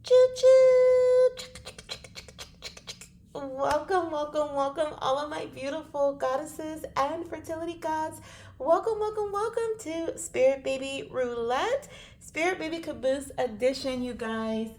Choo-choo! Welcome, welcome, welcome, all of my beautiful goddesses and fertility gods. Welcome, welcome, welcome to Spirit Baby Roulette, Spirit Baby Caboose edition, you guys.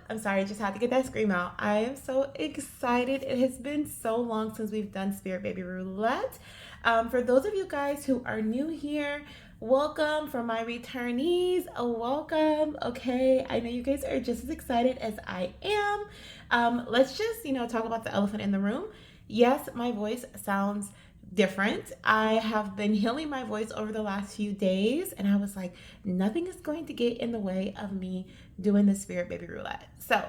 I'm sorry, I just had to get that scream out. I am so excited. It has been so long since we've done Spirit Baby Roulette. For those of you guys who are new here, welcome. For my returnees, welcome. Okay, I know you guys are just as excited as I am. Let's just, talk about the elephant in the room. Yes, my voice sounds different. I have been healing my voice over the last few days, and I was like, nothing is going to get in the way of me doing the Spirit Baby Roulette. So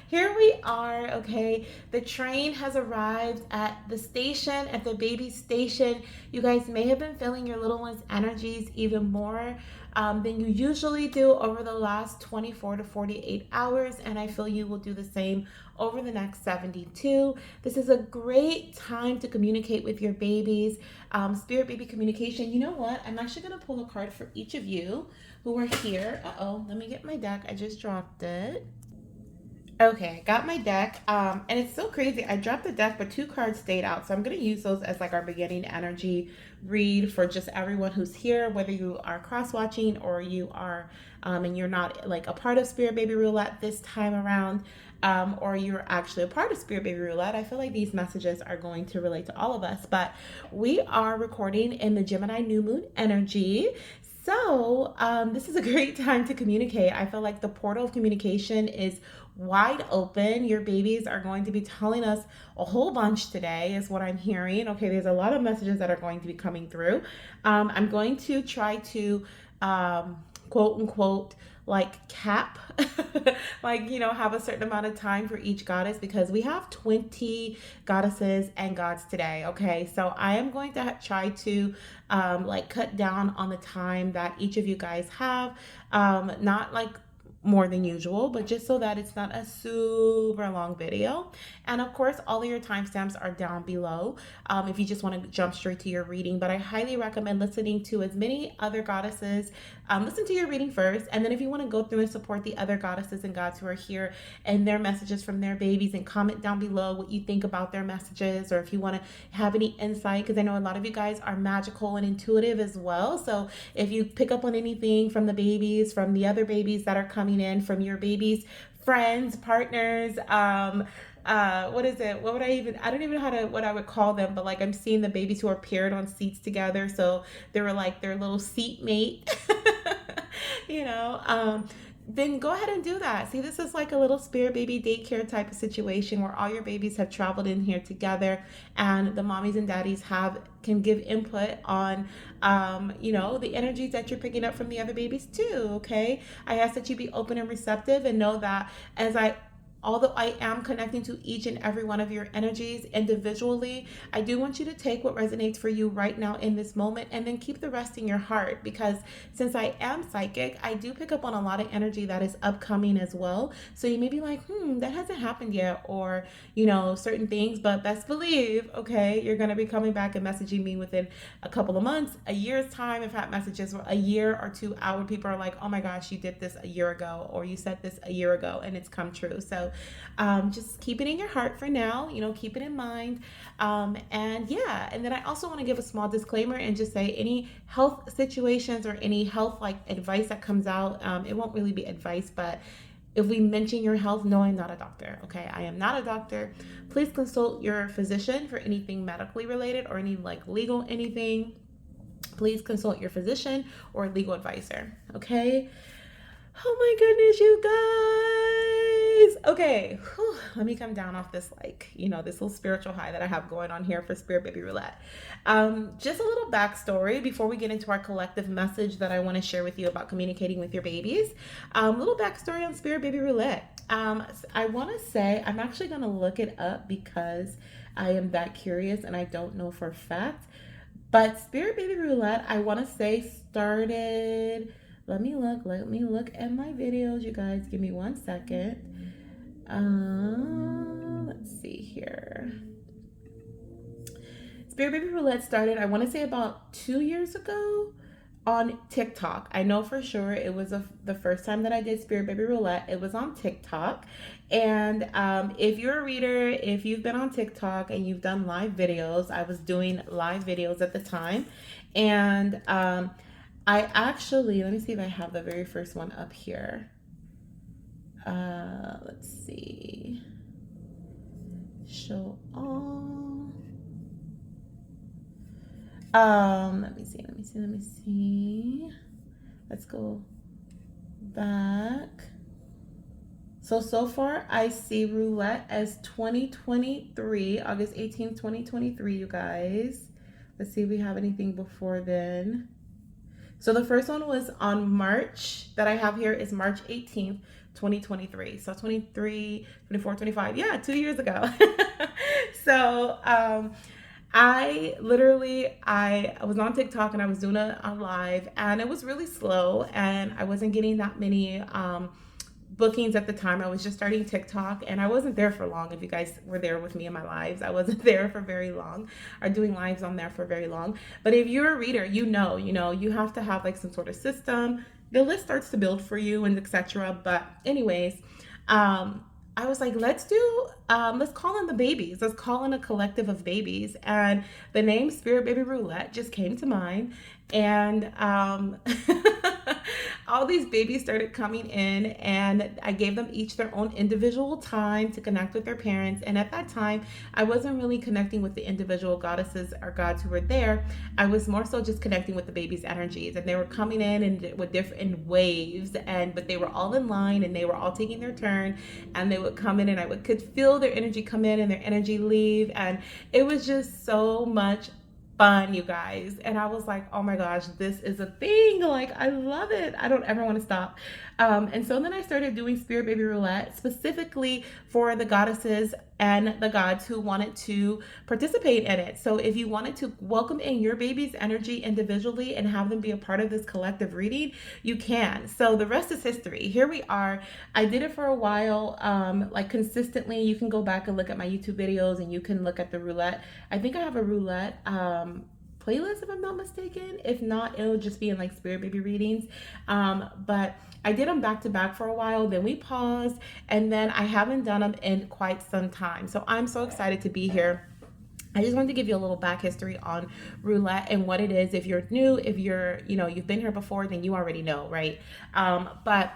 here we are. Okay, the train has arrived at the station, at the baby station. You guys may have been feeling your little one's energies even more than you usually do over the last 24 to 48 hours, and I feel you will do the same over the next 72. This is a great time to communicate with your babies. Spirit baby communication. You know what? I'm actually going to pull a card for each of you who are here. Let me get my deck. I just dropped it. Okay, I got my deck. And it's so crazy. I dropped the deck, but two cards stayed out. So I'm going to use those as like our beginning energy read for just everyone who's here, whether you are cross watching or you are, and you're not like a part of Spirit Baby Roulette this time around, or you're actually a part of Spirit Baby Roulette. I feel like these messages are going to relate to all of us, but we are recording in the Gemini new moon energy. So this is a great time to communicate. I feel like the portal of communication is wide open. Your babies are going to be telling us a whole bunch today, is what I'm hearing. Okay, there's a lot of messages that are going to be coming through. I'm going to try to quote unquote like cap like have a certain amount of time for each goddess, because we have 20 goddesses and gods today. Okay, so I am going to try to like cut down on the time that each of you guys have, not like more than usual, but just so that it's not a super long video. And of course, all of your timestamps are down below if you just want to jump straight to your reading. But I highly recommend listening to as many other goddesses. Listen to your reading first, and then if you want to go through and support the other goddesses and gods who are here and their messages from their babies, and comment down below what you think about their messages, or if you want to have any insight, because I know a lot of you guys are magical and intuitive as well. So if you pick up on anything from the babies, from the other babies that are coming in, from your babies, friends, partners, what is it? What would I don't even know what I would call them, but like I'm seeing the babies who are paired on seats together. So they were like their little seat mate, you know, then go ahead and do that. See, this is like a little Spirit Baby daycare type of situation where all your babies have traveled in here together, and the mommies and daddies can give input on the energies that you're picking up from the other babies too. Okay, I ask that you be open and receptive, and know that although I am connecting to each and every one of your energies individually, I do want you to take what resonates for you right now in this moment, and then keep the rest in your heart, because since I am psychic, I do pick up on a lot of energy that is upcoming as well. So you may be like, that hasn't happened yet, or, certain things, but best believe, okay, you're going to be coming back and messaging me within a couple of months, a year's time. I've had messages where a year or 2 out, people are like, oh my gosh, you did this a year ago, or you said this a year ago, and it's come true. So just keep it in your heart for now, keep it in mind. And then I also want to give a small disclaimer and just say any health situations or any health like advice that comes out, it won't really be advice, but if we mention your health, no, I'm not a doctor. Okay, I am not a doctor. Please consult your physician for anything medically related or any like legal anything. Please consult your physician or legal advisor. Okay. Oh my goodness, you guys. Okay, let me come down off this this little spiritual high that I have going on here for Spirit Baby Roulette. Just a little backstory before we get into our collective message that I want to share with you about communicating with your babies. Little backstory on Spirit Baby Roulette. I want to say I'm actually going to look it up because I am that curious and I don't know for a fact. But Spirit Baby Roulette, I want to say started... Let me look at my videos, you guys. Give me 1 second. Let's see here. Spirit Baby Roulette started, I want to say about 2 years ago. on TikTok. I know for sure it was the first time that I did Spirit Baby Roulette. It was on TikTok. And if you're a reader, if you've been on TikTok and you've done live videos, I was doing live videos at the time. And I actually, let me see if I have the very first one up here. Let's see. Show all. Let me see. Let's go back. So far I see Roulette as 2023, August 18th, 2023, you guys. Let's see if we have anything before then. So the first one was on March, that I have here is March 18th, 2023. So 23, 24, 25, yeah, 2 years ago. So, I was on TikTok and I was doing a live, and it was really slow, and I wasn't getting that many bookings at the time. I was just starting TikTok, and I wasn't there for long. If you guys were there with me in my lives, I wasn't there for very long, or doing lives on there for very long. But if you're a reader, you know, you have to have like some sort of system. The list starts to build for you and etc. But anyways, I was like, let's call in the babies. Let's call in a collective of babies. And the name Spirit Baby Roulette just came to mind. And all these babies started coming in, and I gave them each their own individual time to connect with their parents. And at that time, I wasn't really connecting with the individual goddesses or gods who were there. I was more so just connecting with the babies' energies, and they were coming in and with different waves, but they were all in line, and they were all taking their turn, and they would come in, and I could feel their energy come in and their energy leave, and it was just so much fun, you guys. And I was like, oh my gosh, this is a thing. Like, I love it. I don't ever want to stop. And so then I started doing Spirit Baby Roulette specifically for the goddesses and the gods who wanted to participate in it. So if you wanted to welcome in your baby's energy individually and have them be a part of this collective reading, you can. So the rest is history. Here we are. I did it for a while, like consistently. You can go back and look at my YouTube videos, and you can look at the roulette. I think I have a roulette playlist, if I'm not mistaken. If not, it'll just be in like Spirit Baby readings. But I did them back to back for a while, then we paused, and then I haven't done them in quite some time. So I'm so excited to be here. I just wanted to give you a little back history on roulette and what it is. If you're new, if you've been here before, then you already know, right? But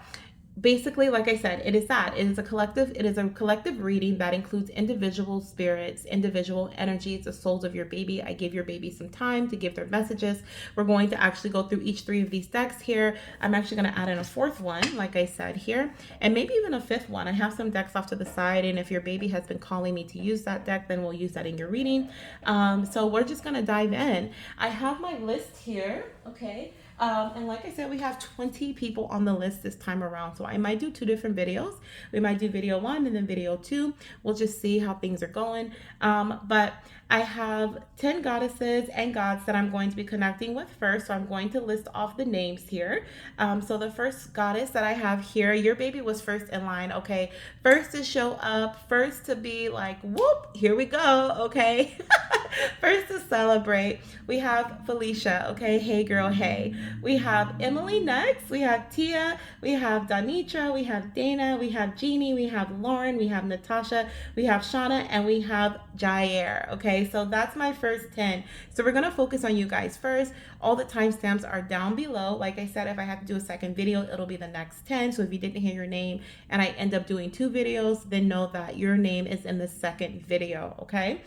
basically, like I said, it is a collective reading that includes individual spirits, individual energies, the souls of your baby. I give your baby some time to give their messages. We're going to actually go through each 3 of these decks here. I'm actually going to add in a 4th one, like I said here, and maybe even a 5th one. I have some decks off to the side, and if your baby has been calling me to use that deck, then we'll use that in your reading. So we're just going to dive in. I have my list here, okay? And like I said, we have 20 people on the list this time around. So I might do 2 different videos. We might do video 1 and then video 2. We'll just see how things are going. But I have 10 goddesses and gods that I'm going to be connecting with first. So I'm going to list off the names here. So the first goddess that I have here, your baby was first in line, okay? First to show up, first to be like, whoop, here we go, okay? First to celebrate, we have Philicia, okay? Hey girl, hey. We have Emily next, we have Tia, we have Donitra, we have Dana, we have Jeanne, we have Lauren, we have Natasha, we have Chauna, and we have Jiayre, okay? So that's my first 10. So we're gonna focus on you guys first. All the timestamps are down below. Like I said, if I have to do a second video, it'll be the next 10. So if you didn't hear your name and I end up doing 2 videos, then know that your name is in the second video, okay?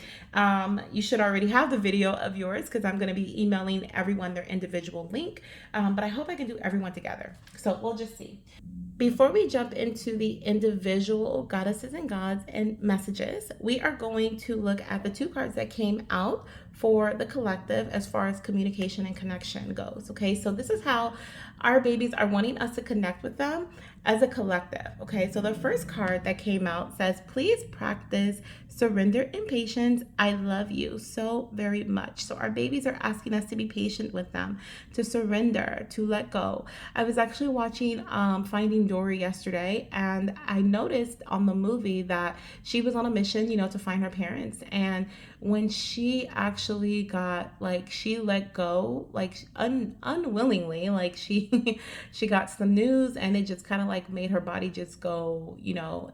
You should already have the video of yours because I'm gonna be emailing everyone their individual link. But I hope I can do everyone together. So we'll just see. Before we jump into the individual goddesses and gods and messages, we are going to look at the 2 cards that came out for the collective as far as communication and connection goes. Okay, so this is how our babies are wanting us to connect with them as a collective. Okay, so the first card that came out says, please practice surrender and patience. I love you so very much. So our babies are asking us to be patient with them, to surrender, to let go. I was actually watching Finding Dory yesterday, and I noticed on the movie that she was on a mission, to find her parents. And when she actually got, like, she let go, like, unwillingly, like, she got some news, and it just kind of like made her body just go,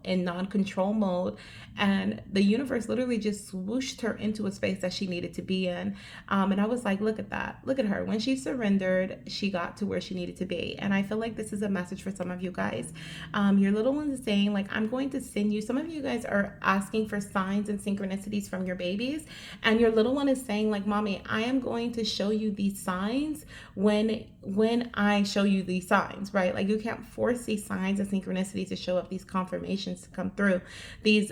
in non-control mode. And the universe literally just swooshed her into a space that she needed to be in. And I was like, look at that. Look at her. When she surrendered, she got to where she needed to be. And I feel like this is a message for some of you guys. Your little one is saying, like, I'm going to send you. Some of you guys are asking for signs and synchronicities from your babies. And your little one is saying, like, mommy, I am going to show you these signs when I show you these signs, right? Like, you can't force these signs and synchronicities to show up, these confirmations to come through, these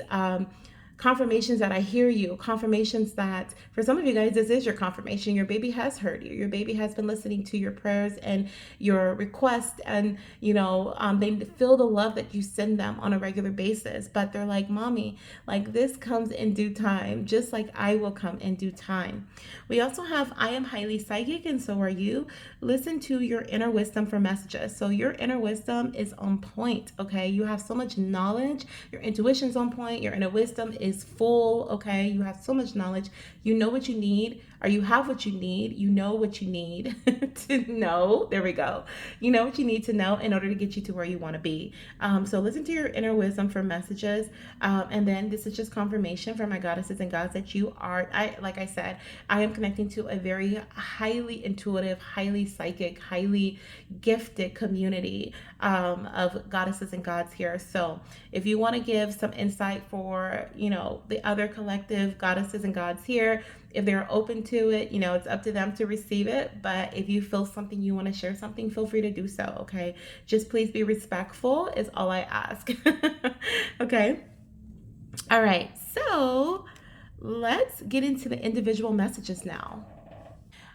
confirmations that I hear you, confirmations that for some of you guys, this is your confirmation. Your baby has heard you. Your baby has been listening to your prayers and your requests, and they feel the love that you send them on a regular basis. But they're like, mommy, like, this comes in due time, just like I will come in due time. We also have, I am highly psychic, and so are you. Listen to your inner wisdom for messages. So your inner wisdom is on point, okay? You have so much knowledge. Your intuition's on point. Your inner wisdom is full, okay? You have so much knowledge. You know what you need, or you have what you need. You know what you need to know. There we go. You know what you need to know in order to get you to where you want to be. So listen to your inner wisdom for messages. And then this is just confirmation for my goddesses and gods that you are, like I said, I am connecting to a very highly intuitive, highly psychic, highly gifted community of goddesses and gods here. So if you want to give some insight for, the other collective goddesses and gods here, if they're open to it, it's up to them to receive it. But if you feel something, you want to share something, feel free to do so, okay? Just please be respectful is all I ask. Okay? All right, so let's get into the individual messages now.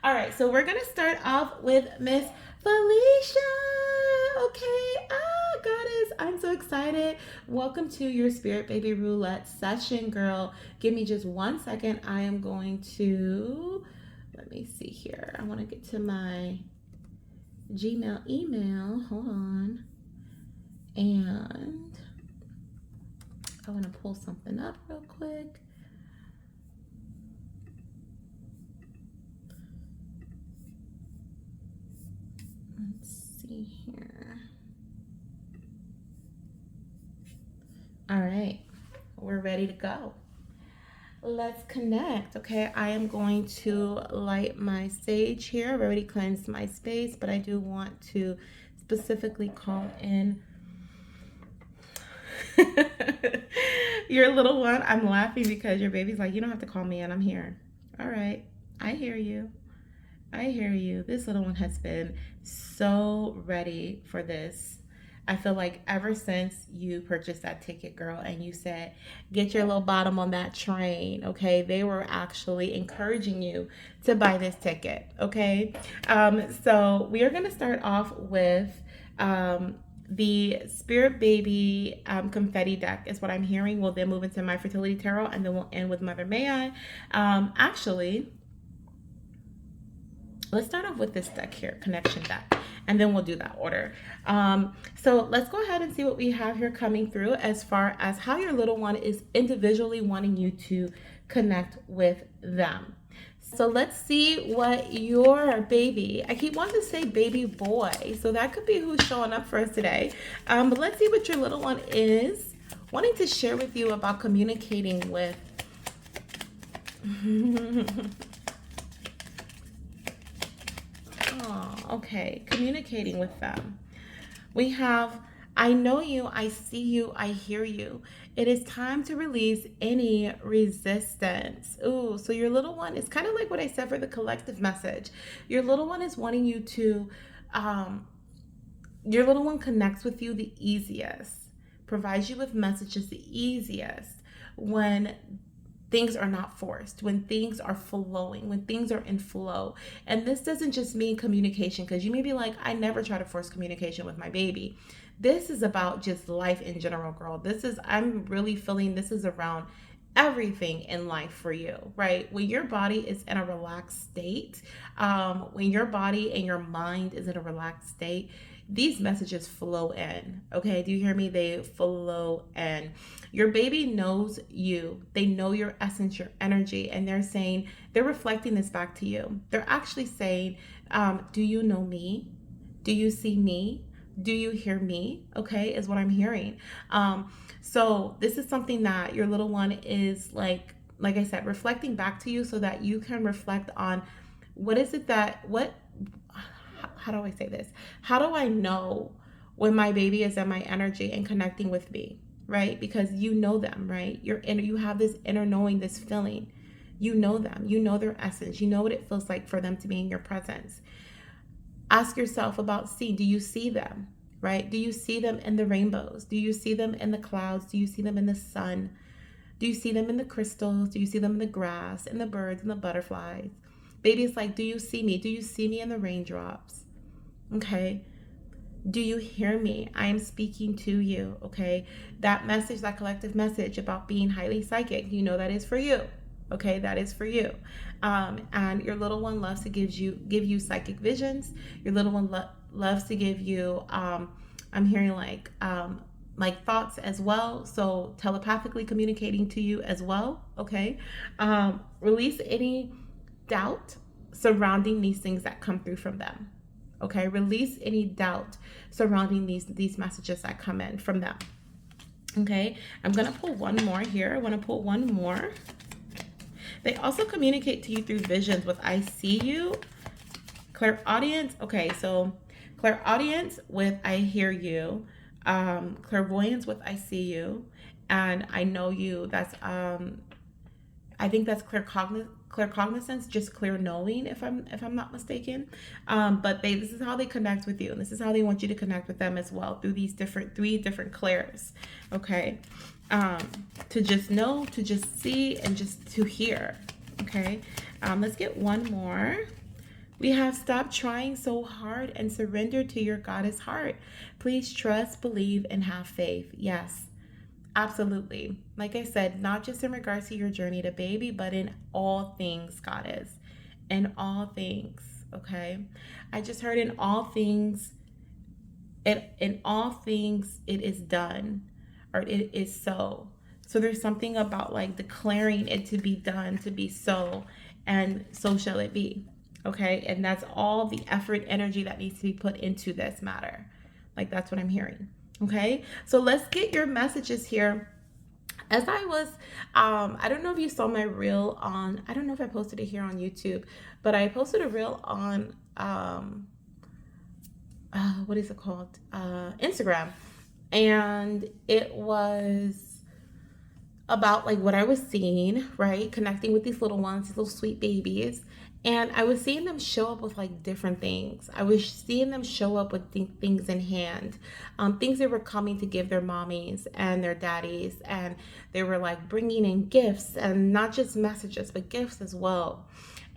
All right, so we're gonna start off with Miss Philicia. Okay, goddess, I'm so excited. Welcome to your Spirit Baby Roulette session, girl. Give me just 1 second. I am going to, let me see here. I want to get to my Gmail email. Hold on. And I want to pull something up real quick. Let's see here. All right, we're ready to go. Let's connect. Okay, I am going to light my sage here. I've already cleansed my space, but I do want to specifically call in your little one. I'm laughing because your baby's like, you don't have to call me in, I'm here. All right, I hear you. I hear you. This little one has been so ready for this. I feel like ever since you purchased that ticket, girl, and you said, get your little bottom on that train, okay? They were actually encouraging you to buy this ticket, okay? So we are going to start off with the Spirit Baby confetti deck is what I'm hearing. We'll then move into my fertility tarot, and then we'll end with Mother May I. Actually, let's start off with this deck here, connection deck, and then we'll do that order. So let's go ahead and see what we have here coming through as far as how your little one is individually wanting you to connect with them. So let's see what your baby, I keep wanting to say baby boy, so that could be who's showing up for us today. But let's see what your little one is wanting to share with you about communicating with. Oh, okay, communicating with them. We have, I know you, I see you, I hear you. It is time to release any resistance. Ooh, so your little one is kind of like what I said for the collective message. Your little one is wanting you to, your little one connects with you the easiest, provides you with messages the easiest when things are not forced, when things are flowing, when things are in flow. And this doesn't just mean communication, because you may be like, I never try to force communication with my baby. This is about just life in general, girl. I'm really feeling this is around everything in life for you, right? When your body is in a relaxed state, when your body and your mind is in a relaxed state, these messages flow in. Okay, do you hear me? They flow in. Your baby knows you. They know your essence, your energy, and they're reflecting this back to you. They're actually saying, do you know me? Do you see me? Do you hear me? Okay, is what I'm hearing. So this is something that your little one is like I said, reflecting back to you so that you can reflect on what is it that, how do I say this? How do I know when my baby is in my energy and connecting with me, right? Because you know them, right? You have this inner knowing, this feeling. You know them, you know their essence, you know what it feels like for them to be in your presence. Ask yourself about do you see them, right? Do you see them in the rainbows? Do you see them in the clouds? Do you see them in the sun? Do you see them in the crystals? Do you see them in the grass, in the birds, and the butterflies? Baby, it's like, do you see me? Do you see me in the raindrops? Okay. Do you hear me? I am speaking to you. Okay. That message, that collective message about being highly psychic, you know that is for you. Okay, that is for you. And your little one loves to give you psychic visions. Your little one loves to give you I'm hearing like thoughts as well, so telepathically communicating to you as well. Okay. Release any doubt surrounding these things that come through from them. Okay, release any doubt surrounding these messages that come in from them. Okay, I'm gonna pull one more here. I want to pull one more. They also communicate to you through visions with I see you, clairaudience. Okay, so clairaudience with I hear you, clairvoyance with I see you, and I know you. That's I think that's claircognizance, just clear knowing, if I'm not mistaken. But this is how they connect with you, and this is how they want you to connect with them as well, through these three different clairs. Okay, to just know, to just see, and just to hear. Okay, let's get one more. We have stopped trying so hard and surrender to your goddess heart. Please trust, believe, and have faith. Yes. Absolutely. Like I said, not just in regards to your journey to baby, but in all things, goddess. In all things, okay? I just heard in all things, in all things it is done, or it is so. So there's something about like declaring it to be done, to be so, and so shall it be. Okay? And that's all the effort, energy that needs to be put into this matter. Like that's what I'm hearing. Okay, so let's get your messages here. As I was, I don't know if you saw my reel on, I don't know if I posted it here on YouTube, but I posted a reel on, what is it called? Instagram. And it was about like what I was seeing, right? Connecting with these little ones, these little sweet babies. And I was seeing them show up with like different things. I was seeing them show up with things in hand, things they were coming to give their mommies and their daddies. And they were like bringing in gifts, and not just messages, but gifts as well.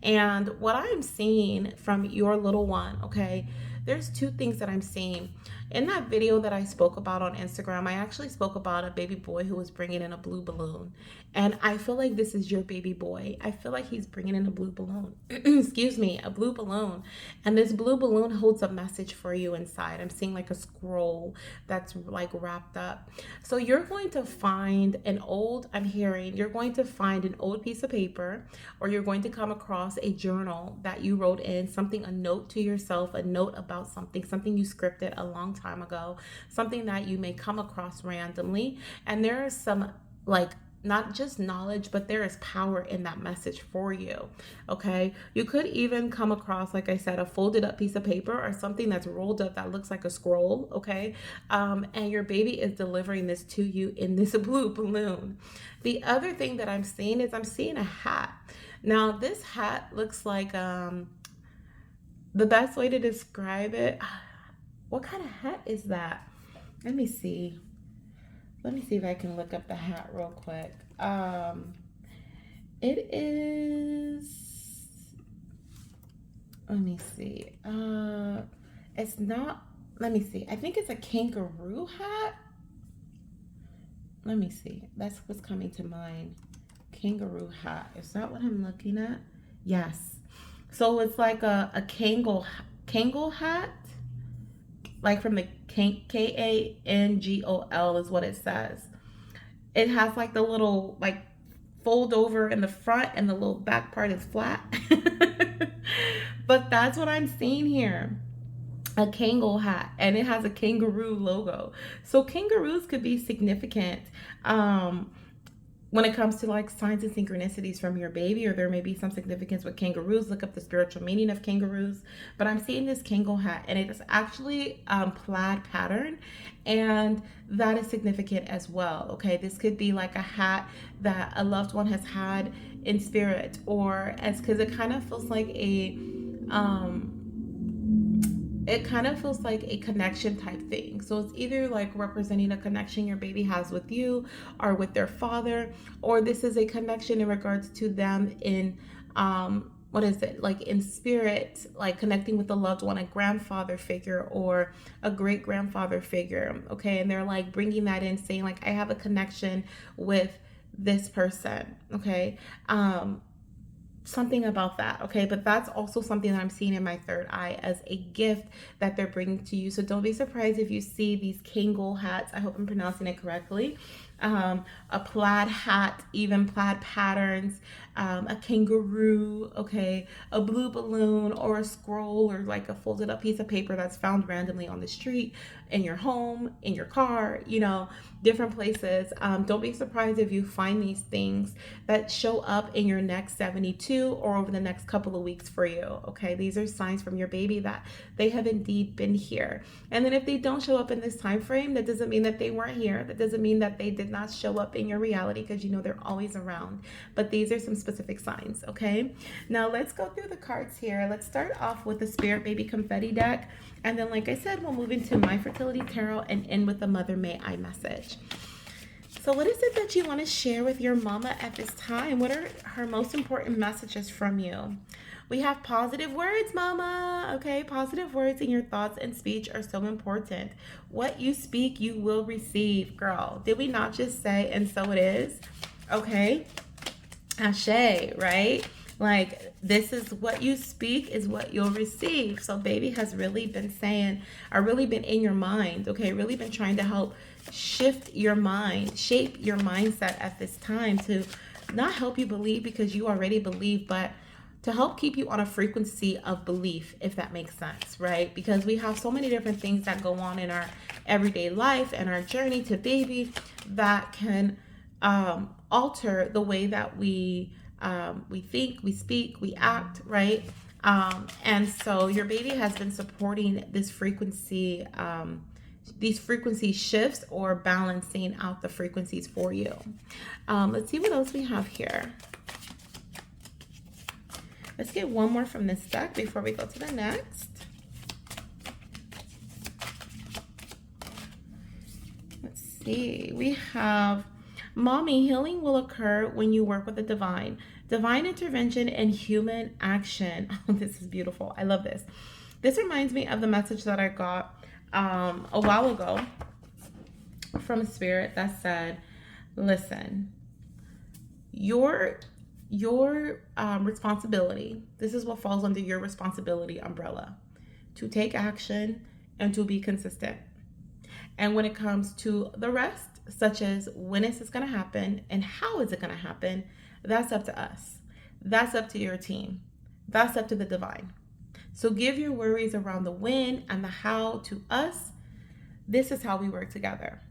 And what I'm seeing from your little one, okay, there's two things that I'm seeing. In that video that I spoke about on Instagram, I actually spoke about a baby boy who was bringing in a blue balloon. And I feel like this is your baby boy. I feel like he's bringing in a blue balloon. Excuse me, a blue balloon. And this blue balloon holds a message for you inside. I'm seeing like a scroll that's like wrapped up. So you're going to find you're going to find an old piece of paper, or you're going to come across a journal that you wrote in, a note to yourself, a note about something you scripted a long time ago, something that you may come across randomly. And there is some like not just knowledge, but there is power in that message for you. Okay, you could even come across, like I said, a folded up piece of paper or something that's rolled up that looks like a scroll. Okay, and your baby is delivering this to you in this blue balloon. The other thing that I'm seeing is I'm seeing a hat. Now this hat looks like the best way to describe it, what kind of hat is that? Let me see if I can look up the hat real quick. It is, let me see. It's not let me see. I think it's a kangaroo hat. Let me see. That's what's coming to mind. Kangaroo hat. Is that what I'm looking at? Yes. So it's like a Kangol hat, like from the Kangol is what it says. It has like the little like fold over in the front and the little back part is flat. But that's what I'm seeing here. A Kangol hat, and it has a kangaroo logo. So kangaroos could be significant. Um, when it comes to like signs and synchronicities from your baby, or there may be some significance with kangaroos. Look up the spiritual meaning of kangaroos. But I'm seeing this Kangol hat, and it is actually plaid pattern, and that is significant as well. Okay, this could be like a hat that a loved one has had in spirit, or as because it kind of feels like it kind of feels like a connection type thing. So it's either like representing a connection your baby has with you or with their father, or this is a connection in regards to them in what is it, like in spirit, like connecting with a loved one, a grandfather figure or a great grandfather figure. Okay, and they're like bringing that in, saying like I have a connection with this person. Okay, something about that. Okay, but that's also something that I'm seeing in my third eye as a gift that they're bringing to you. So don't be surprised if you see these Kangol hats. I hope I'm pronouncing it correctly. A plaid hat, even plaid patterns, a kangaroo, okay, a blue balloon or a scroll or like a folded up piece of paper that's found randomly on the street, in your home, in your car, you know, different places. Don't be surprised if you find these things that show up in your next 72 or over the next couple of weeks for you. Okay, these are signs from your baby that they have indeed been here. And then if they don't show up in this time frame, that doesn't mean that they weren't here. That doesn't mean that they did not show up in your reality, because you know they're always around. But these are some specific signs. Okay, now let's go through the cards here. Let's start off with the Spirit Baby Confetti deck, and then like I said, we'll move into My Fertility Tarot and end with the Mother May I message. So what is it that you want to share with your mama at this time? What are her most important messages from you? We have positive words, mama. Okay, positive words in your thoughts and speech are so important. What you speak, you will receive, girl. Did we not just say, and so it is? Okay, ashe, right? Like, this is what you speak is what you'll receive. So baby has really been saying, or really been in your mind, okay? Really been trying to help shift your mind, shape your mindset at this time to not help you believe because you already believe, but to help keep you on a frequency of belief, if that makes sense, right? Because we have so many different things that go on in our everyday life and our journey to baby that can alter the way that we think, we speak, we act, right? And so your baby has been supporting this frequency, these frequency shifts or balancing out the frequencies for you. Let's see what else we have here. Let's get one more from this deck before we go to the next. Let's see. We have, Mommy, healing will occur when you work with the divine. Divine intervention and human action. Oh, this is beautiful. I love this. This reminds me of the message that I got a while ago from a spirit that said, listen, your responsibility, this is what falls under your responsibility umbrella, to take action and to be consistent. And when it comes to the rest, such as when is this going to happen and how is it going to happen, that's up to us. That's up to your team. That's up to the divine. So give your worries around the when and the how to us. This is how we work together,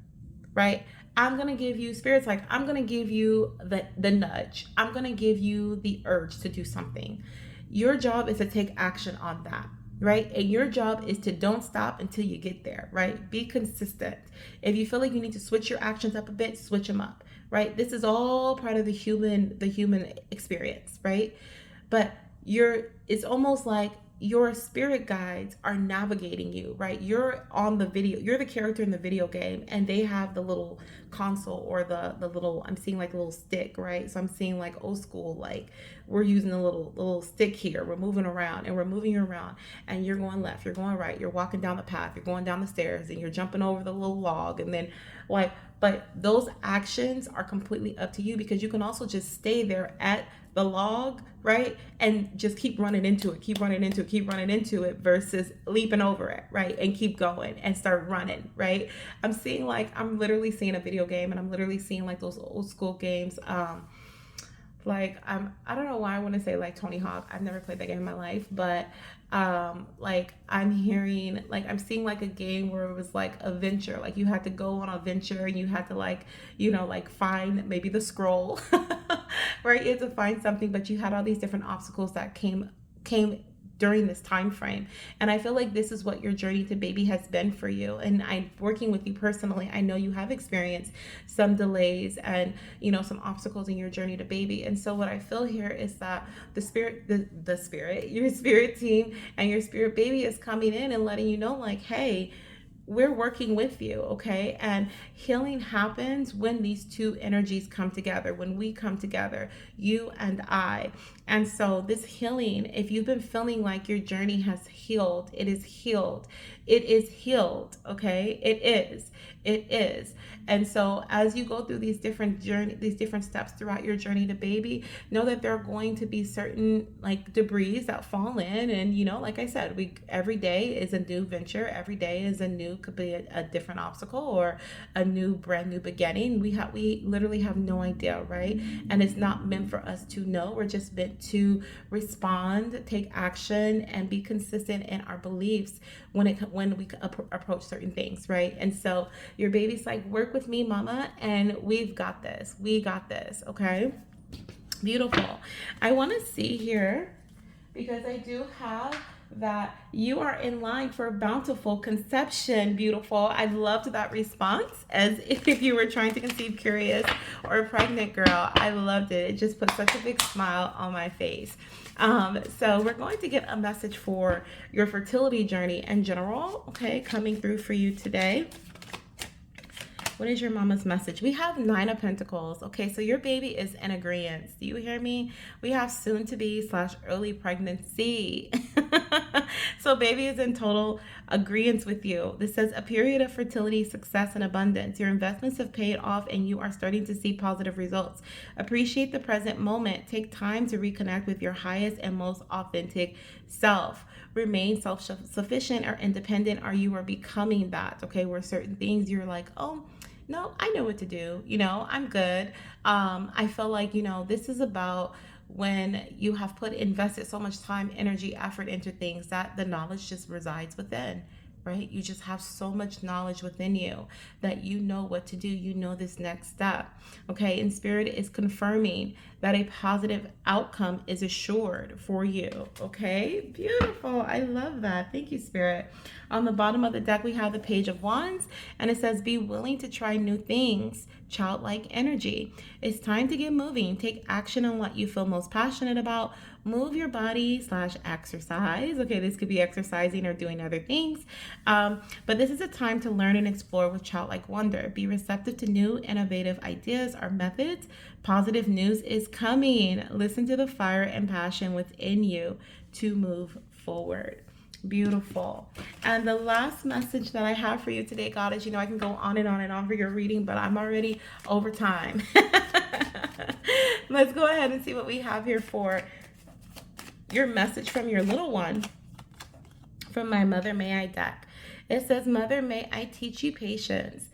right? I'm going to give you, Spirit's like, I'm going to give you the nudge. I'm going to give you the urge to do something. Your job is to take action on that, right? And your job is to don't stop until you get there, right? Be consistent. If you feel like you need to switch your actions up a bit, switch them up, right? This is all part of the human experience, right? But it's almost like your spirit guides are navigating you, right? You're on the video, you're the character in the video game, and they have the little console or the little, I'm seeing like a little stick, right? So I'm seeing like old school, like we're using a little stick here. We're moving around and we're moving you around, and you're going left, you're going right, you're walking down the path, you're going down the stairs, and you're jumping over the little log, and then like, but those actions are completely up to you, because you can also just stay there at the log, right? And just keep running into it, keep running into it, keep running into it, versus leaping over it, right? And keep going and start running, right? I'm literally seeing a video game, and I'm literally seeing like those old school games. I don't know why I want to say like Tony Hawk. I've never played that game in my life, but like I'm seeing like a game where it was like a venture, like you had to go on a venture and you had to like, like find maybe the scroll, right? You had to find something, but you had all these different obstacles that came during this time frame. And I feel like this is what your journey to baby has been for you. And I'm working with you personally, I know you have experienced some delays and some obstacles in your journey to baby. And so what I feel here is that the spirit, your spirit team and your spirit baby is coming in and letting you know, like, hey, we're working with you, okay? And healing happens when these two energies come together, when we come together, you and I. And so this healing, if you've been feeling like your journey has healed, it is healed. It is healed, okay? It is. It is. And so as you go through these different steps throughout your journey to baby, know that there are going to be certain like debris that fall in. And like I said, every day is a new venture. Every day is could be a different obstacle or a brand new beginning. We literally have no idea, right? And it's not meant for us to know. We're just meant to respond, take action, and be consistent in our beliefs when we approach certain things, right? And so your baby's like, work with me, mama, and we've got this. We got this, okay? Beautiful. I want to see here, because I do have that you are in line for bountiful conception. Beautiful. I loved that response, as if you were trying to conceive curious or pregnant, girl. I loved it. It just put such a big smile on my face. So we're going to get a message for your fertility journey in general, okay, coming through for you today. What is your mama's message? We have 9 of Pentacles. Okay, so your baby is in agreement. Do you hear me? We have soon to be / early pregnancy. So baby is in total agreement with you. This says a period of fertility, success, and abundance. Your investments have paid off and you are starting to see positive results. Appreciate the present moment. Take time to reconnect with your highest and most authentic self. Remain self-sufficient or independent, or you are becoming that, okay? Where certain things you're like, oh, no, I know what to do. I'm good. I feel like, this is about when you have invested so much time, energy, effort into things that the knowledge just resides within, right? You just have so much knowledge within you that you know what to do. You know this next step, okay? And Spirit is confirming that a positive outcome is assured for you, okay? Beautiful. I love that. Thank you, Spirit. On the bottom of the deck, we have the Page of Wands, and it says, be willing to try new things, childlike energy. It's time to get moving. Take action on what you feel most passionate about. Move your body / exercise. Okay, this could be exercising or doing other things. But this is a time to learn and explore with childlike wonder. Be receptive to new, innovative ideas or methods. Positive news is coming. Listen to the fire and passion within you to move forward. Beautiful. And the last message that I have for you today, Goddess, I can go on and on and on for your reading, but I'm already over time. Let's go ahead and see what we have here for your message from your little one from my Mother May I deck. It says, Mother, may I teach you patience.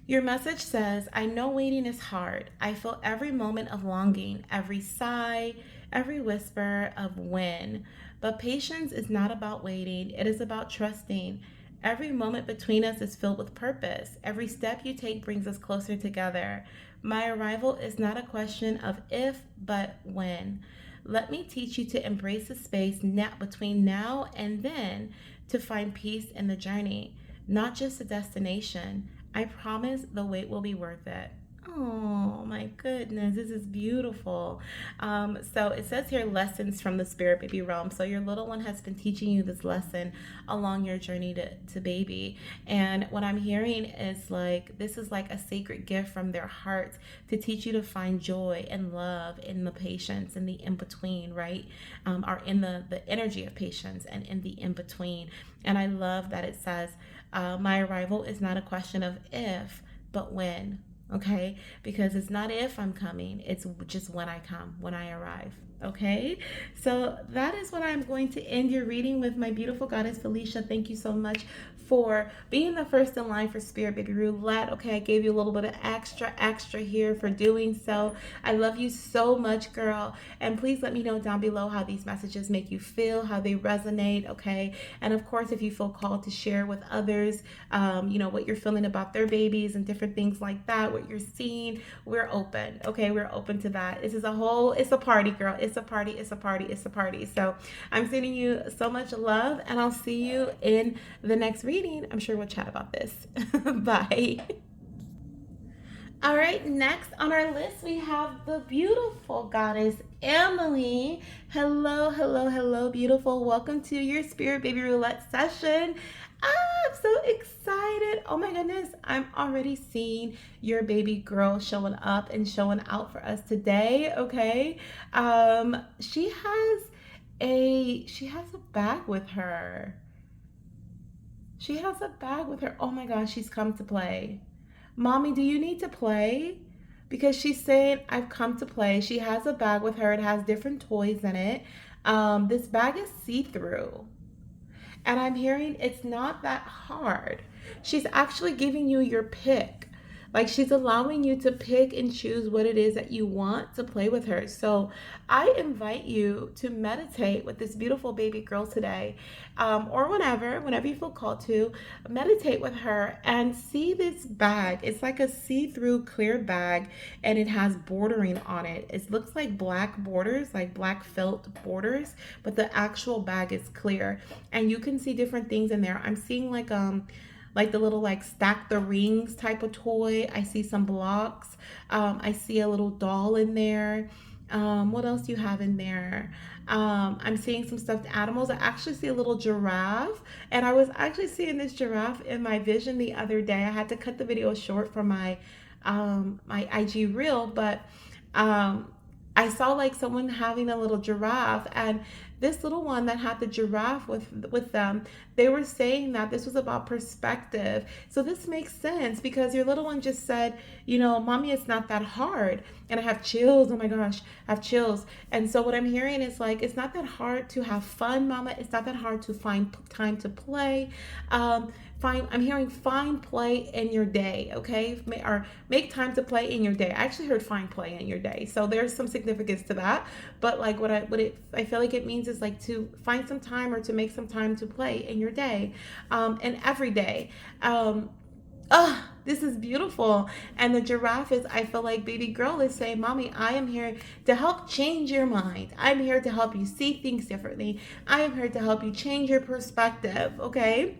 Your message says, I know waiting is hard. I feel every moment of longing, every sigh, every whisper of when. But patience is not about waiting. It is about trusting. Every moment between us is filled with purpose. Every step you take brings us closer together. My arrival is not a question of if, but when. Let me teach you to embrace the space between now and then, to find peace in the journey, not just the destination. I promise the wait will be worth it. Oh my goodness, this is beautiful. So it says here lessons from the spirit baby realm. So your little one has been teaching you this lesson along your journey to baby. And what I'm hearing is like this is like a sacred gift from their hearts to teach you to find joy and love in the patience and the in between, right? Or in the energy of patience and in the in between. And I love that it says, my arrival is not a question of if, but when. Okay, because it's not if I'm coming, it's just when I come, when I arrive. Okay, so that is what I'm going to end your reading with, my beautiful goddess Philicia. Thank you so much for being the first in line for Spirit Baby Roulette. Okay, I gave you a little bit of extra here for doing so. I love you so much, girl. And please let me know down below how these messages make you feel, how they resonate. Okay, and of course, if you feel called to share with others, what you're feeling about their babies and different things like that, what you're seeing, we're open. Okay, we're open to that. It's a party, girl. It's a party. It's a party. It's a party. So I'm sending you so much love, and I'll see you in the next reading. I'm sure we'll chat about this. Bye. All right, next on our list, we have the beautiful goddess Emily. Hello, hello, hello, beautiful. Welcome to your Spirit Baby Roulette session. I'm so excited. Oh my goodness, I'm already seeing your baby girl showing up and showing out for us today, okay? She has a bag with her. She has a bag with her. Oh my gosh, she's come to play. Mommy, do you need to play? Because she's saying, I've come to play. She has a bag with her. It has different toys in it. This bag is see-through. And I'm hearing it's not that hard. She's actually giving you your pick. Like she's allowing you to pick and choose what it is that you want to play with her. So I invite you to meditate with this beautiful baby girl today, or whenever you feel called to, meditate with her and see this bag. It's like a see-through clear bag, and it has bordering on it. It looks like black borders, like black felt borders, but the actual bag is clear, and you can see different things in there. I'm seeing like the little like stack the rings type of toy. I see some blocks. I see a little doll in there. What else do you have in there? I'm seeing some stuffed animals. I actually see a little giraffe, and I was actually seeing this giraffe in my vision the other day. I had to cut the video short for my IG reel, but I saw like someone having a little giraffe, and this little one that had the giraffe with them, they were saying that this was about perspective. So this makes sense because your little one just said, mommy, it's not that hard. And I have chills. Oh my gosh, I have chills. And so what I'm hearing is like, it's not that hard to have fun, mama. It's not that hard to find time to play. I'm hearing find play in your day, okay? Or make time to play in your day. I actually heard find play in your day. So there's some significance to that. But like I feel like it means is like to find some time or to make some time to play in your day, and every day. This is beautiful. And the giraffe is, I feel like baby girl is saying, mommy, I am here to help change your mind. I'm here to help you see things differently. I am here to help you change your perspective, okay?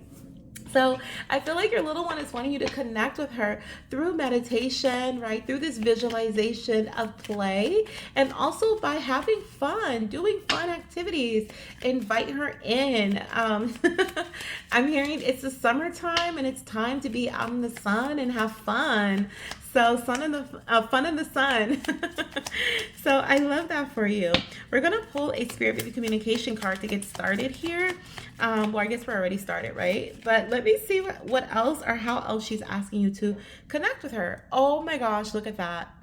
So I feel like your little one is wanting you to connect with her through meditation, right? Through this visualization of play, and also by having fun, doing fun activities. Invite her in. I'm hearing it's the summertime and it's time to be out in the sun and have fun. So fun in the sun. So I love that for you. We're going to pull a Spirit Baby Communication card to get started here. Well, I guess we're already started, right? But let me see what else or how else she's asking you to connect with her. Oh my gosh, look at that.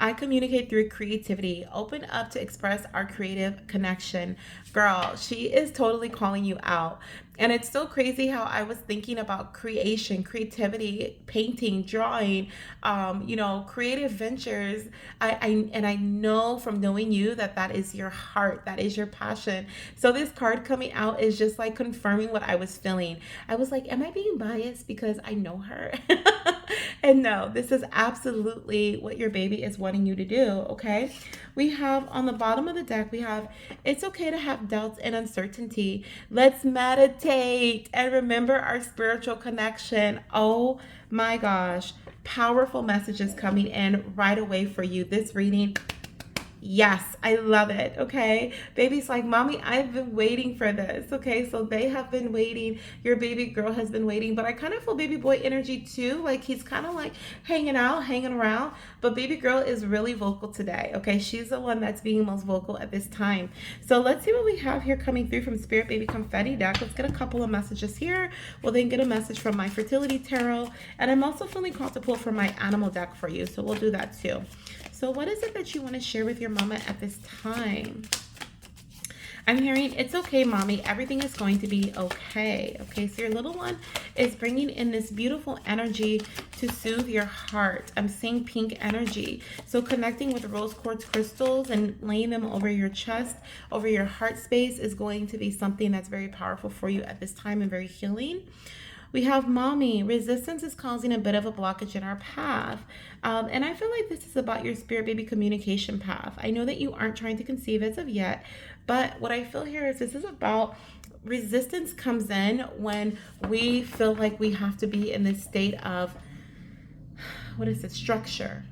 I communicate through creativity. Open up to express our creative connection. Girl, she is totally calling you out. And it's so crazy how I was thinking about creation, creativity, painting, drawing, creative ventures. I know from knowing you that is your heart, that is your passion. So this card coming out is just like confirming what I was feeling. I was like, am I being biased because I know her? And no, this is absolutely what your baby is wanting you to do, okay? We have on the bottom of the deck, we have, it's okay to have doubts and uncertainty. Let's meditate and remember our spiritual connection. Oh my gosh. powerful messages coming in right away for you. This reading, yes, I love it. Okay. Baby's like, Mommy, I've been waiting for this. Okay. So they have been waiting. Your baby girl has been waiting. But I kind of feel baby boy energy too. Like he's kind of like hanging out, hanging around. But baby girl is really vocal today. Okay. She's the one that's being most vocal at this time. So let's see what we have here coming through from Spirit Baby Confetti deck. Let's get a couple of messages here. We'll then get a message from my Fertility Tarot. And I'm also feeling called to pull from my Animal deck for you. So we'll do that too. So what is it that you want to share with your mama at this time? I'm hearing, it's okay, Mommy. Everything is going to be okay. Okay, so your little one is bringing in this beautiful energy to soothe your heart. I'm seeing pink energy. So connecting with rose quartz crystals and laying them over your chest, over your heart space is going to be something that's very powerful for you at this time and very healing. We have Mommy, resistance is causing a bit of a blockage in our path. And I feel like this is about your Spirit Baby communication path. I know that you aren't trying to conceive as of yet, but what I feel here is this is about resistance comes in when we feel like we have to be in this state of, what is it, structure.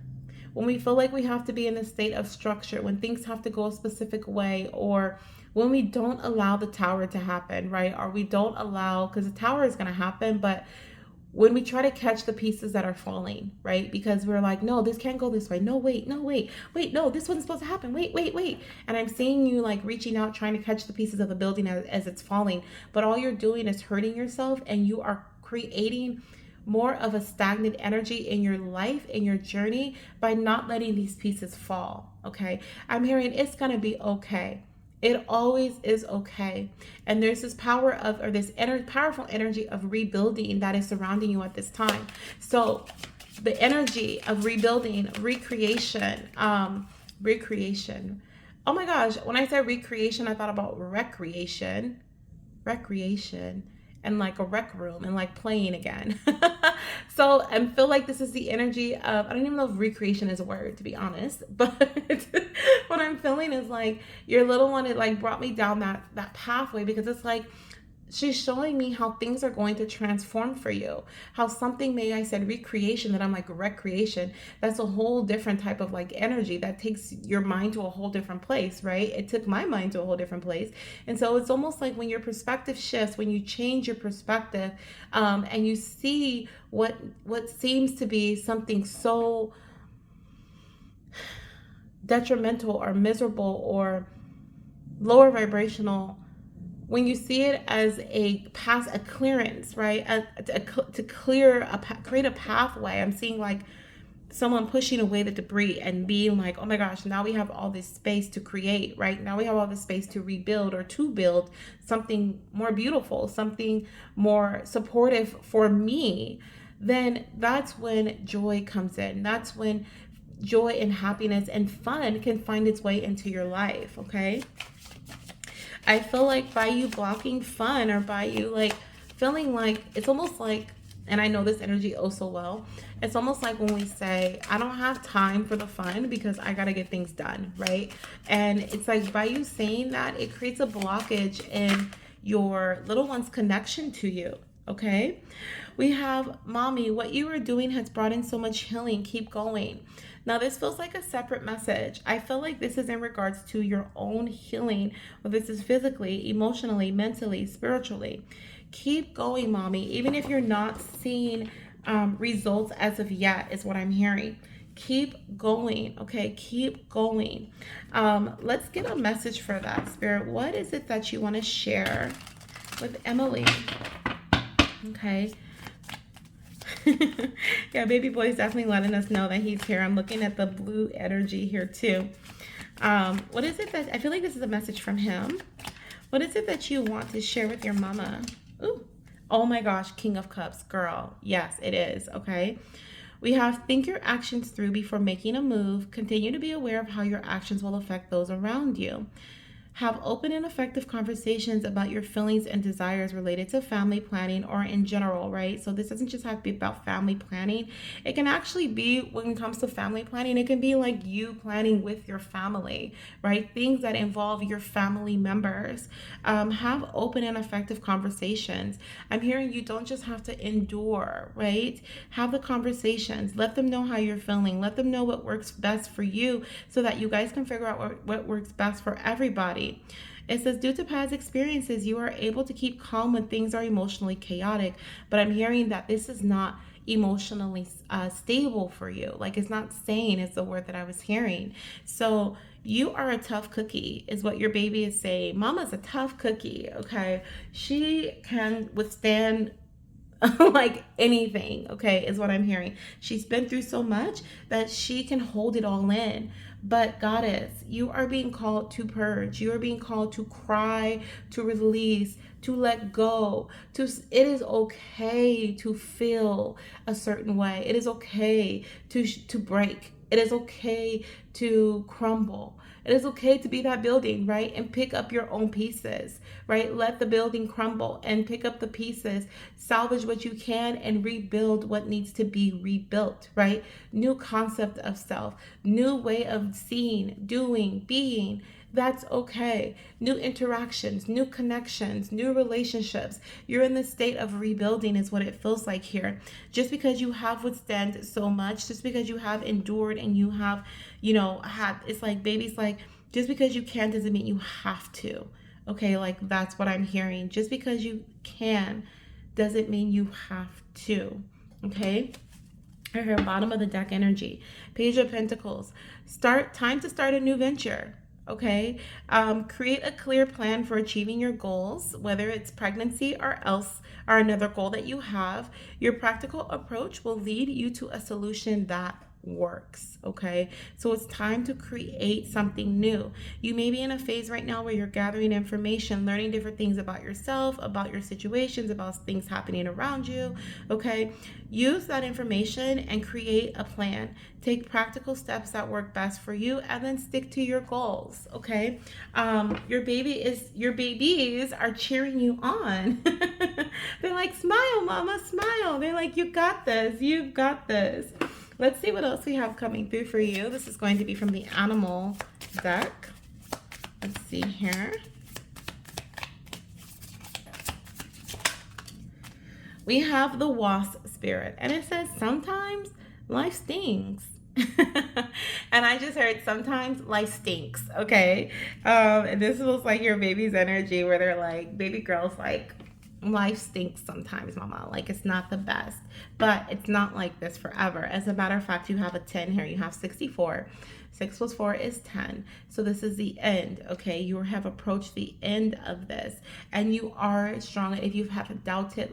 When we feel like we have to be in a state of structure, when things have to go a specific way, or when we don't allow the tower to happen, right? Or we don't allow, because the tower is going to happen, but when we try to catch the pieces that are falling, right? Because we're like, no, this can't go this way. No, wait, no, this wasn't supposed to happen. Wait. And I'm seeing you like reaching out, trying to catch the pieces of the building as it's falling. But all you're doing is hurting yourself, and you are creating more of a stagnant energy in your life, in your journey, by not letting these pieces fall, okay? I'm hearing it's going to be okay. It always is okay. And there's this power of, or this powerful energy of rebuilding that is surrounding you at this time. So the energy of rebuilding, recreation. Oh my gosh, when I said recreation, I thought about recreation, and like a rec room and like playing again. So I feel like this is the energy of, I don't even know if recreation is a word, to be honest, but what I'm feeling is like your little one, it like brought me down that pathway, because it's like she's showing me how things are going to transform for you. How something, maybe I said recreation, that I'm like recreation. That's a whole different type of like energy that takes your mind to a whole different place, right? It took my mind to a whole different place. And so it's almost like when your perspective shifts, when you change your perspective, and you see what seems to be something so detrimental or miserable or lower vibrational, when you see it as a clearance, right? To create a pathway. I'm seeing like someone pushing away the debris and being like, oh my gosh, now we have all this space to create, right? Now we have all this space to rebuild, or to build something more beautiful, something more supportive for me. Then that's when joy comes in. That's when joy and happiness and fun can find its way into your life, okay? I feel like by you blocking fun, or by you like feeling like, it's almost like, and I know this energy oh so well, it's almost like when we say, I don't have time for the fun because I got to get things done, right? And it's like by you saying that, it creates a blockage in your little one's connection to you, okay? We have Mommy, what you are doing has brought in so much healing. Keep going. Now, this feels like a separate message. I feel like this is in regards to your own healing, whether this is physically, emotionally, mentally, spiritually. Keep going, Mommy, even if you're not seeing results as of yet, is what I'm hearing. Keep going, okay? Keep going. Let's get a message for that, Spirit. What is it that you want to share with Emily? Okay. Yeah, baby boy is definitely letting us know that he's here. I'm looking at the blue energy here too. What is it that, I feel like this is a message from him. What is it that you want to share with your mama? Ooh, oh my gosh, King of Cups, girl. Yes, it is, okay? We have think your actions through before making a move. Continue to be aware of how your actions will affect those around you. Have open and effective conversations about your feelings and desires related to family planning or in general, right? So this doesn't just have to be about family planning. It can actually be, when it comes to family planning, it can be like you planning with your family, right? Things that involve your family members. Have open and effective conversations. I'm hearing you don't just have to endure, right? Have the conversations. Let them know how you're feeling. Let them know what works best for you so that you guys can figure out what works best for everybody. It says, due to past experiences, you are able to keep calm when things are emotionally chaotic. But I'm hearing that this is not emotionally stable for you. Like, it's not sane, is the word that I was hearing. So you are a tough cookie, is what your baby is saying. Mama's a tough cookie, okay? She can withstand like anything, okay, is what I'm hearing. She's been through so much that she can hold it all in. But goddess, you are being called to purge. You are being called to cry, to release, to let go. It is okay to feel a certain way. It is okay to break. It is okay to crumble. It is okay to be that building, right? And pick up your own pieces, right? Let the building crumble and pick up the pieces, salvage what you can, and rebuild what needs to be rebuilt, right? New concept of self, new way of seeing, doing, being. That's okay. New interactions, new connections, new relationships. You're in the state of rebuilding, is what it feels like here. Just because you have withstand so much, just because you have endured and you have, had, it's like babies, like, just because you can doesn't mean you have to. Okay, like that's what I'm hearing. Just because you can doesn't mean you have to. Okay. I hear bottom of the deck energy. Page of Pentacles. Time to start a new venture. Okay. Create a clear plan for achieving your goals, whether it's pregnancy or another goal that you have. Your practical approach will lead you to a solution that works. Okay, so it's time to create something new. You may be in a phase right now where you're gathering information, learning different things about yourself, about your situations, about things happening around you. Okay, use that information and create a plan. Take practical steps that work best for you, and then stick to your goals. Okay, your babies are cheering you on. They're like, smile, mama, smile. They're like, you got this, you've got this. Let's see what else we have coming through for you. This is going to be from the animal deck. Let's see here. We have the wasp spirit, and it says sometimes life stings. And I just heard sometimes life stinks. Okay. And this looks like your baby's energy, where they're like, baby girl's like, life stinks sometimes, mama. Like, it's not the best, but it's not like this forever. As a matter of fact, you have a 10 here. You have 64. 6 plus 4 is 10. So this is the end. Okay, you have approached the end of this, and you are strong. If you have doubted,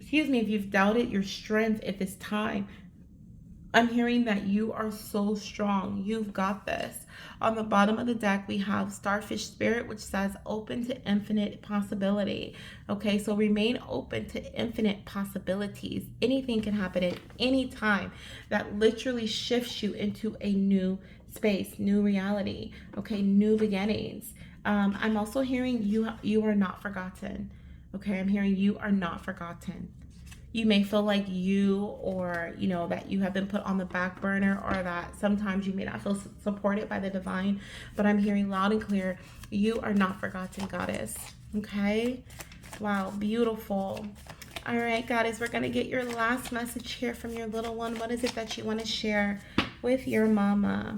if you've doubted your strength at this time, I'm hearing that you are so strong. You've got this. On the bottom of the deck, we have Starfish Spirit, which says open to infinite possibility. Okay, so remain open to infinite possibilities. Anything can happen at any time. That literally shifts you into a new space, new reality. Okay, new beginnings. I'm also hearing you are not forgotten. Okay, I'm hearing you are not forgotten. You may feel like that you have been put on the back burner, or that sometimes you may not feel supported by the divine, but I'm hearing loud and clear, you are not forgotten, goddess. Okay? Wow, beautiful. All right, goddess, we're going to get your last message here from your little one. What is it that you want to share with your mama?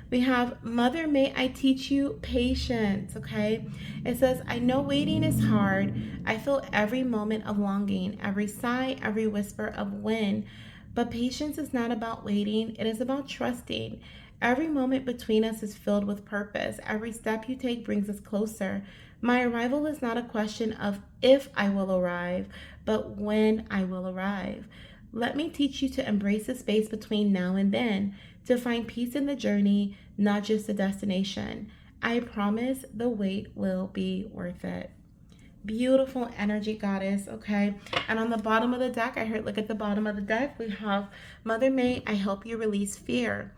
We have, Mother, may I teach you patience, okay? It says, I know waiting is hard. I feel every moment of longing, every sigh, every whisper of when. But patience is not about waiting. It is about trusting. Every moment between us is filled with purpose. Every step you take brings us closer. My arrival is not a question of if I will arrive, but when I will arrive. Let me teach you to embrace the space between now and then, to find peace in the journey, not just the destination. I promise the wait will be worth it. Beautiful energy, goddess. Okay, and on the bottom of the deck, I heard, look at the bottom of the deck, we have, Mother, may I help you release fear.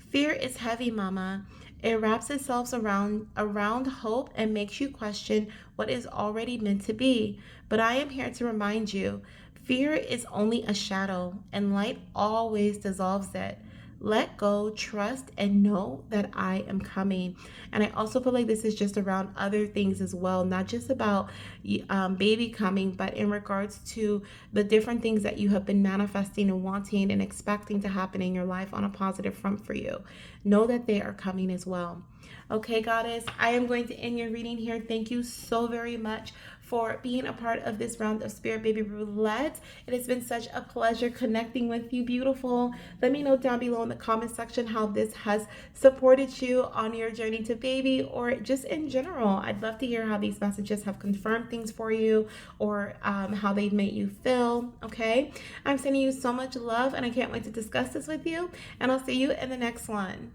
Fear is heavy, mama. It wraps itself around hope and makes you question what is already meant to be. But I am here to remind you, fear is only a shadow, and light always dissolves it. Let go, trust, and know that I am coming. And I also feel like this is just around other things as well, not just about baby coming, but in regards to the different things that you have been manifesting and wanting and expecting to happen in your life on a positive front for you. Know that they are coming as well. Okay, Goddess, I am going to end your reading here. Thank you so very much for being a part of this round of Spirit Baby Roulette. It has been such a pleasure connecting with you, beautiful. Let me know down below in the comment section how this has supported you on your journey to baby, or just in general. I'd love to hear how these messages have confirmed things for you, or how they've made you feel. Okay, I'm sending you so much love, and I can't wait to discuss this with you, and I'll see you in the next one.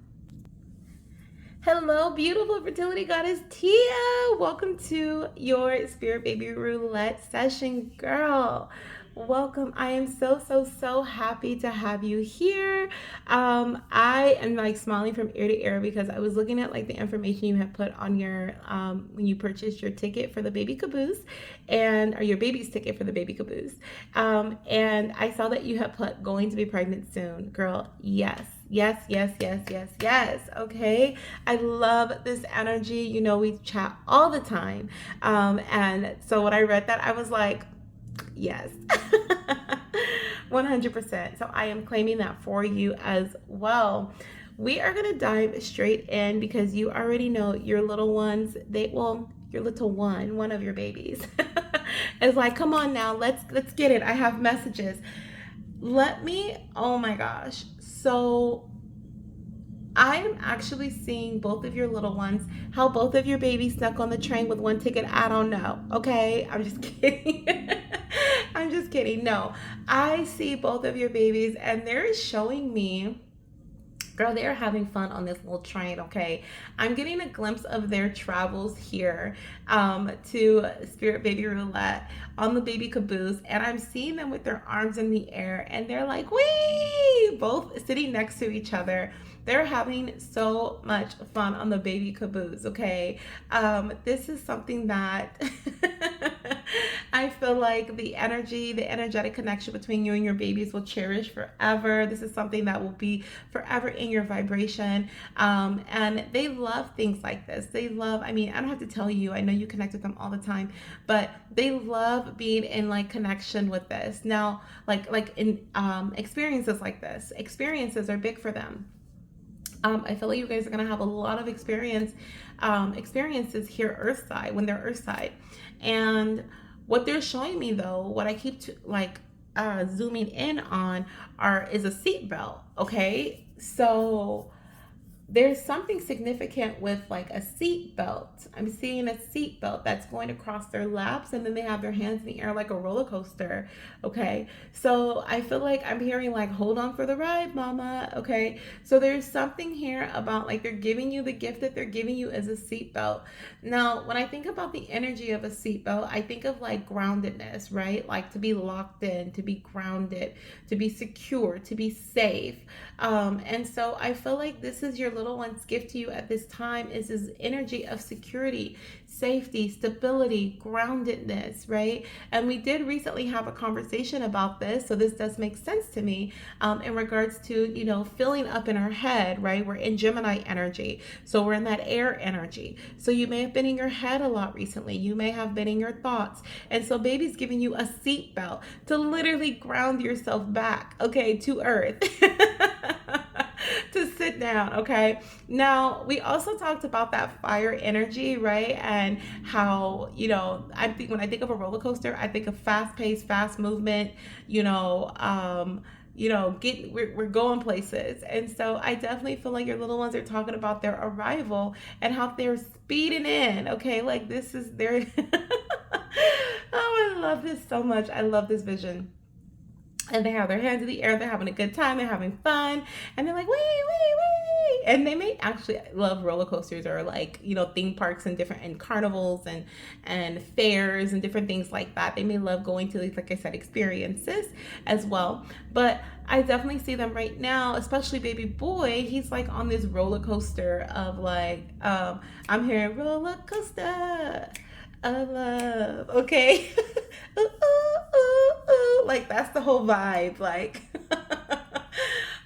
Hello, beautiful fertility goddess Tia. Welcome to your Spirit Baby Roulette session, girl. Welcome. I am so happy to have you here. I am like smiling from ear to ear because I was looking at like the information you had put on your when you purchased your ticket for the baby caboose, or your baby's ticket for the baby caboose. And I saw that you had put going to be pregnant soon, girl. Yes. Yes. Okay. I love this energy. You know, we chat all the time. And so when I read that, I was like, yes. 100%. So I am claiming that for you as well. We are going to dive straight in because you already know your little ones, your little one of your babies is like, come on now, let's get it. I have messages. Oh my gosh. So I'm actually seeing both of your little ones, how both of your babies snuck on the train with one ticket. I don't know. Okay. I'm just kidding. I'm just kidding. No, I see both of your babies and they're showing me, girl, they're having fun on this little train. Okay, I'm getting a glimpse of their travels here to Spirit Baby Roulette on the baby caboose, and I'm seeing them with their arms in the air and they're like, wee, both sitting next to each other. They're having so much fun on the baby caboose. Okay, this is something that I feel like the energetic connection between you and your babies will cherish forever. This is something that will be forever in your vibration. And they love things like this. I don't have to tell you, I know you connect with them all the time, but they love being in like connection with this. Now, like in experiences like this, experiences are big for them. I feel like you guys are gonna have a lot of experiences here Earthside, when they're Earthside. And what they're showing me though, what I keep zooming in on is a seatbelt. Okay, so there's something significant with like a seat belt. I'm seeing a seat belt that's going across their laps, and then they have their hands in the air like a roller coaster. Okay, so I feel like I'm hearing like, hold on for the ride, mama. Okay, so there's something here about like they're giving you, the gift that they're giving you as a seat belt. Now when I think about the energy of a seat belt, I think of like groundedness, right? Like to be locked in, to be grounded, to be secure, to be safe. And so I feel like this is your little one's gift to you at this time, is this energy of security, safety, stability, groundedness, right? And we did recently have a conversation about this, so this does make sense to me in regards to, you know, filling up in our head, right? We're in Gemini energy, so we're in that air energy. So you may have been in your head a lot recently. You may have been in your thoughts. And so baby's giving you a seat belt to literally ground yourself back, okay, to earth. To sit down. Okay, now we also talked about that fire energy, right? And how, you know, I think when I think of a roller coaster, I think of fast-paced, fast movement, we're going places. And so I definitely feel like your little ones are talking about their arrival and how they're speeding in. Okay, like this is their oh, I love this so much. I love this vision. And they have their hands in the air, they're having a good time, they're having fun, and they're like, wee, wee, And they may actually love roller coasters or like, theme parks and different carnivals and fairs and different things like that. They may love going to these, like I said, experiences as well. But I definitely see them right now, especially baby boy. He's like on this roller coaster of like, I'm hearing roller coaster of love, okay? Ooh, ooh, ooh, ooh. Like that's the whole vibe. Like,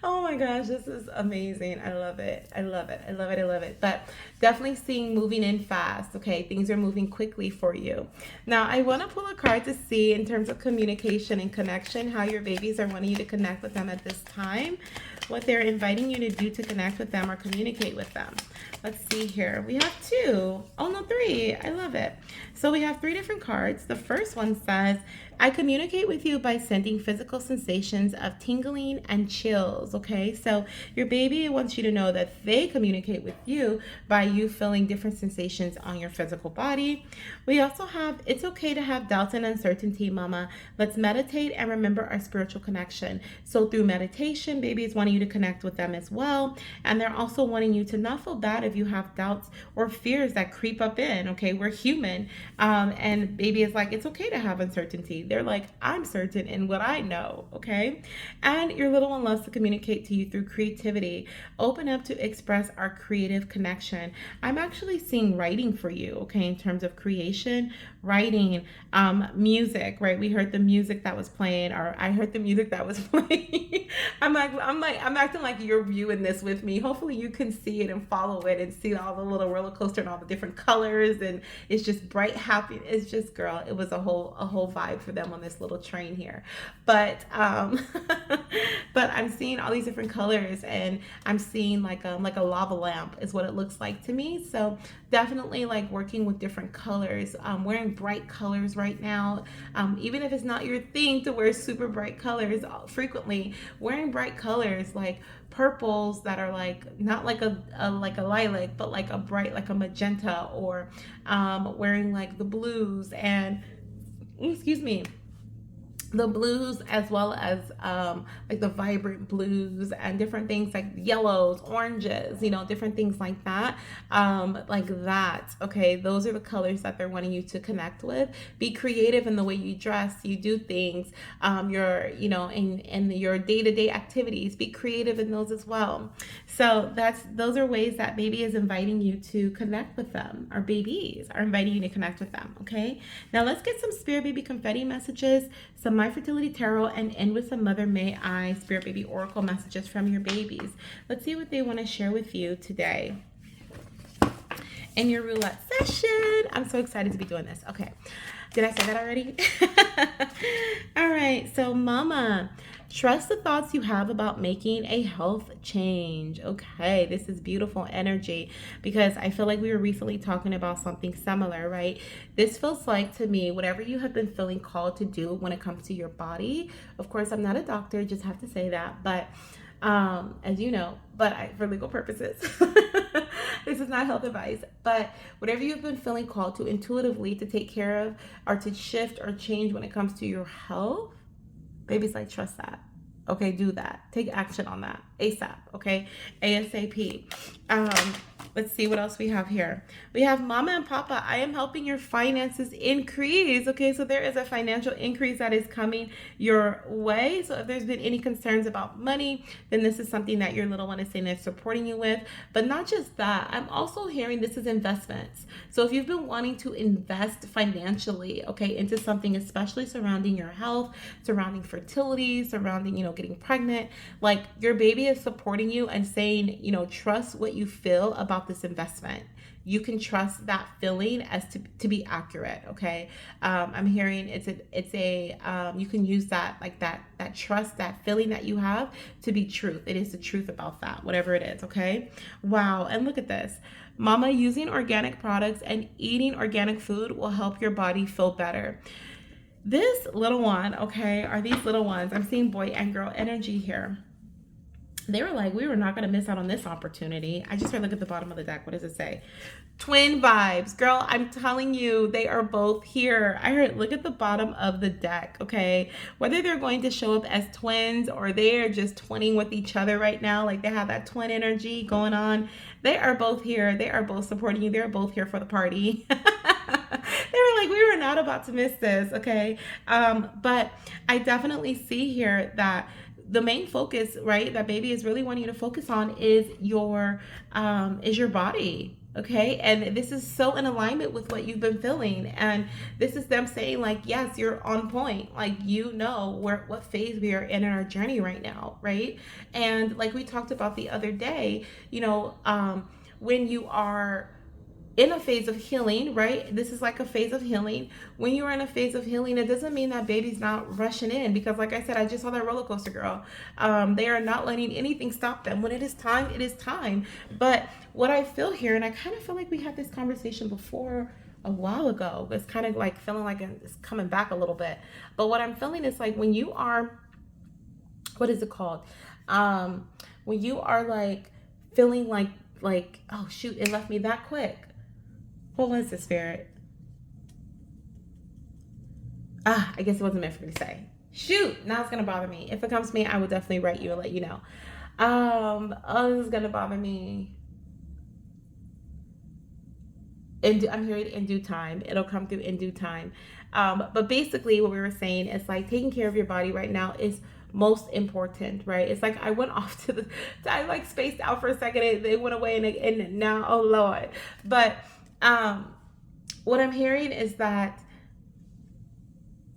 oh my gosh, this is amazing. I love it. I love it. I love it. I love it. But definitely seeing moving in fast. Okay, things are moving quickly for you. Now, I want to pull a card to see in terms of communication and connection how your babies are wanting you to connect with them at this time, what they're inviting you to do to connect with them or communicate with them. Let's see here. We have 2. Oh, no, 3. I love it. So we have 3 different cards. The first one says, I communicate with you by sending physical sensations of tingling and chills, okay? So your baby wants you to know that they communicate with you by you feeling different sensations on your physical body. We also have, it's okay to have doubts and uncertainty, mama. Let's meditate and remember our spiritual connection. So through meditation, baby is wanting you to connect with them as well. And they're also wanting you to not feel bad if you have doubts or fears that creep up in, okay? We're human. And baby is like, it's okay to have uncertainty. They're like, I'm certain in what I know, okay? And your little one loves to communicate to you through creativity. Open up to express our creative connection. I'm actually seeing writing for you, okay, in terms of creation, writing, music, right? We heard the music that was playing, or I heard the music that was playing. I'm acting like you're viewing this with me. Hopefully you can see it and follow it and see all the little roller coaster and all the different colors, and it's just bright, happy. It's just, girl, it was a whole vibe for them on this little train here. But but I'm seeing all these different colors, and I'm seeing like a lava lamp is what it looks like to me. So definitely like working with different colors, wearing bright colors right now, even if it's not your thing to wear super bright colors frequently. Wearing bright colors like purples that are like not like a lilac, but like a bright, like a magenta, or wearing like the blues and excuse me, the blues, as well as like the vibrant blues and different things like yellows, oranges, different things like that. Okay, those are the colors that they're wanting you to connect with. Be creative in the way you dress, you do things, in your day-to-day activities. Be creative in those as well. So those are ways that baby is inviting you to connect with them, or babies are inviting you to connect with them. Okay, now let's get some Spirit Baby confetti messages, some My Fertility Tarot, and end with some Mother May I Spirit Baby Oracle messages from your babies. Let's see what they want to share with you today in your roulette session. I'm so excited to be doing this. Okay, did I say that already? All right, so mama, trust the thoughts you have about making a health change. Okay, this is beautiful energy, because I feel like we were recently talking about something similar, right? This feels like, to me, whatever you have been feeling called to do when it comes to your body. Of course, I'm not a doctor, just have to say that, but as you know, for legal purposes, this is not health advice, but whatever you've been feeling called to intuitively to take care of or to shift or change when it comes to your health, baby's like, trust that. Okay, do that. Take action on that ASAP. Okay, ASAP. Let's see what else we have here. We have Mama and Papa, I am helping your finances increase. Okay, so there is a financial increase that is coming your way. So if there's been any concerns about money, then this is something that your little one is saying they're supporting you with. But not just that, I'm also hearing this is investments. So if you've been wanting to invest financially, okay, into something, especially surrounding your health, surrounding fertility, surrounding, getting pregnant, like your baby is supporting you and saying, trust what you feel about this investment. You can trust that feeling as to be accurate. Okay. I'm hearing you can use that, like that trust, that feeling that you have to be truth. It is the truth about that, whatever it is. Okay. Wow. And look at this. Mama, using organic products and eating organic food will help your body feel better. This little one, okay, are these little ones? I'm seeing boy and girl energy here. they were like, we were not going to miss out on this opportunity. I just heard, look at the bottom of the deck. What does it say? Twin vibes. Girl, I'm telling you, they are both here. I heard, look at the bottom of the deck, okay? Whether they're going to show up as twins or they're just twinning with each other right now, like they have that twin energy going on, they are both here. They are both supporting you. They're both here for the party. They were like, we were not about to miss this, okay? But I definitely see here that the main focus, right, that baby is really wanting you to focus on is your body. Okay, and this is so in alignment with what you've been feeling, and this is them saying like, yes, you're on point, like, you know what phase we are in our journey right now, right? And like we talked about the other day, you know, when you are in a phase of healing, right? This is like a phase of healing. When you are in a phase of healing, it doesn't mean that baby's not rushing in, because like I said, I just saw that roller coaster, girl. They are not letting anything stop them. When it is time, it is time. But what I feel here, and I kind of feel like we had this conversation before a while ago, it's kind of like feeling like it's coming back a little bit. But what I'm feeling is like when you are, what is it called? When you are like feeling like, oh shoot, it left me that quick. What was this, Spirit? I guess it wasn't meant for me to say. Shoot, now it's gonna bother me. If it comes to me, I will definitely write you and let you know. Oh, this is gonna bother me. I'm hearing in due time. It'll come through in due time. But basically what we were saying is like taking care of your body right now is most important, right? It's like I went off to I like spaced out for a second. They went away and now, oh Lord. But what I'm hearing is that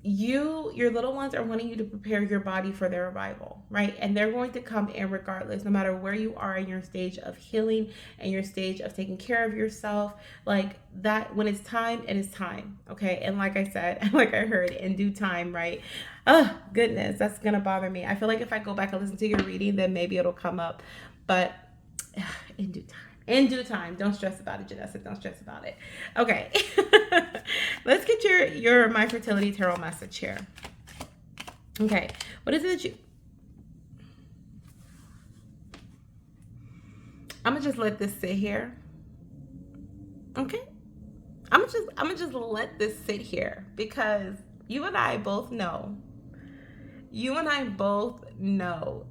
your little ones are wanting you to prepare your body for their arrival, right? And they're going to come in regardless, no matter where you are in your stage of healing and your stage of taking care of yourself. Like that, when it's time, it is time, okay? And like I said, like I heard, in due time, right? Oh goodness, that's gonna bother me. I feel like if I go back and listen to your reading, then maybe it'll come up, but in due time. In due time. Don't stress about it, Janessa. Don't stress about it. Okay. Let's get your My Fertility Tarot message here. Okay. What is it that you... I'm gonna just let this sit here. Okay. I'm gonna just let this sit here, because you and I both know. You and I both know.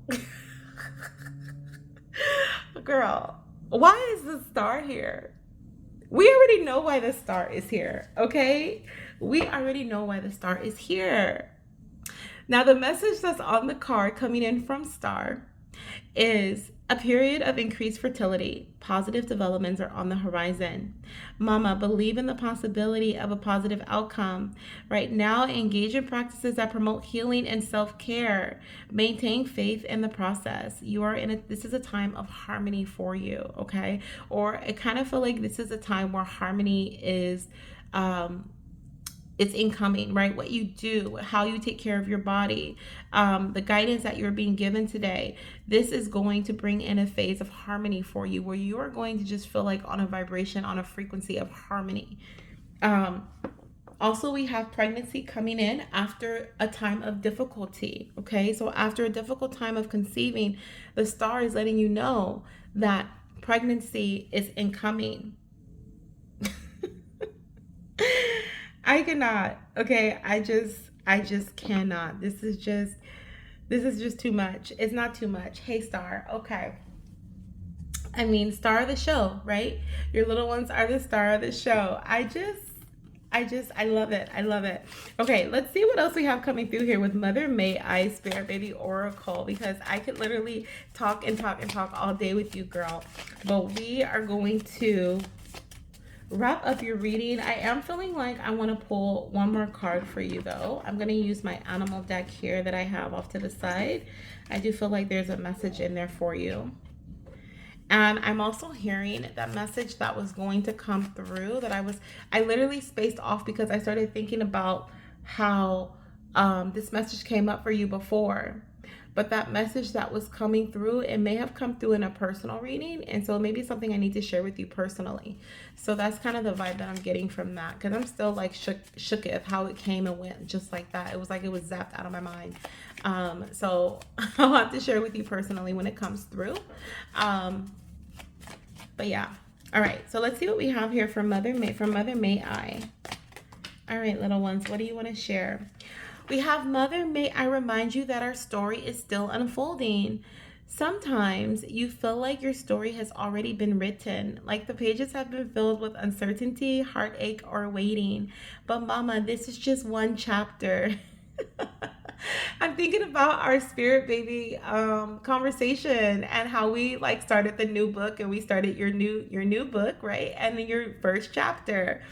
Girl, why is the star here? We already know why the star is here, okay? We already know why the star is here. Now, the message that's on the card coming in from Star is a period of increased fertility. Positive developments are on the horizon. Mama, believe in the possibility of a positive outcome. Right now, engage in practices that promote healing and self-care. Maintain faith in the process. You are this is a time of harmony for you, okay? Or I kind of feel like this is a time where harmony is it's incoming, right? What you do, how you take care of your body, the guidance that you're being given today. This is going to bring in a phase of harmony for you, where you are going to just feel like on a vibration, on a frequency of harmony. Also, we have pregnancy coming in after a time of difficulty, okay? So after a difficult time of conceiving, the star is letting you know that pregnancy is incoming. I cannot. Okay, I just cannot. This is just too much. It's not too much. Hey, Star. Okay. I mean, star of the show, right? Your little ones are the star of the show. I love it. I love it. Okay, let's see what else we have coming through here with Mother May I Spirit Baby Oracle, because I could literally talk and talk and talk all day with you, girl. But we are going to wrap up your reading. I am feeling like I want to pull one more card for you, though. I'm going to use my animal deck here that I have off to the side. I do feel like there's a message in there for you. And I'm also hearing that message that was going to come through that I literally spaced off because I started thinking about how this message came up for you before. but that message that was coming through, it may have come through in a personal reading, and so maybe something I need to share with you personally. So that's kind of the vibe that I'm getting from that, because I'm still like shook at how it came and went just like that. It was like it was zapped out of my mind. So I'll have to share with you personally when it comes through. But yeah. All right, so let's see what we have here from Mother May I. All right, little ones, what do you want to share? We have Mother May I remind you that our story is still unfolding. Sometimes you feel like your story has already been written, like the pages have been filled with uncertainty, heartache, or waiting. But Mama, this is just one chapter. I'm thinking about our spirit baby conversation and how we like started the new book, and we started your new book, right? And then your first chapter.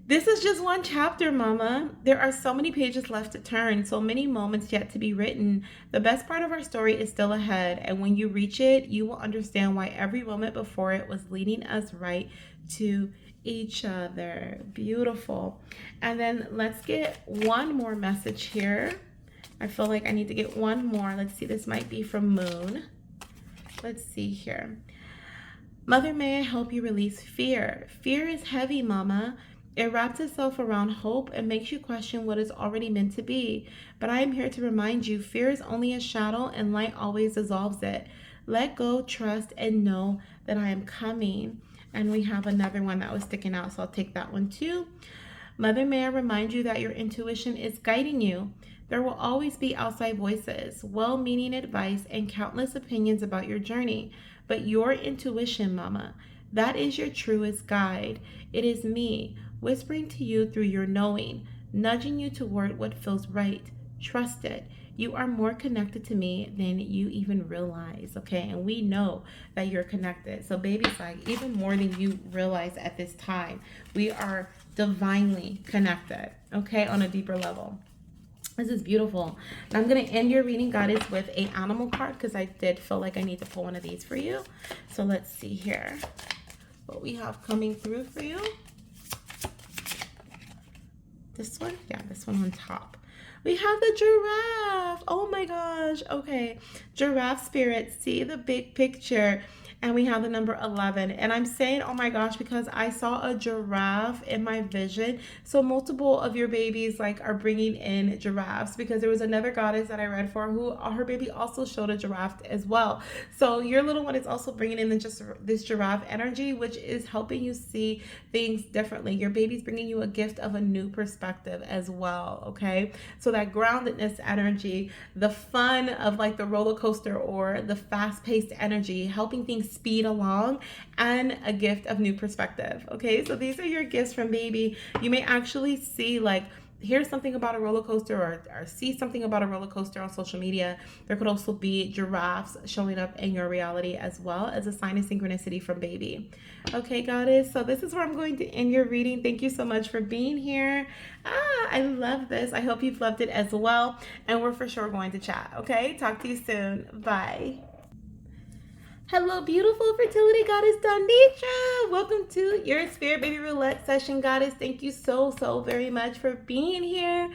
This is just one chapter, Mama. There are so many pages left to turn, so many moments yet to be written. The best part of our story is still ahead, and when you reach it, you will understand why every moment before it was leading us right to each other. Beautiful. And then let's get one more message here. I feel like I need to get one more. Let's see, this might be from Moon. Let's see here. Mother, may I help you release fear? Fear is heavy, Mama. It wraps itself around hope and makes you question what is already meant to be. But I am here to remind you, fear is only a shadow and light always dissolves it. Let go, trust, and know that I am coming. And we have another one that was sticking out, so I'll take that one too. Mother, may I remind you that your intuition is guiding you. There will always be outside voices, well-meaning advice, and countless opinions about your journey. But your intuition, Mama, that is your truest guide. It is me, whispering to you through your knowing, nudging you toward what feels right. Trust it. You are more connected to me than you even realize, okay? And we know that you're connected. So baby's like, even more than you realize at this time, we are divinely connected, okay, on a deeper level. This is beautiful. And I'm going to end your reading, Goddess, with an animal card because I did feel like I need to pull one of these for you. So let's see here what we have coming through for you. This one? Yeah, this one on top. We have the giraffe. Oh my gosh. Okay. Giraffe spirit. See the big picture. And we have the number 11. And I'm saying, oh my gosh, because I saw a giraffe in my vision. So multiple of your babies like are bringing in giraffes, because there was another goddess that I read for who her baby also showed a giraffe as well. So your little one is also bringing in just this giraffe energy, which is helping you see things differently. Your baby's bringing you a gift of a new perspective as well, okay? So that groundedness energy, the fun of like the roller coaster or the fast-paced energy, helping things speed along, and a gift of new perspective. Okay, so these are your gifts from baby. You may actually see like, here's something about a roller coaster, or see something about a roller coaster on social media. There could also be giraffes showing up in your reality as well, as a sign of synchronicity from baby. Okay, Goddess, so this is where I'm going to end your reading. Thank you so much for being here. I love this. I hope you've loved it as well, and we're for sure going to chat. Okay, talk to you soon. Bye. Hello, beautiful fertility goddess Donitra. Welcome to your Spirit Baby Roulette session, Goddess. Thank you so very much for being here.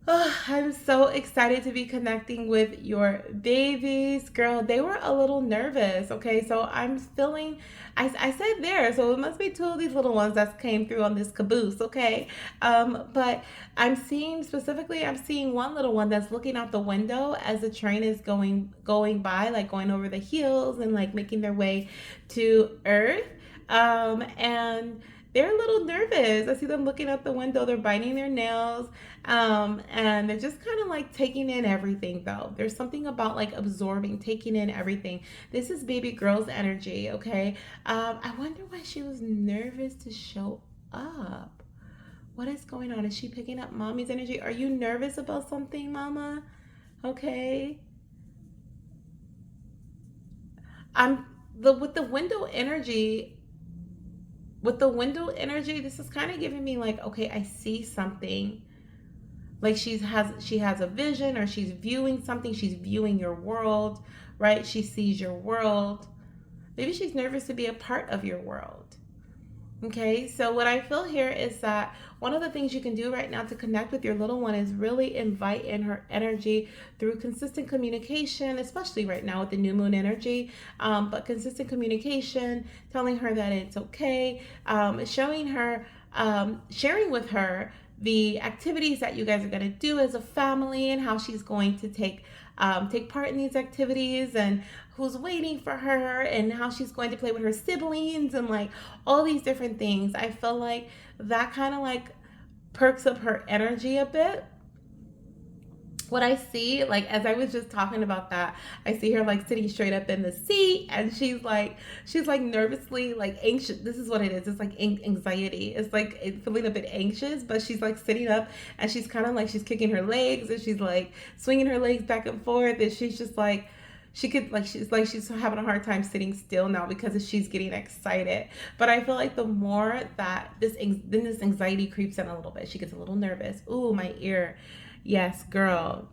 Oh, I'm so excited to be connecting with your babies. Girl, they were a little nervous, okay? So I'm feeling, I said there, so it must be two of these little ones that came through on this caboose, okay? But I'm seeing one little one that's looking out the window as the train is going by, like going over the hills and like making their way to Earth. And they're a little nervous. I see them looking out the window. They're biting their nails. And they're just kind of like taking in everything though. There's something about like absorbing, taking in everything. This is baby girl's energy, okay? I wonder why she was nervous to show up. What is going on? Is she picking up mommy's energy? Are you nervous about something, mama? Okay. With the window energy, this is kind of giving me like, okay, I see something. Like she has a vision, or she's viewing something. She's viewing your world, right? She sees your world. Maybe she's nervous to be a part of your world. Okay, so what I feel here is that one of the things you can do right now to connect with your little one is really invite in her energy through consistent communication, especially right now with the new moon energy. But consistent communication, telling her that it's okay, showing her, sharing with her the activities that you guys are going to do as a family and how she's going to take part in these activities and who's waiting for her and how she's going to play with her siblings and like all these different things. I feel like that kind of like perks up her energy a bit. What I see, like as I was just talking about that, I see her like sitting straight up in the seat and she's like nervously like anxious. This is what it is. It's like anxiety. It's like feeling a bit anxious, but she's like sitting up and she's kind of like she's kicking her legs and she's like swinging her legs back and forth and she's just like she's having a hard time sitting still now because she's getting excited. But I feel like the more that this anxiety creeps in a little bit, she gets a little nervous. Ooh, my ear. Yes, girl.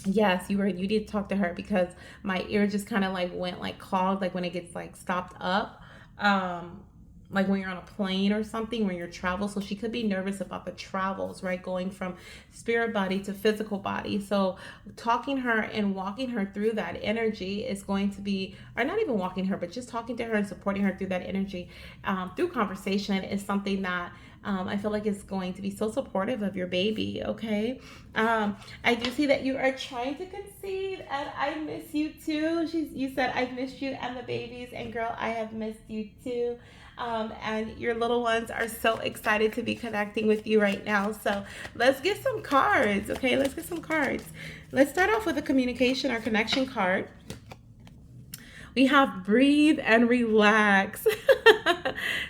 Yes, you did talk to her because my ear just kind of like went like clogged, like when it gets like stopped up. Um, like when you're on a plane or something when you're travel. So she could be nervous about the travels, right? Going from spirit body to physical body. So talking her and walking her through that energy is going to be, or not even walking her, but just talking to her and supporting her through that energy through conversation is something that I feel like is going to be so supportive of your baby, okay? I do see that you are trying to conceive, and I miss you too. You said, I've missed you and the babies, and girl, I have missed you too. And your little ones are so excited to be connecting with you right now. So let's get some cards, okay? Let's get some cards. Let's start off with a communication or connection card. We have breathe and relax.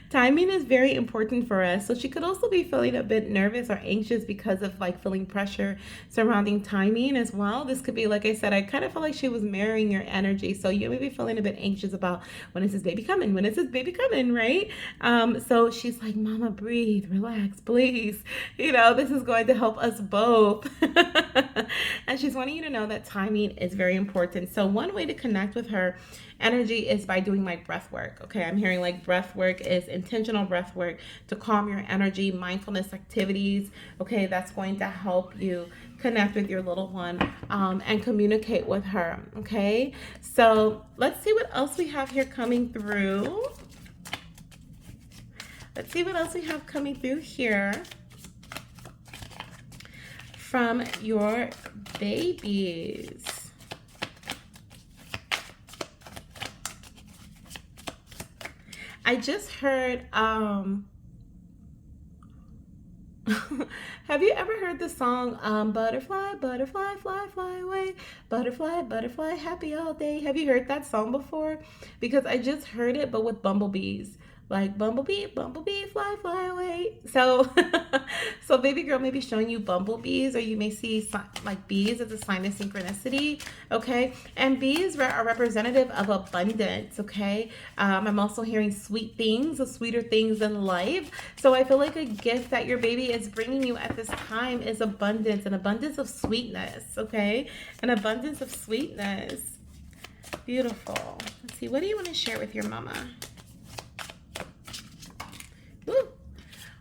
Timing is very important for us. So she could also be feeling a bit nervous or anxious because of like feeling pressure surrounding timing as well. This could be, like I said, I kind of feel like she was mirroring your energy. So you may be feeling a bit anxious about when is this baby coming? When is this baby coming, right? So she's like, Mama, breathe, relax, please. This is going to help us both. And she's wanting you to know that timing is very important. So one way to connect with her energy is by doing my breath work. Okay, I'm hearing like breath work is intentional breath work to calm your energy, mindfulness activities. Okay, that's going to help you connect with your little one and communicate with her. Okay, so let's see what else we have here coming through. Let's see what else we have coming through here from your babies. I just heard, have you ever heard the song, Butterfly, Butterfly, Fly, Fly Away, Butterfly, Butterfly, Happy All Day? Have you heard that song before? Because I just heard it, but with bumblebees. Like bumblebee, bumblebee, fly, fly away. So, so baby girl may be showing you bumblebees, or you may see like bees as a sign of synchronicity. Okay, and bees are representative of abundance. Okay, I'm also hearing sweet things, the sweeter things in life. So I feel like a gift that your baby is bringing you at this time is abundance, an abundance of sweetness. Okay, an abundance of sweetness. Beautiful. Let's see. What do you want to share with your mama? Woo.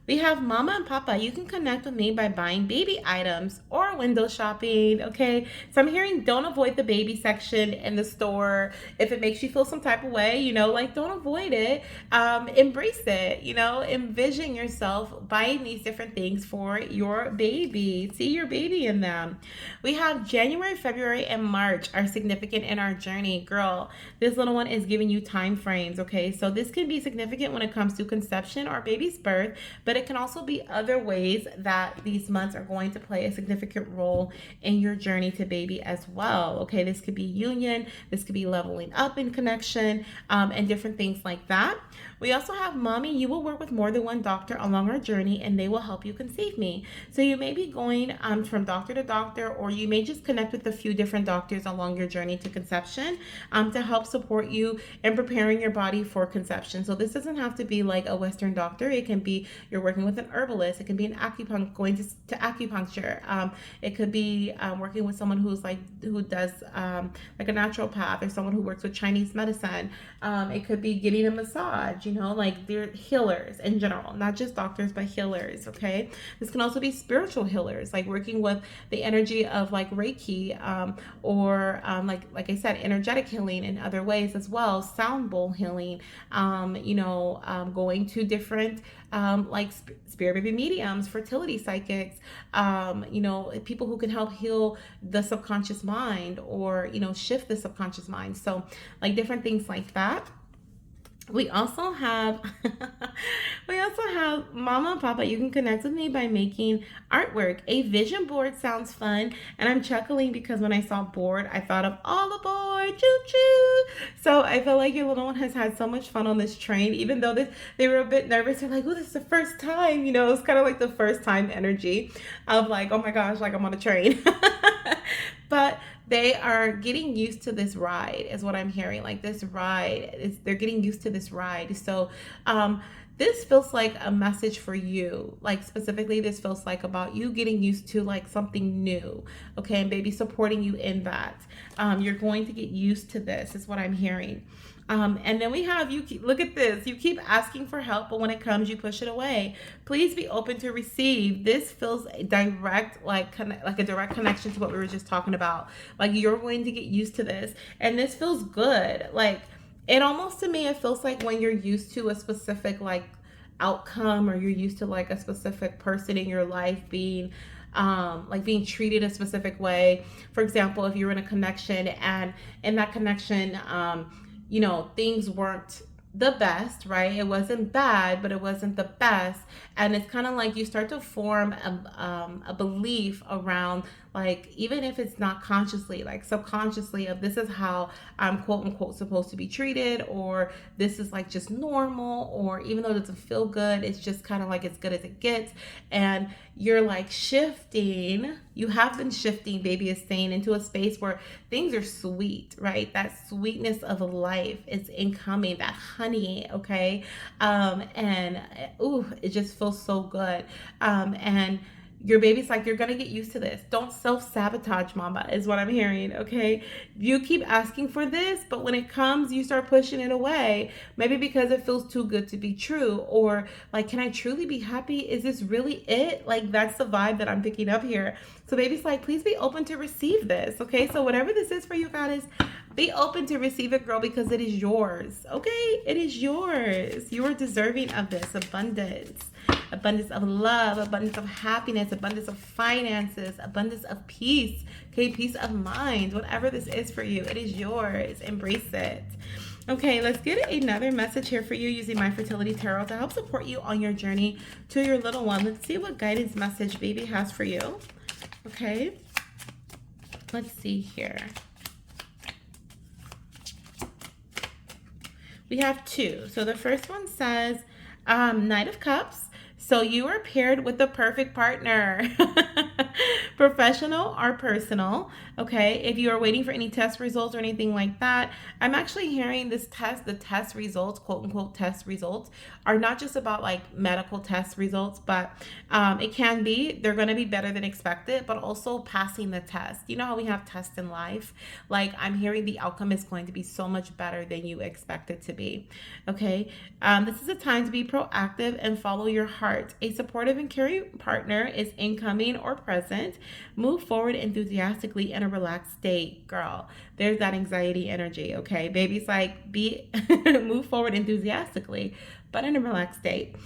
We have Mama and Papa. You can connect with me by buying baby items or window shopping, okay? So I'm hearing don't avoid the baby section in the store. If it makes you feel some type of way, like don't avoid it. Embrace it, envision yourself buying these different things for your baby. See your baby in them. We have January, February, and March are significant in our journey. Girl, this little one is giving you time frames, okay? So this can be significant when it comes to conception or baby's birth, but it can also be other ways that these months are going to play a significant role in your journey to baby as well. Okay, this could be union, this could be leveling up in connection, and different things like that. We also have Mommy, you will work with more than one doctor along our journey and they will help you conceive me. So you may be going from doctor to doctor, or you may just connect with a few different doctors along your journey to conception to help support you in preparing your body for conception. So this doesn't have to be like a Western doctor. It can be your working with an herbalist. It can be an going to acupuncture. It could be working with someone who does like a naturopath, or someone who works with Chinese medicine. It could be getting a massage, like they're healers in general, not just doctors, but healers, okay? This can also be spiritual healers, like working with the energy of like Reiki, or like I said, energetic healing in other ways as well, sound bowl healing, going to different like spirit baby mediums, fertility psychics, people who can help heal the subconscious mind, or shift the subconscious mind. So like different things like that. We also have Mama and Papa. You can connect with me by making artwork. A vision board sounds fun, and I'm chuckling because when I saw board, I thought of all aboard, choo-choo. So I feel like your little one has had so much fun on this train, even though they were a bit nervous. They're like, oh, this is the first time. It's kind of like the first time energy of like, oh my gosh, like I'm on a train. But they are getting used to this ride, is what I'm hearing. Like this ride, they're getting used to this ride. So this feels like a message for you. Like specifically, this feels like about you getting used to like something new, okay? And baby supporting you in that. You're going to get used to this, is what I'm hearing. And then we have look at this. You keep asking for help, but when it comes, you push it away. Please be open to receive. This feels direct, like a direct connection to what we were just talking about. Like you're going to get used to this, and this feels good. Like it almost, to me, it feels like when you're used to a specific like outcome, or you're used to like a specific person in your life being treated a specific way. For example, if you're in a connection, and in that connection, things weren't the best, right? It wasn't bad, but it wasn't the best. And it's kind of like you start to form a belief around, like, even if it's not consciously, like subconsciously, of this is how I'm quote unquote supposed to be treated, or this is like just normal, or even though it doesn't feel good, it's just kind of like as good as it gets. And you're like shifting, you have been shifting, baby is saying, into a space where things are sweet, right? That sweetness of life is incoming, that honey, okay? It just feels so good. And your baby's like, you're gonna get used to this. Don't self-sabotage, mama, is what I'm hearing, okay? You keep asking for this, but when it comes, you start pushing it away. Maybe because it feels too good to be true, or like, can I truly be happy? Is this really it? Like, that's the vibe that I'm picking up here. So baby's like, please be open to receive this, okay? So whatever this is for you guys, be open to receive it, girl, because it is yours, okay? It is yours. You are deserving of this abundance. Abundance of love, abundance of happiness, abundance of finances, abundance of peace, okay? Peace of mind. Whatever this is for you, it is yours. Embrace it. Okay, let's get another message here for you using my fertility tarot to help support you on your journey to your little one. Let's see what guidance message baby has for you. Okay, let's see here. We have two. So the first one says Knight of Cups. So you are paired with the perfect partner, professional or personal. Okay, if you are waiting for any test results or anything like that, I'm actually hearing the test results, quote unquote test results, are not just about like medical test results, but it can be, they're going to be better than expected, but also passing the test. You know how we have tests in life? Like, I'm hearing the outcome is going to be so much better than you expect it to be. Okay, this is a time to be proactive and follow your heart. A supportive and caring partner is incoming or present. Move forward enthusiastically in a relaxed state, girl. There's that anxiety energy, okay? Baby's like, move forward enthusiastically, but in a relaxed state.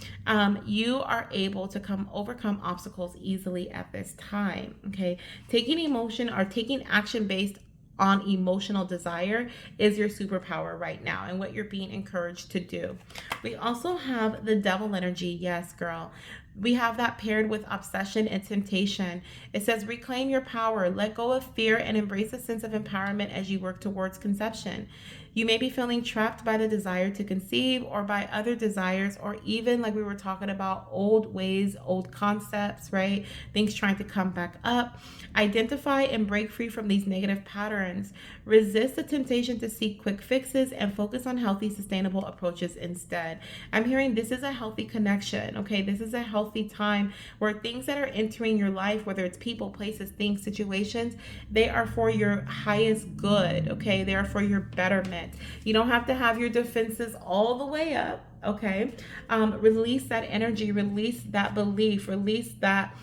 You are able to overcome obstacles easily at this time, okay? Taking emotion or taking action based on emotional desire is your superpower right now, and what you're being encouraged to do. We also have the devil energy. Yes, girl. We have that paired with obsession and temptation. It says, reclaim your power, let go of fear, and embrace a sense of empowerment as you work towards conception. You may be feeling trapped by the desire to conceive or by other desires, or even like we were talking about, old ways, old concepts, right? Things trying to come back up. Identify and break free from these negative patterns. Resist the temptation to seek quick fixes and focus on healthy, sustainable approaches instead. I'm hearing this is a healthy connection, okay? This is a healthy time where things that are entering your life, whether it's people, places, things, situations, they are for your highest good, okay? They are for your betterment. You don't have to have your defenses all the way up, okay? Release that energy, release that belief, release that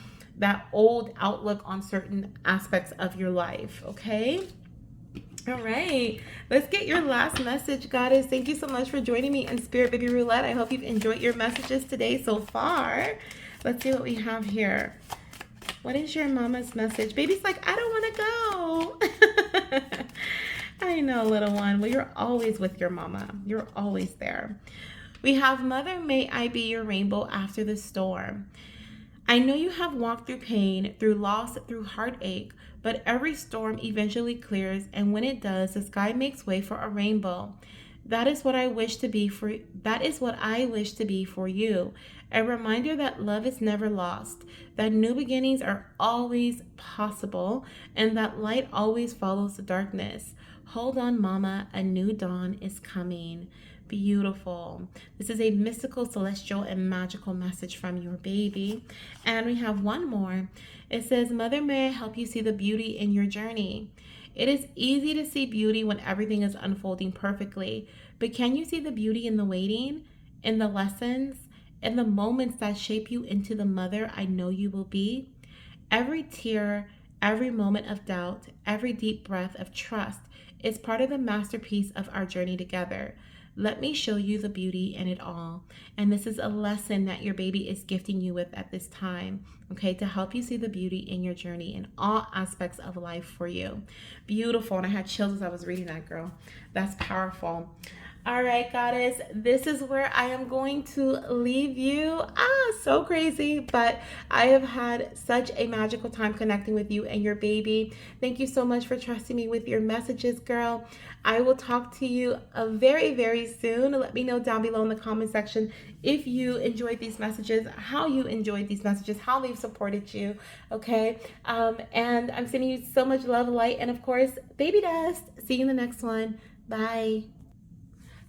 old outlook on certain aspects of your life, okay? All right, let's get your last message, Goddess. Thank you so much for joining me in Spirit Baby Roulette. I hope you've enjoyed your messages today so far. Let's see what we have here. What is your mama's message? Baby's like, I don't want to go. I know, little one. Well, you're always with your mama. You're always there. We have, Mother, may I be your rainbow after the storm. I know you have walked through pain, through loss, through heartache, but every storm eventually clears, and when it does, the sky makes way for a rainbow. That is what I wish to be for you. A reminder that love is never lost, that new beginnings are always possible, and that light always follows the darkness. Hold on, Mama, a new dawn is coming. Beautiful. This is a mystical, celestial, and magical message from your baby. And we have one more. It says, Mother, may I help you see the beauty in your journey? It is easy to see beauty when everything is unfolding perfectly, but can you see the beauty in the waiting, in the lessons, in the moments that shape you into the mother I know you will be? Every tear, every moment of doubt, every deep breath of trust is part of the masterpiece of our journey together. Let me show you the beauty in it all. And this is a lesson that your baby is gifting you with at this time, okay, to help you see the beauty in your journey in all aspects of life for you. Beautiful. And I had chills as I was reading that, girl. That's powerful. All right, Goddess, this is where I am going to leave you. So crazy, but I have had such a magical time connecting with you and your baby. Thank you so much for trusting me with your messages, girl. I will talk to you very, very soon. Let me know down below in the comment section if you enjoyed these messages, how you enjoyed these messages, how they've supported you, okay? And I'm sending you so much love, light, and of course, baby dust. See you in the next one. Bye.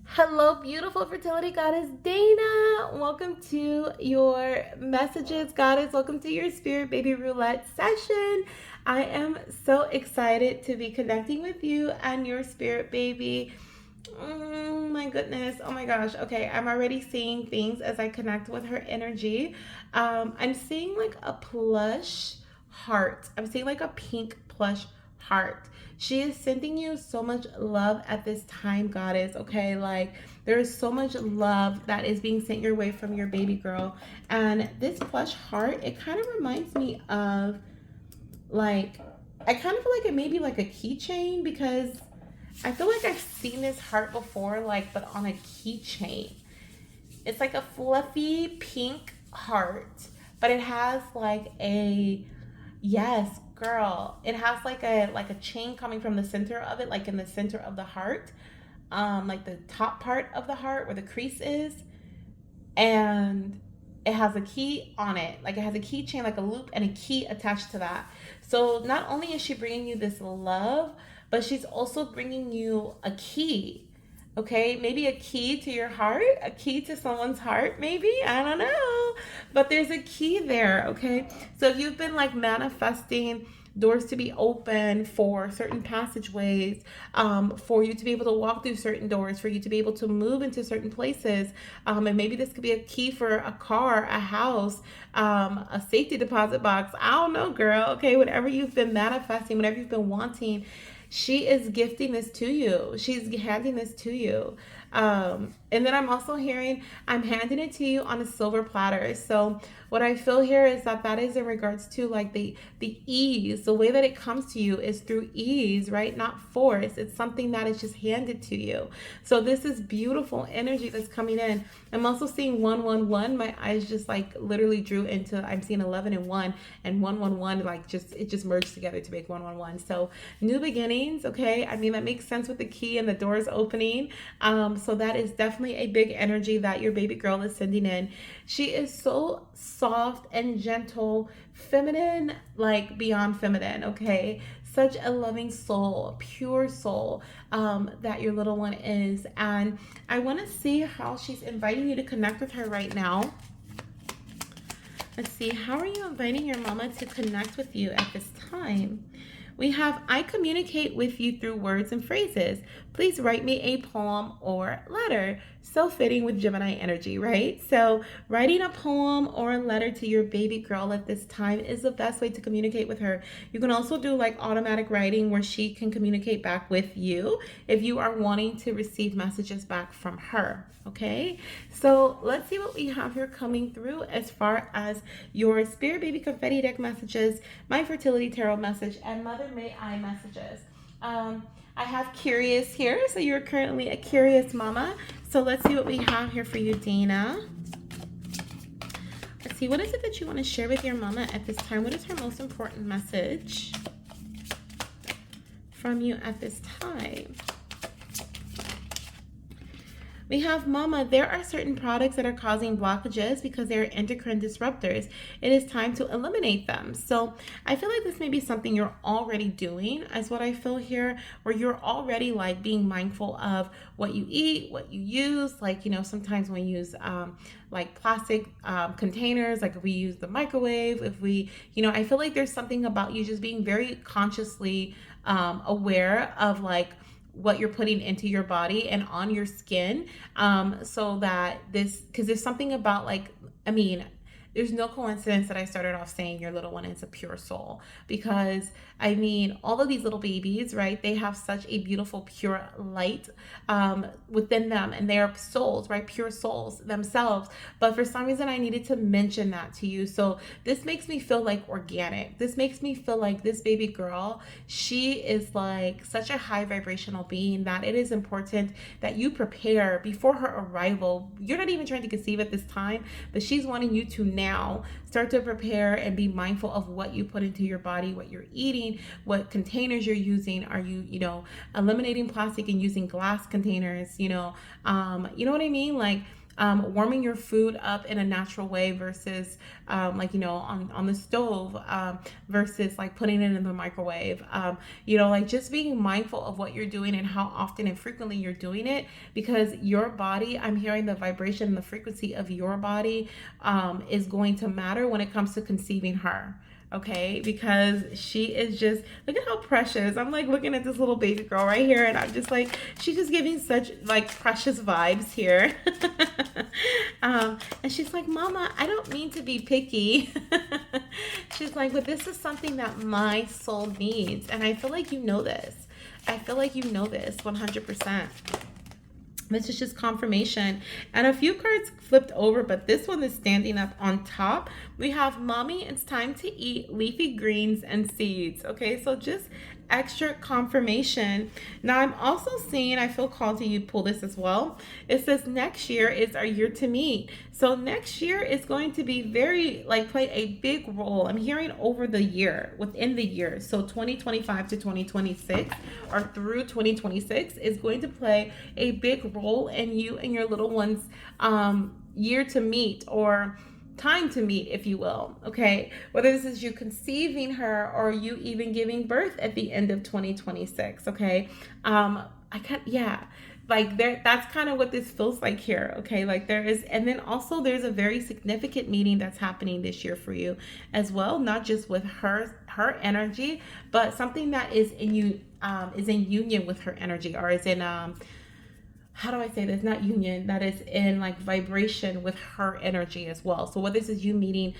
Hello, beautiful fertility goddess Dana. Welcome to your messages, goddess. Welcome to your Spirit Baby Roulette session. I am so excited to be connecting with you and your spirit baby. Oh my goodness. Oh my gosh. Okay, I'm already seeing things as I connect with her energy. I'm seeing like a plush heart. I'm seeing like a pink plush heart. She is sending you so much love at this time, goddess, okay? Like, there is so much love that is being sent your way from your baby girl. And this plush heart, it kind of reminds me of, like, I kind of feel like it may be like a keychain, because I feel like I've seen this heart before, like, but on a keychain. It's like a fluffy pink heart, but it has like a, yes, girl, it has like a chain coming from the center of it, like in the center of the heart, like the top part of the heart where the crease is, and it has a key on it, like it has a keychain, like a loop and a key attached to that. So not only is she bringing you this love, but she's also bringing you a key. Okay, maybe a key to your heart, a key to someone's heart, maybe, I don't know, but there's a key there, okay? So if you've been like manifesting doors to be open for certain passageways, for you to be able to walk through certain doors, for you to be able to move into certain places, and maybe this could be a key for a car, a house, a safety deposit box, I don't know, girl, okay? Whatever you've been manifesting, whatever you've been wanting, she is gifting this to you. She's handing this to you. And then I'm also hearing, I'm handing it to you on a silver platter. So what I feel here is that is in regards to like the ease. The way that it comes to you is through ease, right? Not force. It's something that is just handed to you. So this is beautiful energy that's coming in. I'm also seeing 111. My eyes just like literally drew into, I'm seeing 11 and 1 and 111, like it just merged together to make 111. So new beginning. signs, okay? I mean, that makes sense with the key and the doors opening. So that is definitely a big energy that your baby girl is sending in. She is so soft and gentle, feminine, like beyond feminine, okay? Such a loving soul, pure soul, that your little one is. And I want to see how she's inviting you to connect with her right now. Let's see, how are you inviting your mama to connect with you at this time? We have, I communicate with you through words and phrases. Please write me a poem or letter. So fitting with Gemini energy, right? So writing a poem or a letter to your baby girl at this time is the best way to communicate with her. You can also do like automatic writing where she can communicate back with you if you are wanting to receive messages back from her, okay? So let's see what we have here coming through as far as your Spirit Baby Confetti deck messages, my fertility tarot message, and Mother May I messages. I have curious here, so you're currently a curious mama. So let's see what we have here for you, Dana. Let's see, what is it that you want to share with your mama at this time? What is her most important message from you at this time? We have, Mama, there are certain products that are causing blockages because they are endocrine disruptors. It is time to eliminate them. So I feel like this may be something you're already doing, as what I feel here, where you're already like being mindful of what you eat, what you use. Like, you know, sometimes when we use like plastic containers, like if we use the microwave, if we, you know, I feel like there's something about you just being very consciously aware of like what you're putting into your body and on your skin, so that this, because there's something about like, I mean, there's no coincidence that I started off saying your little one is a pure soul, because I mean, all of these little babies, right? They have such a beautiful, pure light within them, and they are souls, right? Pure souls themselves. But for some reason, I needed to mention that to you. So this makes me feel like organic. This makes me feel like this baby girl, she is like such a high vibrational being that it is important that you prepare before her arrival. You're not even trying to conceive at this time, but she's wanting you to now start to prepare and be mindful of what you put into your body, what you're eating, what containers you're using. Are you, you know, eliminating plastic and using glass containers, you know what I mean? Like, warming your food up in a natural way versus like, you know, on the stove, versus like putting it in the microwave, you know, like just being mindful of what you're doing and how often and frequently you're doing it, because your body, I'm hearing the vibration and the frequency of your body is going to matter when it comes to conceiving her. Okay, because she is just, look at how precious. I'm like looking at this little baby girl right here, and I'm just like, she's just giving such like precious vibes here. And she's like, Mama, I don't mean to be picky. She's like, but this is something that my soul needs. And I feel like you know this. I feel like you know this 100%. This is just confirmation. And a few cards flipped over, but this one is standing up on top. We have, Mommy, it's time to eat leafy greens and seeds. Okay, so just extra confirmation. Now I'm also seeing, I feel called to you pull this as well. It says next year is our year to meet. So next year is going to be very, like, play a big role. I'm hearing over the year, within the year. So 2025 to 2026 or through 2026 is going to play a big role in you and your little one's year to meet, or time to meet, if you will. Okay, whether this is you conceiving her or you even giving birth at the end of 2026. Okay, like there, that's kind of what this feels like here. Okay, like there is, and then also there's a very significant meeting that's happening this year for you as well, not just with her energy, but something that is in you, is in union with her energy, or is in how do I say this? Not union, that is in like vibration with her energy as well. So whether this is you meeting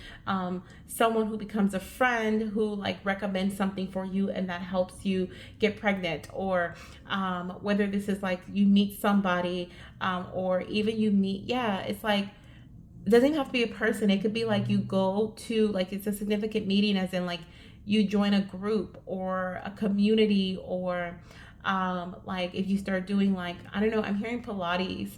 someone who becomes a friend who like recommends something for you and that helps you get pregnant, or whether this is like you meet somebody, or even you meet, it's like, it doesn't even have to be a person. It could be like you go to, like, it's a significant meeting as in like you join a group or a community, or Like if you start doing like, I don't know, I'm hearing Pilates,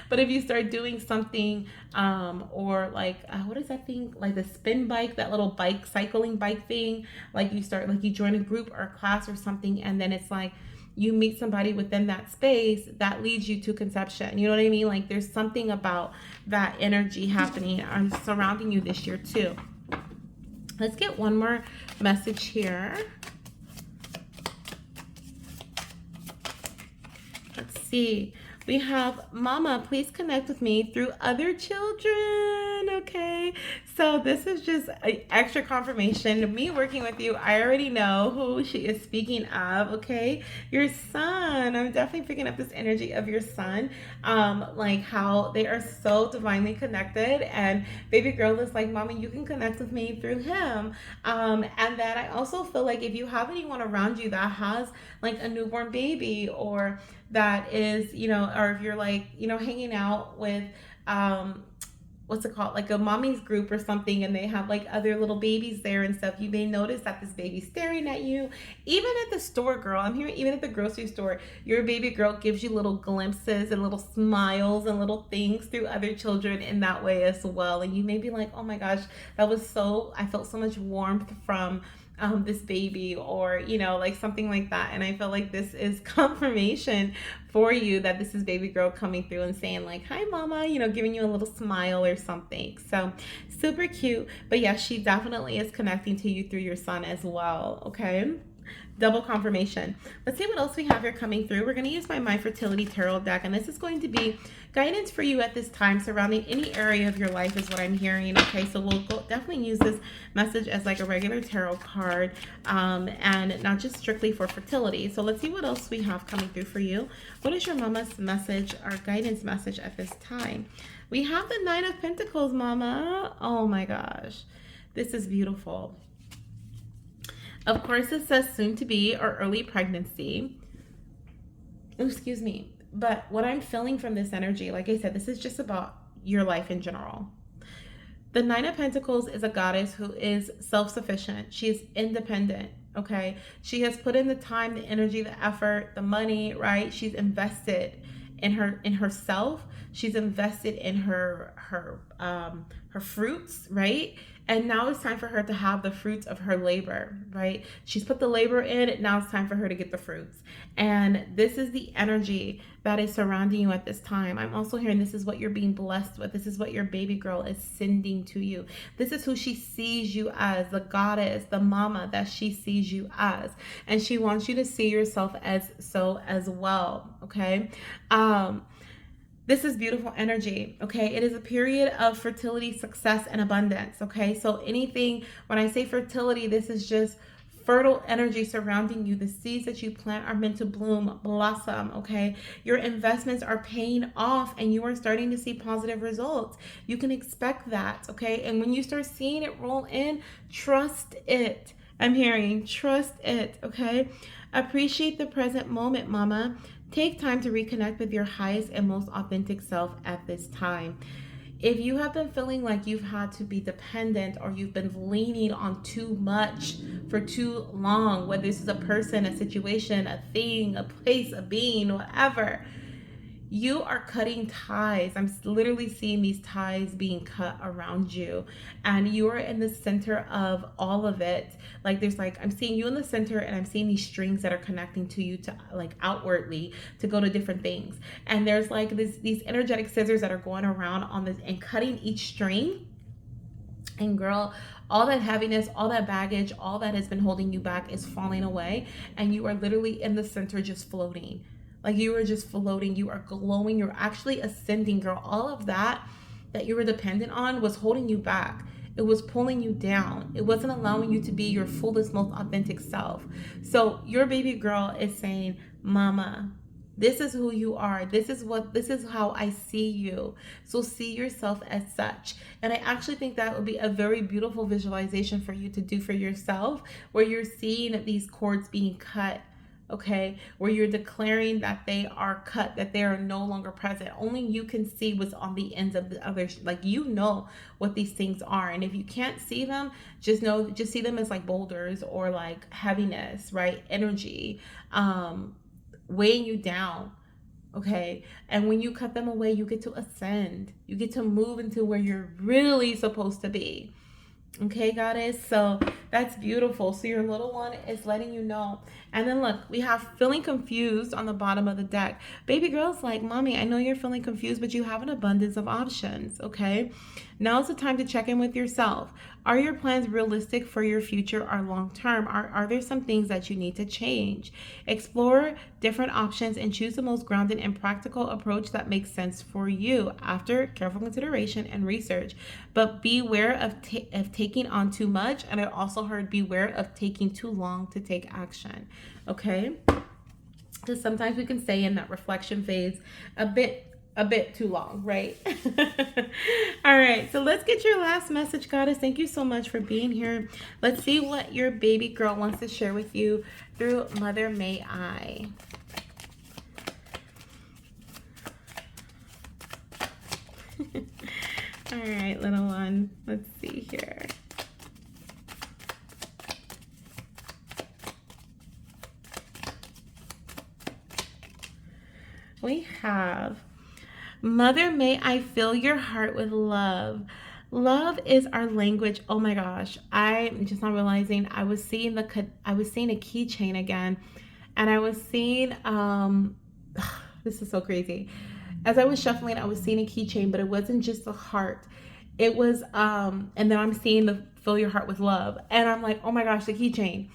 but if you start doing something, or like, what is that thing? Like the spin bike, that little bike, cycling bike thing. Like you start, like you join a group or a class or something, and then it's like, you meet somebody within that space that leads you to conception. You know what I mean? Like there's something about that energy happening surrounding you this year too. Let's get one more message here. Let's see. We have, Mama, please connect with me through other children. Okay. So this is just an extra confirmation. Me working with you, I already know who she is speaking of. Okay. Your son. I'm definitely picking up this energy of your son. Like how they are so divinely connected. And baby girl is like, Mama, you can connect with me through him. And then I also feel like if you have anyone around you that has like a newborn baby, or that is, you know, or if you're like, you know, hanging out with, what's it called, like a mommy's group or something, and they have like other little babies there and stuff, you may notice that this baby's staring at you. Even at the store, girl, I'm hearing even at the grocery store, your baby girl gives you little glimpses and little smiles and little things through other children in that way as well. And you may be like, oh my gosh, that was so, I felt so much warmth from this baby, or you know, like something like that. And I feel like this is confirmation for you that this is baby girl coming through and saying like, hi Mama, you know, giving you a little smile or something. So super cute. But yeah, she definitely is connecting to you through your son as well. Okay, double confirmation. Let's see what else we have here coming through. We're going to use my Fertility Tarot deck, and this is going to be guidance for you at this time surrounding any area of your life is what I'm hearing. Okay, so we'll definitely use this message as like a regular tarot card, and not just strictly for fertility. So let's see what else we have coming through for you. What is your mama's message, our guidance message at this time? We have the Nine of Pentacles, Mama. Oh my gosh, this is beautiful. Of course, it says soon to be or early pregnancy. Oh, excuse me. But what I'm feeling from this energy, like I said, this is just about your life in general. The Nine of Pentacles is a goddess who is self-sufficient. She is independent, okay? She has put in the time, the energy, the effort, the money, right? She's invested in herself. She's invested in her fruits, right? And now it's time for her to have the fruits of her labor, right? She's put the labor in, now it's time for her to get the fruits. And this is the energy that is surrounding you at this time. I'm also hearing this is what you're being blessed with. This is what your baby girl is sending to you. This is who she sees you as, the goddess, the mama that she sees you as. And she wants you to see yourself as so as well, okay? This is beautiful energy, okay? It is a period of fertility, success, and abundance, okay? So anything, when I say fertility, this is just fertile energy surrounding you. The seeds that you plant are meant to bloom, blossom, okay? Your investments are paying off and you are starting to see positive results. You can expect that, okay? And when you start seeing it roll in, trust it. I'm hearing, trust it, okay? Appreciate the present moment, Mama. Take time to reconnect with your highest and most authentic self at this time. If you have been feeling like you've had to be dependent or you've been leaning on too much for too long, whether this is a person, a situation, a thing, a place, a being, whatever, you are cutting ties. I'm literally seeing these ties being cut around you, and you are in the center of all of it. Like there's like, I'm seeing you in the center, and I'm seeing these strings that are connecting to you to like outwardly to go to different things. And there's like these energetic scissors that are going around on this and cutting each string. And girl, all that heaviness, all that baggage, all that has been holding you back is falling away, and you are literally in the center just floating. Like you are just floating, you are glowing, you're actually ascending, girl. All of that you were dependent on was holding you back. It was pulling you down. It wasn't allowing you to be your fullest, most authentic self. So your baby girl is saying, Mama, this is who you are. This is how I see you. So see yourself as such. And I actually think that would be a very beautiful visualization for you to do for yourself, where you're seeing these cords being cut, okay, where you're declaring that they are cut, that they are no longer present. Only you can see what's on the ends of the others. Like, you know what these things are. And if you can't see them, just see them as like boulders or like heaviness, right? Energy. weighing you down. Okay. And when you cut them away, you get to ascend. You get to move into where you're really supposed to be. Okay, goddess. So that's beautiful. So your little one is letting you know. And then look, we have feeling confused on the bottom of the deck. Baby girl's like, Mommy, I know you're feeling confused, but you have an abundance of options. Okay. Now's the time to check in with yourself. Are your plans realistic for your future or long term? Are there some things that you need to change? Explore different options and choose the most grounded and practical approach that makes sense for you after careful consideration and research. But beware of taking on too much. And I also heard beware of taking too long to take action. Okay? Because sometimes we can stay in that reflection phase a bit too long, right? All right, so let's get your last message, goddess. Thank you so much for being here. Let's see what your baby girl wants to share with you through Mother May I. All right, little one, let's see here. We have, Mother, may I fill your heart with love. Love is our language. Oh my gosh, I'm just not realizing. I was seeing a keychain again, and I was seeing this is so crazy. As I was shuffling, I was seeing a keychain, but it wasn't just a heart. It was and then I'm seeing the fill your heart with love, and I'm like, oh my gosh, the keychain.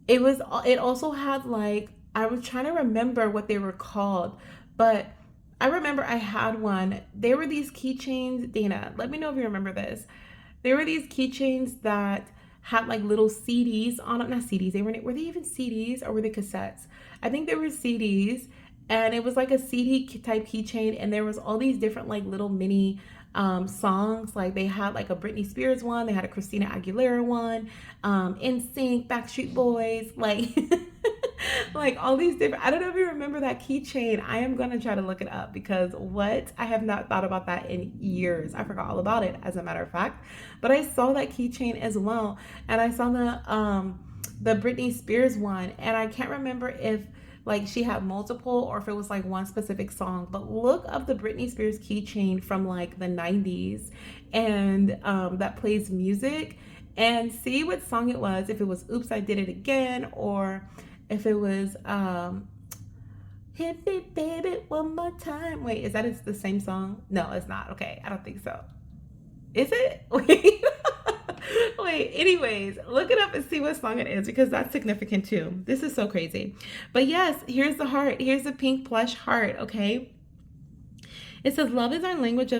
It also had like, I was trying to remember what they were called, but I remember I had one. There were these keychains, Dana, let me know if you remember this. There were these keychains that had like little CDs on it. Not CDs, were they even CDs or were they cassettes? I think they were CDs, and it was like a CD type keychain, and there was all these different like little mini songs. Like they had like a Britney Spears one, they had a Christina Aguilera one, NSYNC, Backstreet Boys, like like all these different. I don't know if you remember that keychain. I am gonna try to look it up because what, I have not thought about that in years. I forgot all about it, as a matter of fact. But I saw that keychain as well, and I saw the Britney Spears one, and I can't remember if like she had multiple or if it was like one specific song. But look up the Britney Spears keychain from like the 90s, and that plays music, and see what song it was. If it was Oops, I Did It Again, or if it was Hit Me Baby One More Time. Wait, is that the same song? No, it's not. Okay, I don't think so. Is it? Wait. Wait, anyways, look it up and see what song it is, because that's significant too. This is so crazy. But yes, here's the heart. Here's the pink plush heart, okay? It says, love is our language,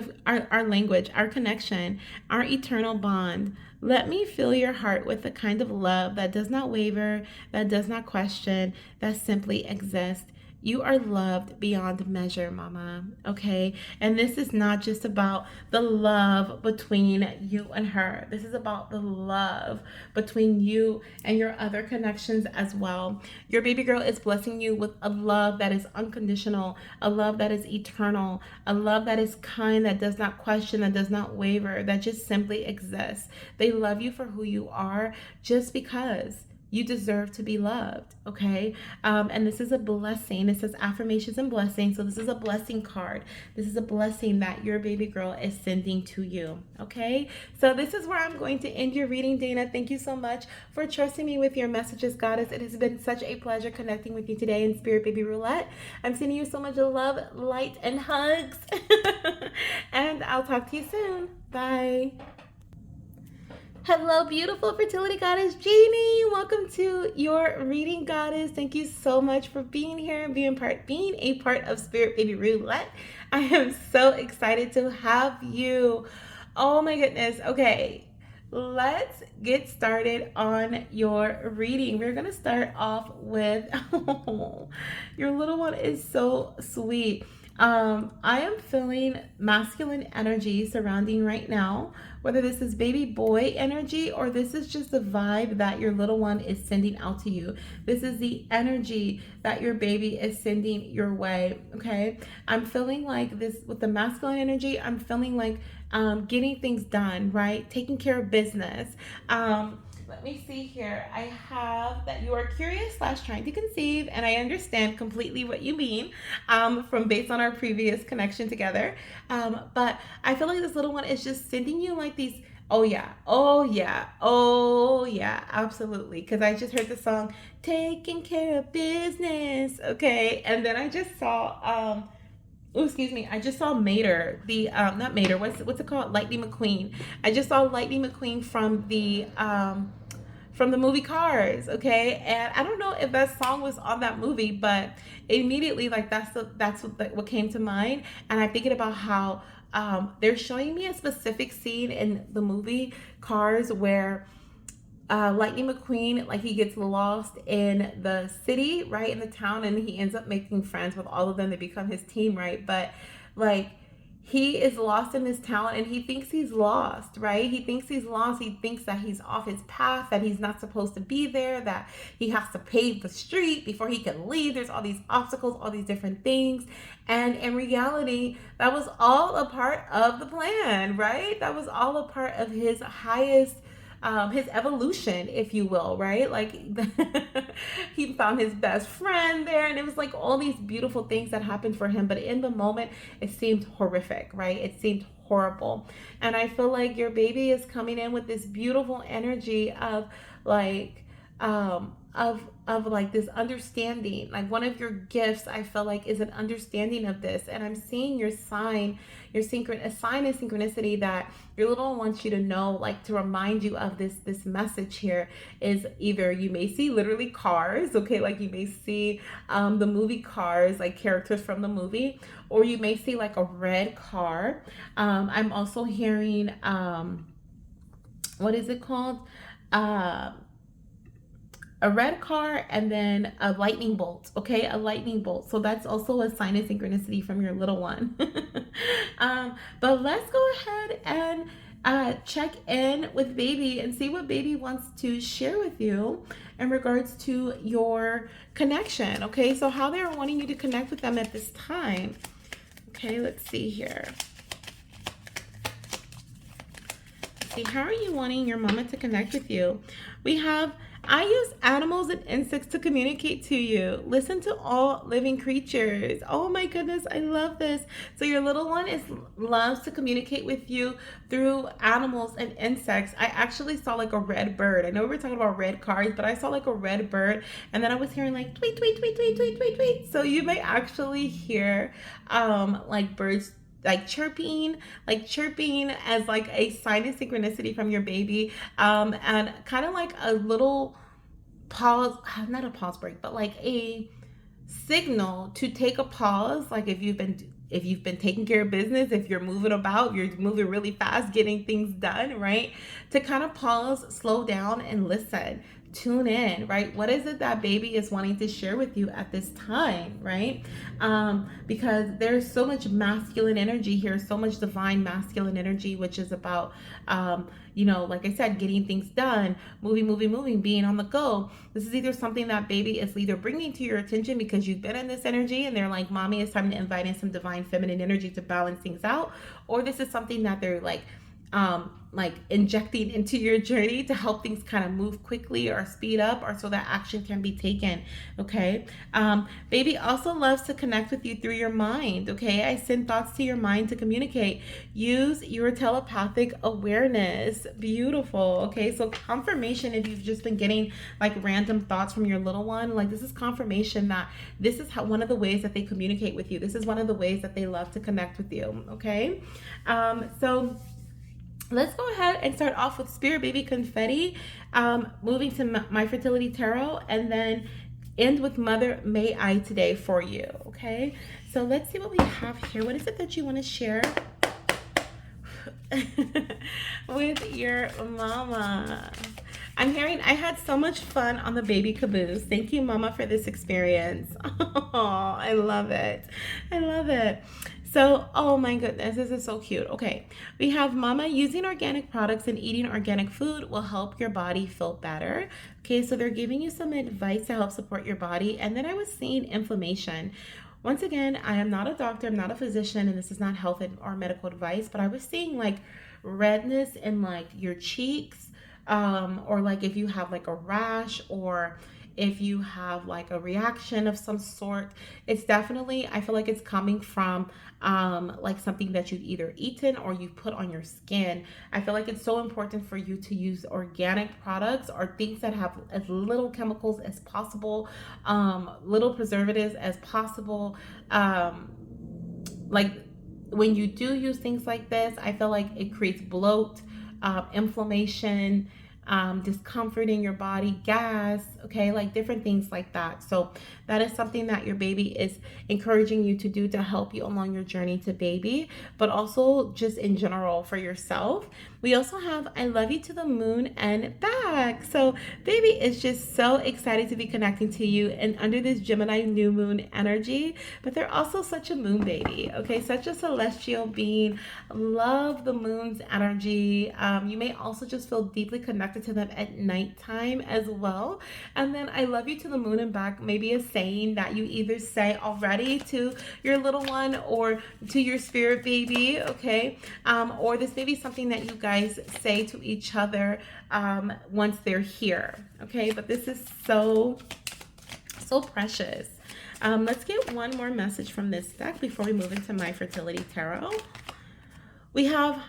our connection, our eternal bond. Let me fill your heart with the kind of love that does not waver, that does not question, that simply exists. You are loved beyond measure, mama. Okay? And this is not just about the love between you and her. This is about the love between you and your other connections as well. Your baby girl is blessing you with a love that is unconditional, a love that is eternal, a love that is kind, that does not question, that does not waver, that just simply exists. They love you for who you are, just because you deserve to be loved, okay? And this is a blessing. It says affirmations and blessings. So this is a blessing card. This is a blessing that your baby girl is sending to you, okay? So this is where I'm going to end your reading, Dana. Thank you so much for trusting me with your messages, goddess. It has been such a pleasure connecting with you today in Spirit Baby Roulette. I'm sending you so much love, light, and hugs. And I'll talk to you soon. Bye. Hello, beautiful fertility goddess Jeanne. Welcome to your reading, goddess. Thank you so much for being here and being a part of Spirit Baby Roulette. I am so excited to have you. Oh my goodness. Okay, let's get started on your reading. We're gonna start off with your little one is so sweet. I am feeling masculine energy surrounding right now, whether this is baby boy energy or this is just the vibe that your little one is sending out to you. This is the energy that your baby is sending your way, okay? I'm feeling like this with the masculine energy. I'm feeling like getting things done, right? Taking care of business. let me see here. I have that you are curious slash trying to conceive, and I understand completely what you mean from based on our previous connection together. But I feel like this little one is just sending you like these. Oh yeah, oh yeah, oh yeah, absolutely. Because I just heard the song "Taking Care of Business," okay, and then I just saw oh, excuse me. I just saw Mater, the not Mater. What's it called? Lightning McQueen. I just saw Lightning McQueen from the movie Cars. Okay, and I don't know if that song was on that movie, but immediately like that's what came to mind. And I'm thinking about how they're showing me a specific scene in the movie Cars where Lightning McQueen, like he gets lost in the city, right, in the town, and he ends up making friends with all of them. They become his team, right? But like he is lost in this town and he thinks he's lost, right? He thinks he's lost. He thinks that he's off his path, that he's not supposed to be there, that he has to pave the street before he can leave. There's all these obstacles, all these different things. And in reality, that was all a part of the plan, right? That was all a part of his evolution, if you will, right? Like he found his best friend there, and it was like all these beautiful things that happened for him. But in the moment, it seemed horrific, right? It seemed horrible. And I feel like your baby is coming in with this beautiful energy of like, of like this understanding. Like one of your gifts I feel like is an understanding of this, and I'm seeing your sign, a sign of synchronicity that your little one wants you to know, like to remind you of this message here is either you may see literally cars, okay, like you may see the movie Cars, like characters from the movie, or you may see like a red car. I'm also hearing what is it called, a red car, and then a lightning bolt, okay, a lightning bolt. So that's also a sign of synchronicity from your little one. But let's go ahead and check in with baby and see what baby wants to share with you in regards to your connection. Okay, so how they're wanting you to connect with them at this time. Okay, let's see here. See, how are you wanting your mama to connect with you? We have, I use animals and insects to communicate to you. Listen to all living creatures. Oh my goodness, I love this. So your little one loves to communicate with you through animals and insects. I actually saw like a red bird. I know we were talking about red cars, but I saw like a red bird, and then I was hearing like tweet, tweet, tweet, tweet, tweet, tweet, tweet. So you may actually hear like birds like chirping as like a sign of synchronicity from your baby, and kind of like a little pause, not a pause break, but like a signal to take a pause. Like if you've been taking care of business, if you're moving about, you're moving really fast, getting things done, right? To kind of pause, slow down, and listen. Tune in, right? What is it that baby is wanting to share with you at this time, right? Because there's so much masculine energy here, so much divine masculine energy, which is about, like I said, getting things done, moving, being on the go. This is either something that baby is either bringing to your attention because you've been in this energy and they're like, mommy, it's time to invite in some divine feminine energy to balance things out. Or this is something that they're like injecting into your journey to help things kind of move quickly or speed up, or so that action can be taken. Okay. Baby also loves to connect with you through your mind. Okay. I send thoughts to your mind to communicate. Use your telepathic awareness. Beautiful. Okay. So confirmation, if you've just been getting like random thoughts from your little one, like this is confirmation that this is one of the ways that they communicate with you. This is one of the ways that they love to connect with you. Okay. So let's go ahead and start off with Spirit Baby Confetti, moving to My Fertility Tarot, and then end with Mother May I today for you, okay? So let's see what we have here. What is it that you want to share with your mama? I'm hearing I had so much fun on the baby caboose. Thank you, mama, for this experience. Oh, I love it. I love it. So, oh my goodness, this is so cute. Okay, we have mama, using organic products and eating organic food will help your body feel better. Okay, so they're giving you some advice to help support your body. And then I was seeing inflammation. Once again, I am not a doctor, I'm not a physician, and this is not health or medical advice, but I was seeing like redness in like your cheeks, or like if you have like a rash, or if you have like a reaction of some sort, it's definitely, I feel like it's coming from like something that you've either eaten or you put on your skin. I feel like it's so important for you to use organic products or things that have as little chemicals as possible, little preservatives as possible. Like when you do use things like this, I feel like it creates bloat, inflammation, discomfort in your body, gas, okay, like different things like that. So that is something that your baby is encouraging you to do to help you along your journey to baby, but also just in general for yourself. We also have I love you to the moon and back. So baby is just so excited to be connecting to you and under this Gemini new moon energy, but they're also such a moon baby, okay, such a celestial being. Love the moon's energy. You may also just feel deeply connected to them at nighttime as well. And then I love you to the moon and back, maybe a saying that you either say already to your little one or to your spirit baby, okay? Or this may be something that you guys say to each other once they're here, okay? But this is so, so precious. Let's get one more message from this deck before we move into my fertility tarot. We have,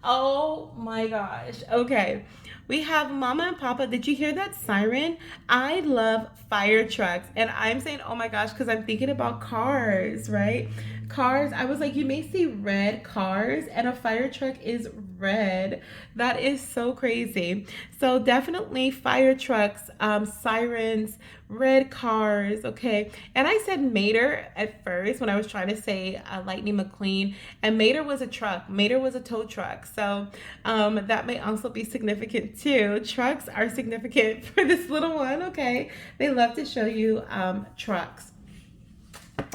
oh my gosh, okay. We have Mama and Papa. Did you hear that siren? I love fire trucks. And I'm saying, oh my gosh, because I'm thinking about cars, right? Cars. I was like, you may see red cars and a fire truck is red. That is so crazy. So definitely fire trucks, sirens, red cars, okay? And I said Mater at first when I was trying to say Lightning McQueen, and Mater was a truck. Mater was a tow truck. So that may also be significant too. Trucks are significant for this little one, okay? They love to show you trucks.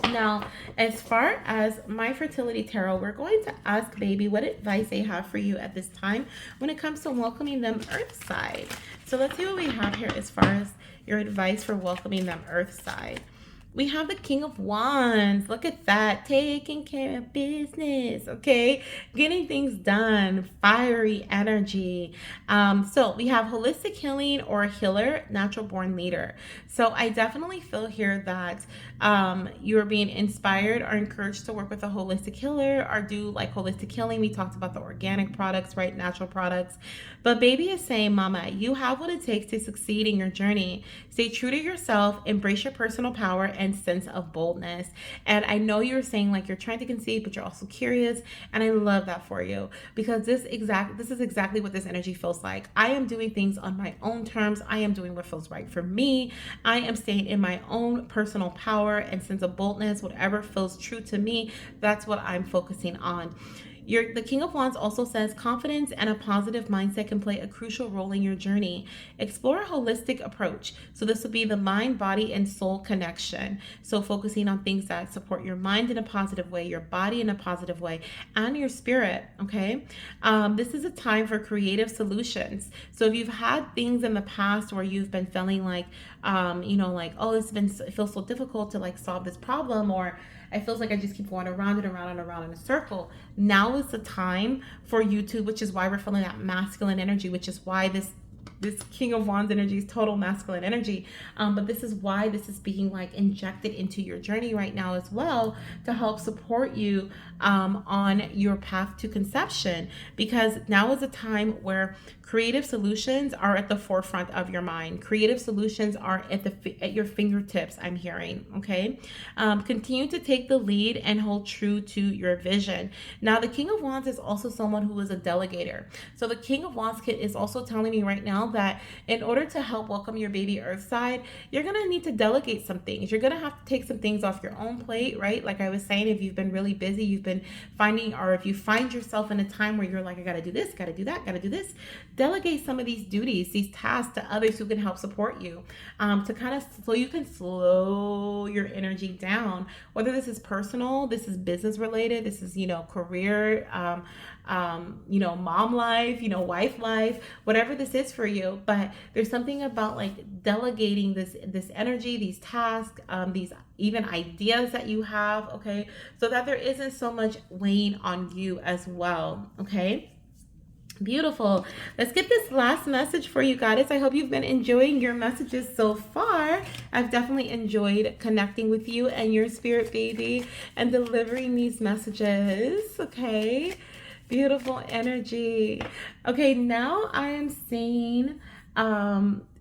Now, as far as my fertility tarot, we're going to ask baby what advice they have for you at this time when it comes to welcoming them earthside. So let's see what we have here as far as your advice for welcoming them earthside. We have the King of Wands. Look at that. Taking care of business, okay? Getting things done. Fiery energy. So we have holistic healing or healer, natural born leader. So I definitely feel here that you're being inspired or encouraged to work with a holistic healer or do like holistic healing. We talked about the organic products, right? Natural products. But baby is saying, Mama, you have what it takes to succeed in your journey. Stay true to yourself, embrace your personal power and sense of boldness. And I know you're saying like you're trying to conceive, but you're also curious. And I love that for you because this is exactly what this energy feels like. I am doing things on my own terms. I am doing what feels right for me. I am staying in my own personal power and sense of boldness. Whatever feels true to me, that's what I'm focusing on. The King of Wands also says confidence and a positive mindset can play a crucial role in your journey. Explore a holistic approach. So this would be the mind, body, and soul connection. So focusing on things that support your mind in a positive way, your body in a positive way, and your spirit, okay? This is a time for creative solutions. So if you've had things in the past where you've been feeling like, like, oh, it feels so difficult to like solve this problem, or it feels like I just keep going around and around and around in a circle. Now is the time for you to, which is why we're feeling that masculine energy, which is why this King of Wands energy is total masculine energy. But this is why this is being like injected into your journey right now as well to help support you on your path to conception, because now is a time where creative solutions are at the forefront of your mind. Creative solutions are at your fingertips, I'm hearing, okay? Continue to take the lead and hold true to your vision. Now, the King of Wands is also someone who is a delegator. So the King of Wands is also telling me right now that in order to help welcome your baby earthside, you're going to need to delegate some things. You're going to have to take some things off your own plate, right? Like I was saying, if you've been really busy, you've been finding, or if you find yourself in a time where you're like, I got to do this, got to do that, got to do this, delegate some of these duties, these tasks to others who can help support you, to kind of, so you can slow your energy down, whether this is personal, this is business related, this is, career, mom life, wife life, whatever this is for you. But there's something about like delegating this energy, these tasks, these even ideas that you have, okay, so that there isn't so much weighing on you as well, okay? Beautiful. Let's get this last message for you, Goddess. I hope you've been enjoying your messages so far. I've definitely enjoyed connecting with you and your spirit baby and delivering these messages. Okay. Beautiful energy. Okay, now I am seeing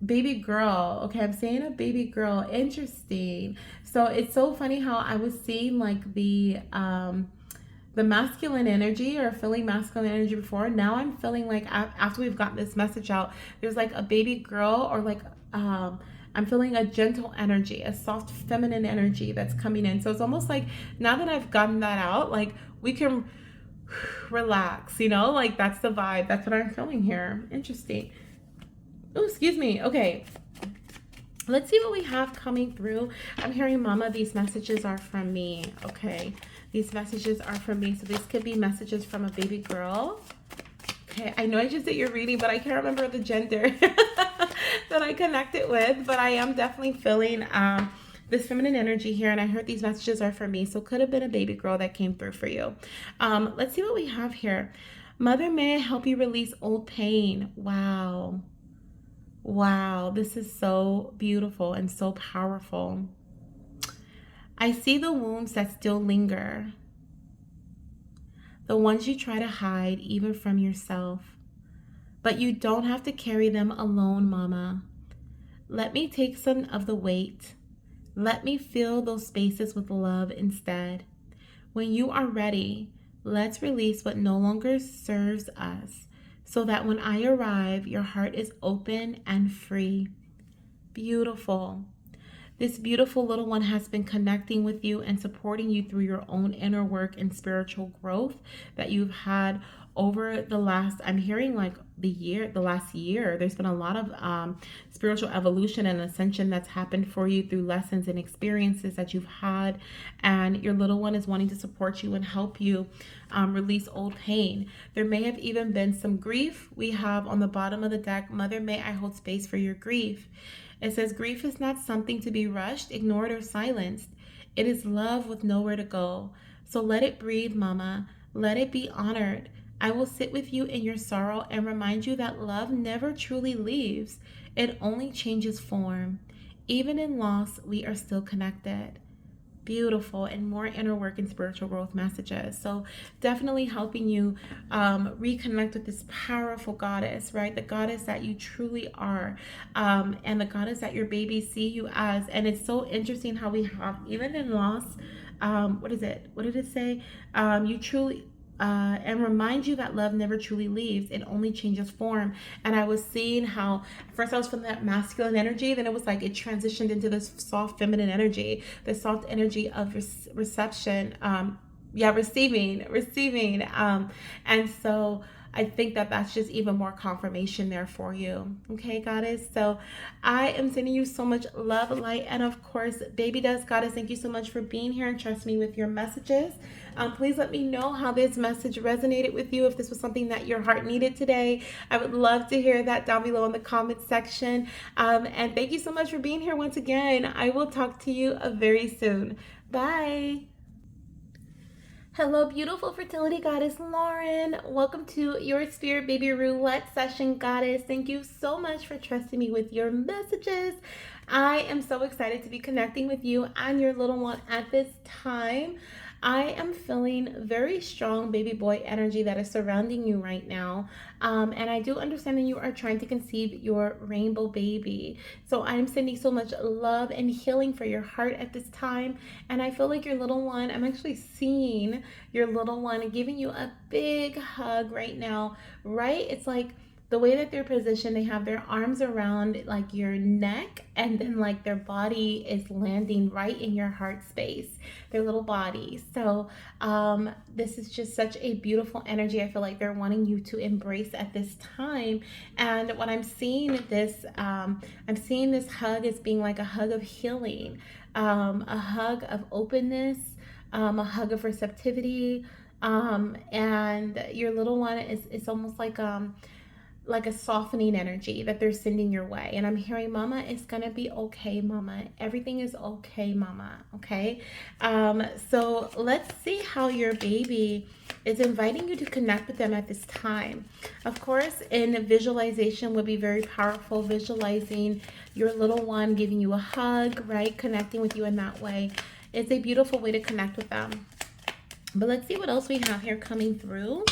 baby girl. Okay, I'm seeing a baby girl. Interesting. So it's so funny how I was seeing like the masculine energy or feeling masculine energy before. Now I'm feeling like after we've got this message out, there's like a baby girl or like I'm feeling a gentle energy, a soft feminine energy that's coming in. So it's almost like now that I've gotten that out, like we can relax, you know, like that's the vibe. That's what I'm feeling here. Interesting. Oh, excuse me. Okay. Let's see what we have coming through. I'm hearing, Mama, these messages are from me. Okay. These messages are from me. So these could be messages from a baby girl. Okay. I know I just did your reading, but I can't remember the gender that I connected with. But I am definitely feeling this feminine energy here. And I heard these messages are for me. So could have been a baby girl that came through for you. Let's see what we have here. Mother, may I help you release old pain? Wow. Wow, this is so beautiful and so powerful. I see the wounds that still linger, the ones you try to hide even from yourself. But you don't have to carry them alone, Mama. Let me take some of the weight. Let me fill those spaces with love instead. When you are ready, let's release what no longer serves us, so that when I arrive, your heart is open and free. Beautiful. This beautiful little one has been connecting with you and supporting you through your own inner work and spiritual growth that you've had over the last, I'm hearing like the last year. There's been a lot of spiritual evolution and ascension that's happened for you through lessons and experiences that you've had. And your little one is wanting to support you and help you release old pain. There may have even been some grief. We have on the bottom of the deck, Mother, may I hold space for your grief. It says, grief is not something to be rushed, ignored, or silenced. It is love with nowhere to go. So let it breathe, Mama. Let it be honored. I will sit with you in your sorrow and remind you that love never truly leaves. It only changes form. Even in loss, we are still connected. Beautiful, and more inner work and spiritual growth messages. So definitely helping you reconnect with this powerful goddess, right? The goddess that you truly are, and the goddess that your babies see you as. And it's so interesting how we have, even in loss, what did it say? You truly and remind you that love never truly leaves. It only changes form. And I was seeing how first I was feeling that masculine energy, then it was like it transitioned into this soft feminine energy, the soft energy of reception, receiving. And so I think that that's just even more confirmation there for you. Okay, Goddess. So I am sending you so much love, light, and of course, Baby Dust Goddess, thank you so much for being here and trust me with your messages. Please let me know how this message resonated with you. If this was something that your heart needed today, I would love to hear that down below in the comments section. And thank you so much for being here once again. I will talk to you very soon. Bye. Hello, beautiful fertility goddess Lauren. Welcome to your Spirit Baby Roulette session, goddess. Thank you so much for trusting me with your messages. I am so excited to be connecting with you and your little one at this time. I am feeling very strong baby boy energy that is surrounding you right now. And I do understand that you are trying to conceive your rainbow baby. So I'm sending so much love and healing for your heart at this time. And I feel like your little one, I'm actually seeing your little one giving you a big hug right now, right? It's like the way that they're positioned, they have their arms around like your neck, and then like their body is landing right in your heart space, their little body. So this is just such a beautiful energy. I feel like they're wanting you to embrace at this time. And what I'm seeing I'm seeing this hug as being like a hug of healing, a hug of openness, a hug of receptivity. And your little one is almost like a softening energy that they're sending your way. And I'm hearing, Mama, it's gonna be okay, Mama. Everything is okay, Mama. Okay. So let's see how your baby is inviting you to connect with them at this time. Of course, in visualization would be very powerful, visualizing your little one giving you a hug, right? Connecting with you in that way. It's a beautiful way to connect with them. But let's see what else we have here coming through.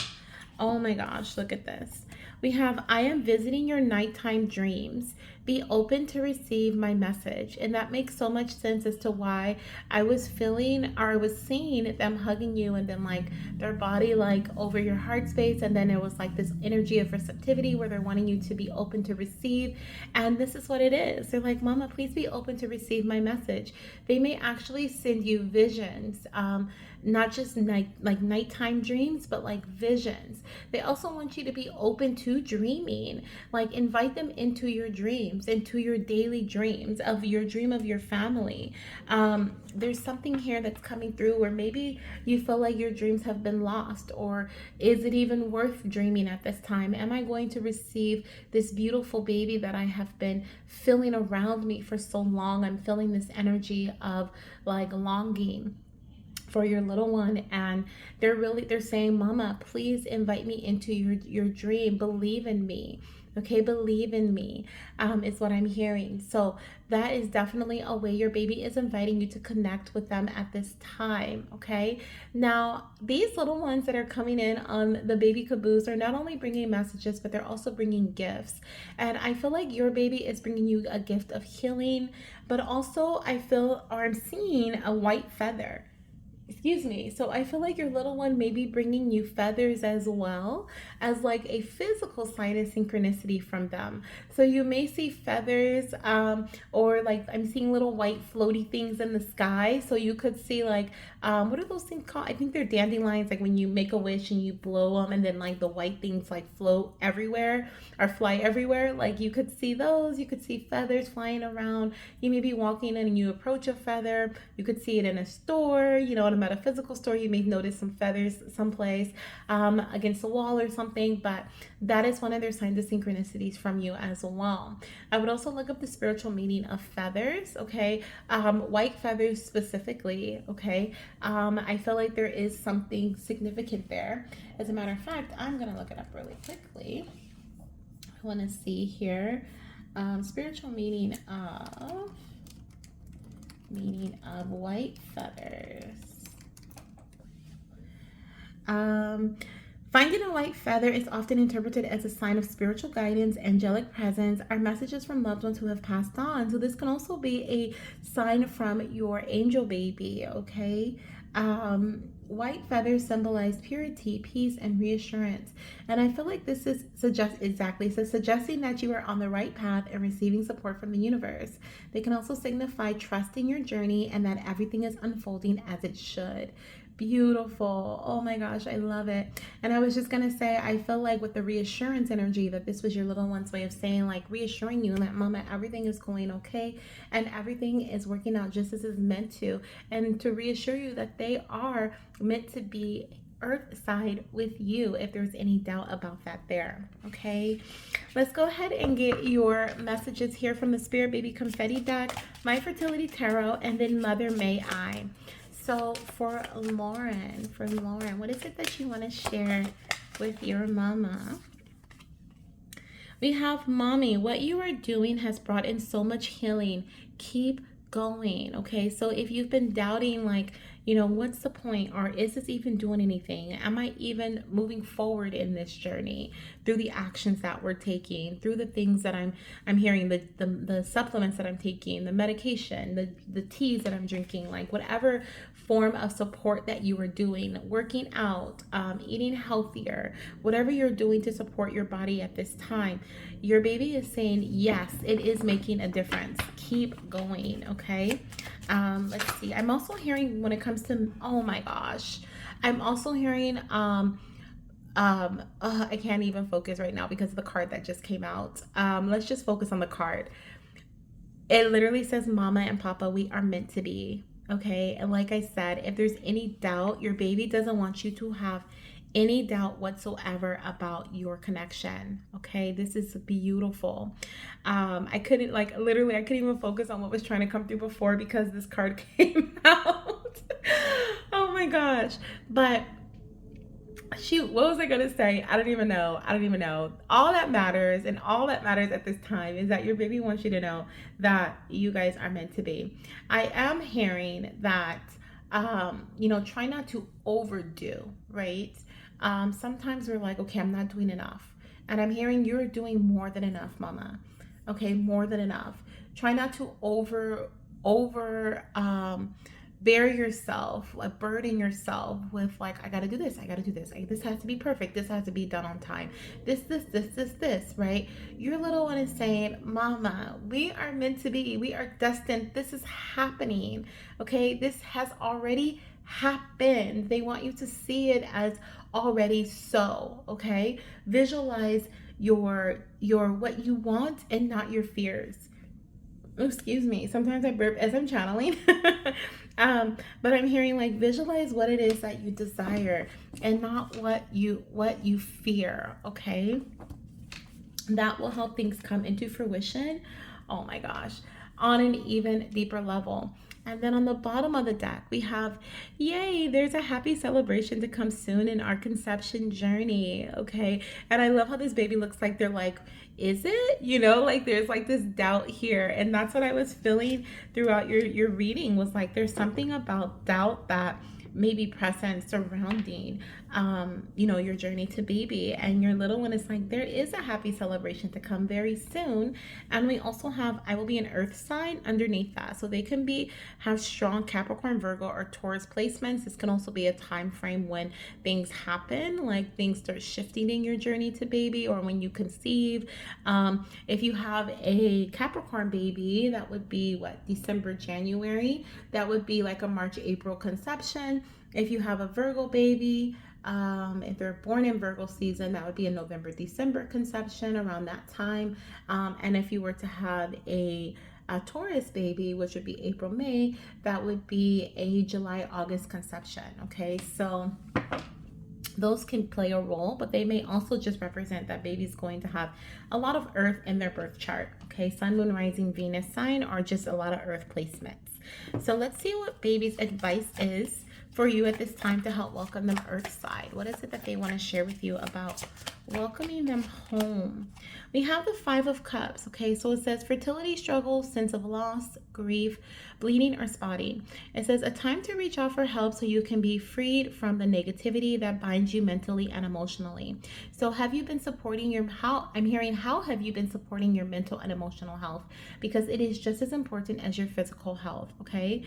Oh my gosh, look at this. We have, I am visiting your nighttime dreams. Be open to receive my message. And that makes so much sense as to why I was feeling, or I was seeing them hugging you, and then like their body like over your heart space. And then it was like this energy of receptivity where they're wanting you to be open to receive. And this is what it is. They're like, Mama, please be open to receive my message. They may actually send you visions, not just nighttime dreams, but like visions. They also want you to be open to dreaming. Like invite them into your dreams, into your daily dreams of your dream of your family. There's something here that's coming through where maybe you feel like your dreams have been lost, or is it even worth dreaming at this time? Am I going to receive this beautiful baby that I have been feeling around me for so long? I'm feeling this energy of like longing for your little one, and they're saying, Mama, please invite me into your dream. Believe in me. Okay, believe in me, is what I'm hearing. So that is definitely a way your baby is inviting you to connect with them at this time. Okay, now these little ones that are coming in on the baby caboose are not only bringing messages, but they're also bringing gifts. And I feel like your baby is bringing you a gift of healing, but also I feel, or I'm seeing a white feather. Excuse me. So I feel like your little one may be bringing you feathers as well as like a physical sign of synchronicity from them. So you may see feathers, or like I'm seeing little white floaty things in the sky. So you could see like, what are those things called? I think they're dandelions, like when you make a wish and you blow them and then like the white things like float everywhere or fly everywhere. Like you could see those. You could see feathers flying around. You may be walking in and you approach a feather. You could see it in a store, you know, in a metaphysical store. You may notice some feathers someplace, against the wall or something, but that is one of their signs of synchronicities from you as well. I would also look up the spiritual meaning of feathers, okay? White feathers specifically, okay? I feel like there is something significant there. As a matter of fact, I'm gonna look it up really quickly. I want to see here, spiritual meaning of white feathers. Finding a white feather is often interpreted as a sign of spiritual guidance, angelic presence, or messages from loved ones who have passed on. So this can also be a sign from your angel baby, okay? White feathers symbolize purity, peace, and reassurance. And I feel like this is suggesting that you are on the right path and receiving support from the universe. They can also signify trusting your journey and that everything is unfolding as it should. Beautiful. Oh my gosh, I love it. And I was just gonna say, I feel like with the reassurance energy, that this was your little one's way of saying, like, reassuring you that, Mama, everything is going okay and everything is working out just as it's meant to, and to reassure you that they are meant to be earth side with you, if there's any doubt about that there. Okay, let's go ahead and get your messages here from the Spirit Baby Confetti deck, My Fertility Tarot, and then Mother May I. So for Lauren, what is it that you want to share with your mama? We have, Mommy, what you are doing has brought in so much healing. Keep going. Okay, so if you've been doubting, like, you know, what's the point, or is this even doing anything? Am I even moving forward in this journey through the actions that we're taking, through the things that I'm hearing, the supplements that I'm taking, the medication, the teas that I'm drinking, like whatever form of support that you are doing, working out, eating healthier, whatever you're doing to support your body at this time, your baby is saying, yes, it is making a difference. Keep going, okay? Let's see. I'm also hearing, when it comes to, oh my gosh, I'm also hearing, I can't even focus right now because of the card that just came out. Let's just focus on the card. It literally says, Mama and Papa, we are meant to be. Okay, and like I said, if there's any doubt, your baby doesn't want you to have any doubt whatsoever about your connection. Okay, this is beautiful. I couldn't even focus on what was trying to come through before because this card came out. Oh my gosh. But Shoot, what was I gonna say? I don't even know. I don't even know. All that matters, and all that matters at this time is that your baby wants you to know that you guys are meant to be. I am hearing that, try not to overdo, right? Sometimes we're like, okay, I'm not doing enough. And I'm hearing you're doing more than enough, mama. Okay, more than enough. Try not to over bury yourself, like burden yourself with like, I gotta do this, I gotta do this, this has to be perfect, this has to be done on time, this, right? Your little one is saying, mama, we are meant to be, we are destined, this is happening. Okay, this has already happened. They want you to see it as already so. Okay, visualize your what you want and not your fears. Excuse me, sometimes I burp as I'm channeling. But I'm hearing like, visualize what it is that you desire and not what you fear. Okay, that will help things come into fruition. Oh my gosh, on an even deeper level. And then on the bottom of the deck, we have, yay, there's a happy celebration to come soon in our conception journey. Okay. And I love how this baby looks like they're like, is it? Like there's like this doubt here. And that's what I was feeling throughout your reading, was like, there's something about doubt that may be present surrounding your journey to baby. And your little one is like, there is a happy celebration to come very soon. And we also have, I will be an earth sign underneath that, so they can have strong Capricorn, Virgo, or Taurus placements. This can also be a time frame when things happen, like things start shifting in your journey to baby, or when you conceive. If you have a Capricorn baby, that would be what, December, January. That would be like a March, April conception. If you have a Virgo baby, if they're born in Virgo season, that would be a November, December conception, around that time. And if you were to have a Taurus baby, which would be April, May, that would be a July, August conception. Okay, so those can play a role, but they may also just represent that baby's going to have a lot of earth in their birth chart. Okay, sun, moon, rising, Venus sign, or just a lot of earth placements. So let's see what baby's advice is for you at this time to help welcome them earth side. What is it that they want to share with you about welcoming them home? We have the 5 of Cups. Okay, so it says fertility struggles, sense of loss, grief, bleeding, or spotting. It says a time to reach out for help so you can be freed from the negativity that binds you mentally and emotionally. So have you been supporting how have you been supporting your mental and emotional health? Because it is just as important as your physical health. Okay,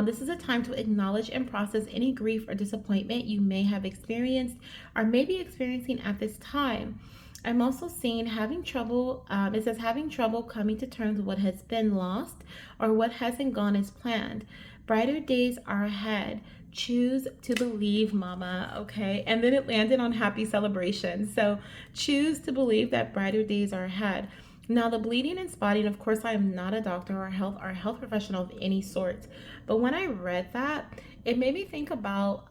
this is a time to acknowledge and process any grief or disappointment you may have experienced or may be experiencing at this time. I'm also seeing having trouble, it says having trouble coming to terms with what has been lost or what hasn't gone as planned. Brighter days are ahead. Choose to believe, mama. Okay, and then it landed on happy celebration. So choose to believe that brighter days are ahead. Now, the bleeding and spotting, of course, I am not a doctor or a health professional of any sort, but when I read that, it made me think about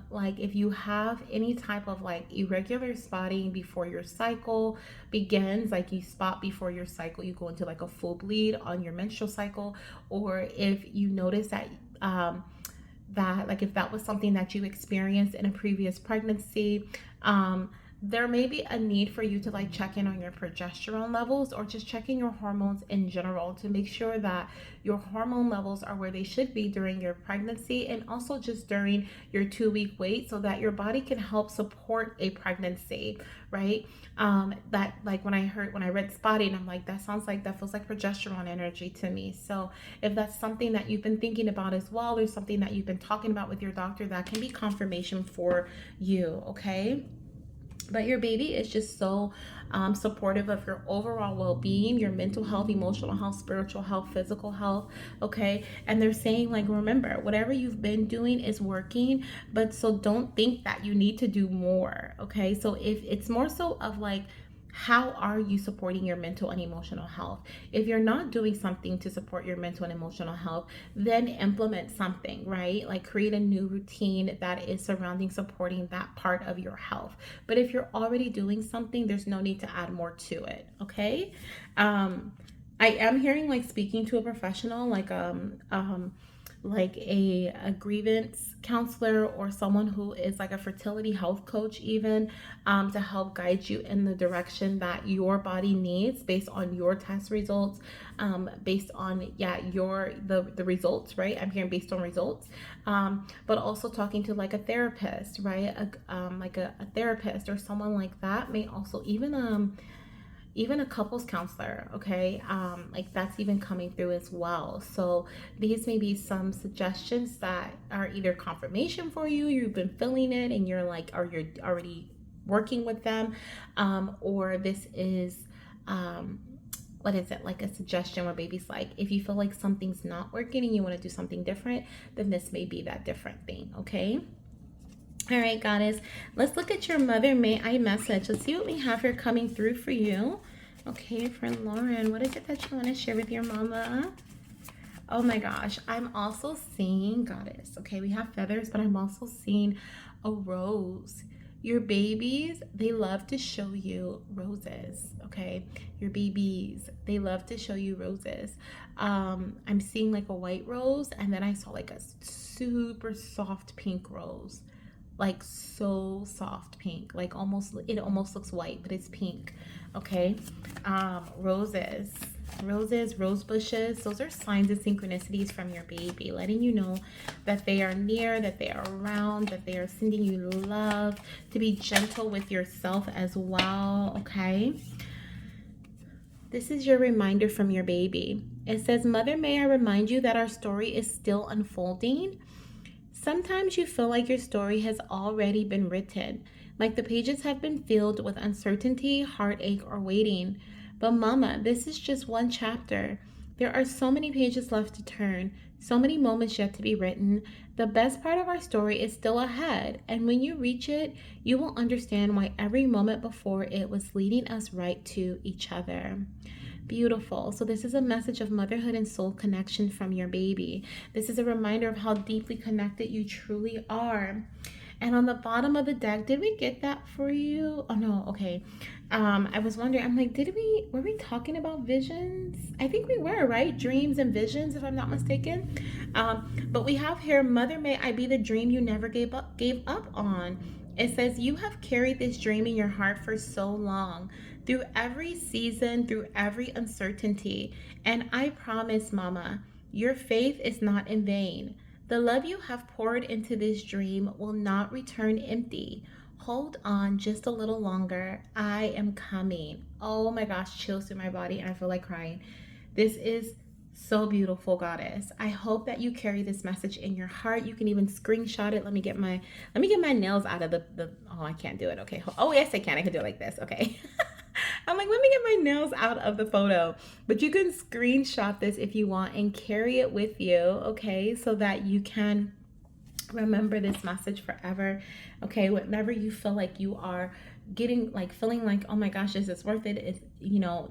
like if you have any type of like irregular spotting before your cycle begins, like you spot before your cycle, you go into like a full bleed on your menstrual cycle, or if you notice that like if that was something that you experienced in a previous pregnancy, there may be a need for you to like check in on your progesterone levels, or just checking your hormones in general to make sure that your hormone levels are where they should be during your pregnancy, and also just during your 2-week wait, so that your body can help support a pregnancy, right? That like when I read spotting, I'm like, that feels like progesterone energy to me. So if that's something that you've been thinking about as well, or something that you've been talking about with your doctor, that can be confirmation for you. Okay, but your baby is just so supportive of your overall well-being, your mental health, emotional health, spiritual health, physical health. Okay, and they're saying like, remember, whatever you've been doing is working, but so don't think that you need to do more. Okay, so if it's more so of like, how are you supporting your mental and emotional health? If you're not doing something to support your mental and emotional health, then implement something, right? Like create a new routine that is surrounding supporting that part of your health. But if you're already doing something, there's no need to add more to it. Okay. I am hearing like speaking to a professional, like like a grievance counselor or someone who is like a fertility health coach even, to help guide you in the direction that your body needs based on your test results, based on the results, right? I'm hearing based on results, but also talking to like a therapist, right? A therapist or someone like that may also even a couples counselor, okay, like that's even coming through as well. So these may be some suggestions that are either confirmation for you, you've been feeling it and you're like, or you're already working with them, or this is what is it, like a suggestion where baby's like, if you feel like something's not working and you want to do something different, then this may be that different thing, okay? All right, goddess, let's look at your Mother May I message. Let's see what we have here coming through for you. Okay, for Lauren, what is it that you want to share with your mama? Oh my gosh, I'm also seeing, goddess, okay, we have feathers, but I'm also seeing a rose. Your babies, they love to show you roses, okay? Your babies, they love to show you roses. I'm seeing like a white rose, and then I saw like a super soft pink rose, like so soft pink, like it almost looks white, but it's pink, okay? Roses, rose bushes, those are signs and synchronicities from your baby, letting you know that they are near, that they are around, that they are sending you love, to be gentle with yourself as well, okay? This is your reminder from your baby. It says, Mother, may I remind you that our story is still unfolding. Sometimes you feel like your story has already been written, like the pages have been filled with uncertainty, heartache, or waiting. But Mama, this is just one chapter. There are so many pages left to turn, so many moments yet to be written. The best part of our story is still ahead, and when you reach it, you will understand why every moment before it was leading us right to each other. Beautiful. So this is a message of motherhood and soul connection from your baby. This is a reminder of how deeply connected you truly are. And on the bottom of the deck, did we get that for you? Oh no, okay. I was wondering, I'm like, were we talking about visions? I think we were, right? Dreams and visions, if I'm not mistaken. But we have here, Mother, may I be the dream you never gave up on. It says, you have carried this dream in your heart for so long, through every season, through every uncertainty. And I promise, Mama, your faith is not in vain. The love you have poured into this dream will not return empty. Hold on just a little longer. I am coming. Oh my gosh, chills through my body, and I feel like crying. This is so beautiful, goddess. I hope that you carry this message in your heart. You can even screenshot it. Let me get my nails out of the oh, I can't do it. Okay. Oh, yes, I can. I can do it like this. Okay. I'm like, let me get my nails out of the photo. But you can screenshot this if you want and carry it with you, okay? So that you can remember this message forever, okay? Whenever you feel like you are feeling like, oh my gosh, is this worth it? It's,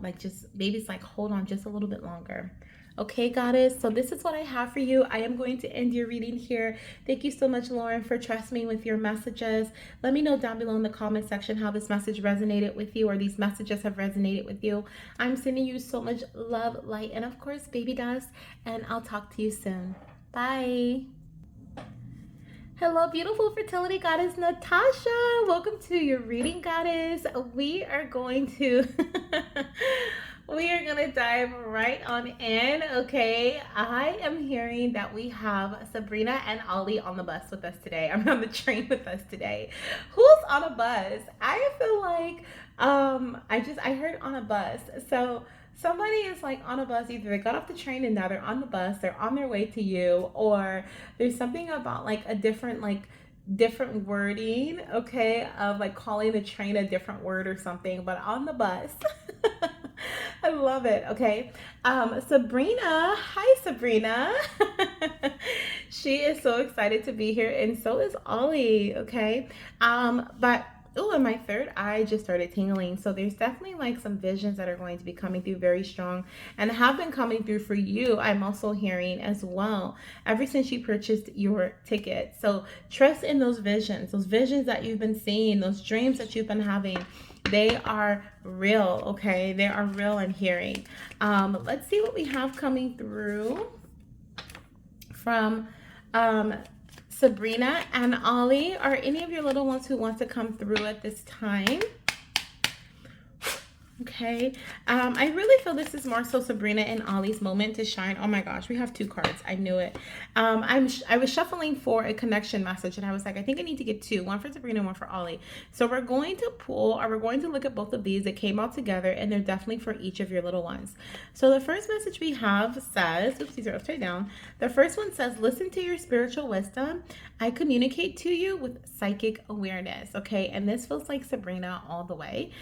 like just, baby's like, hold on just a little bit longer. Okay, goddess, so this is what I have for you. I am going to end your reading here. Thank you so much, Lauren, for trusting me with your messages. Let me know down below in the comment section how this message resonated with you, or these messages have resonated with you. I'm sending you so much love, light, and of course, baby dust, and I'll talk to you soon. Bye. Hello, beautiful fertility goddess Natasha. Welcome to your reading, goddess. We are going to dive right on in, okay? I am hearing that we have Sabrina and Ollie on the bus with us today. I'm on the train with us today. Who's on a bus? I feel like I heard on a bus. So somebody is like on a bus, either they got off the train and now they're on the bus, they're on their way to you, or there's something about like a different wording, okay, of like calling the train a different word or something, but on the bus. I love it. Okay. Sabrina. Hi, Sabrina. She is so excited to be here, and so is Ollie. Okay. But oh, and my third eye just started tingling. So there's definitely like some visions that are going to be coming through very strong and have been coming through for you. I'm also hearing as well, ever since you purchased your ticket. So trust in those visions that you've been seeing, those dreams that you've been having. They are real, okay? They are real and hearing. Let's see what we have coming through from Sabrina and Ollie. Are any of your little ones who want to come through at this time? Okay. I really feel this is more so Sabrina and Ollie's moment to shine. Oh my gosh, we have two cards. I knew it. I was shuffling for a connection message, and I was like, I think I need to get two, one for Sabrina, one for Ollie. So we're going to pull, or we're going to look at both of these. It came all together, and they're definitely for each of your little ones. So the first message we have says, oops, these are upside down. The first one says, listen to your spiritual wisdom. I communicate to you with psychic awareness. Okay, and this feels like Sabrina all the way.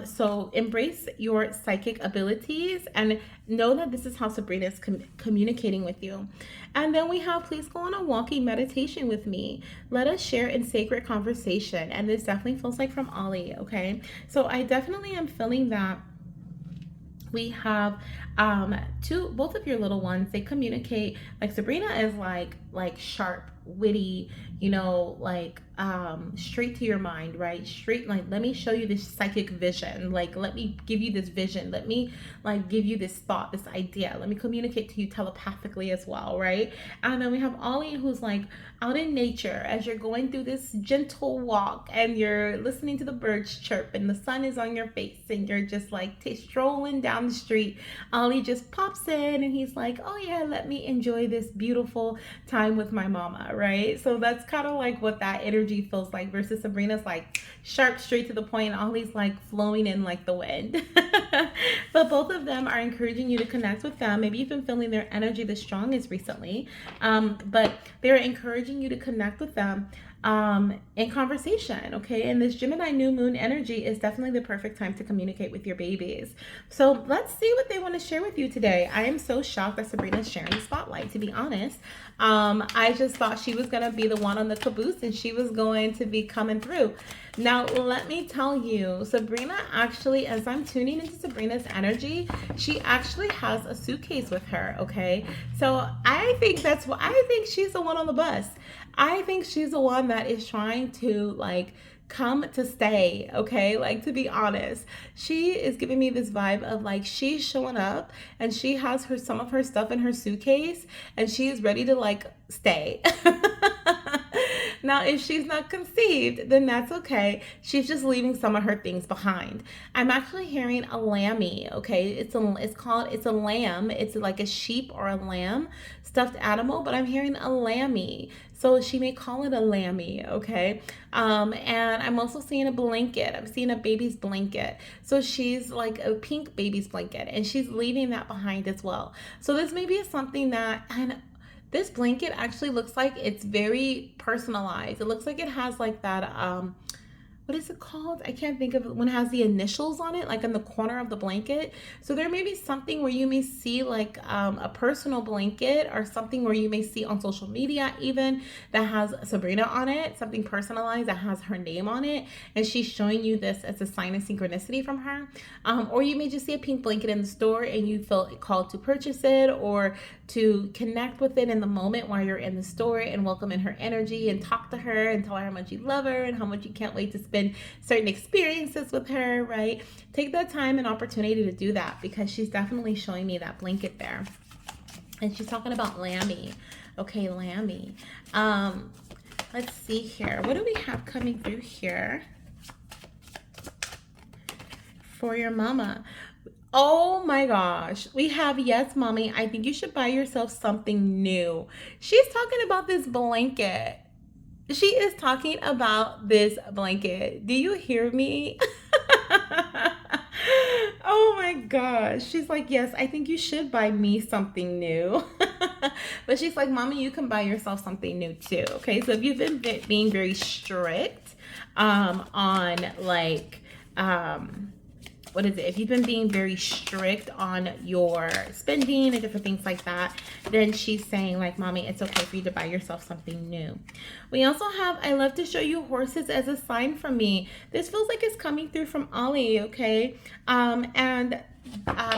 So embrace your psychic abilities and know that this is how Sabrina is communicating with you. And then we have, please go on a walking meditation with me. Let us share in sacred conversation. And this definitely feels like from Ollie, okay? So I definitely am feeling that we have both of your little ones. They communicate, like Sabrina is like sharp, witty, like straight to your mind, right? Straight, like, let me show you this psychic vision, like let me give you this vision, let me like give you this thought, this idea, let me communicate to you telepathically as well, right? And then we have Ollie, who's like out in nature as you're going through this gentle walk and you're listening to the birds chirp and the sun is on your face and you're just like strolling down the street. Ollie just pops in and he's like, oh yeah, let me enjoy this beautiful time with my mama, right? So that's kind of like what that energy feels like, versus Sabrina's like sharp, straight to the point. Ollie's like flowing in like the wind. But both of them are encouraging you to connect with them. Maybe you've been feeling their energy the strongest recently, but they're encouraging you to connect with them in conversation, okay? And this Gemini new moon energy is definitely the perfect time to communicate with your babies. So let's see what they want to share with you today. I am so shocked that Sabrina's sharing the spotlight, to be honest. I just thought she was going to be the one on the caboose and she was going to be coming through. Now, let me tell you, Sabrina actually, as I'm tuning into Sabrina's energy, she actually has a suitcase with her, okay? So I think she's the one on the bus. I think she's the one that is trying to like come to stay, okay? Like, to be honest, she is giving me this vibe of like she's showing up and she has some of her stuff in her suitcase and she is ready to like stay. Now, if she's not conceived, then that's okay. She's just leaving some of her things behind. I'm actually hearing a lammy, okay? It's a lamb. It's like a sheep or a lamb stuffed animal, but I'm hearing a lammy. So she may call it a lammy, okay? And I'm also seeing a blanket. I'm seeing a baby's blanket. So she's like a pink baby's blanket, and she's leaving that behind as well. So this may be something that, and this blanket actually looks like it's very personalized. It looks like it has like that, what is it called? I can't think of it, when it has the initials on it, like in the corner of the blanket. So there may be something where you may see like a personal blanket, or something where you may see on social media even that has Sabrina on it, something personalized that has her name on it, and she's showing you this as a sign of synchronicity from her. Or you may just see a pink blanket in the store and you feel called to purchase it or to connect with it in the moment while you're in the store and welcome in her energy and talk to her and tell her how much you love her and how much you can't wait to spend certain experiences with her, right? Take that time and opportunity to do that, because she's definitely showing me that blanket there. And she's talking about Lammy. Okay, Lammy. Let's see here. What do we have coming through here for your mama? Oh my gosh. We have, yes, mommy, I think you should buy yourself something new. She's talking about this blanket. She is talking about this blanket. Do you hear me? Oh my gosh. She's like, yes, I think you should buy me something new. But she's like, mommy, you can buy yourself something new too. Okay, so if you've been being very strict on like, what is it? If you've been being very strict on your spending and different things like that, then she's saying like, mommy, it's okay for you to buy yourself something new. We also have, I love to show you horses as a sign from me. This feels like it's coming through from Ollie, okay? And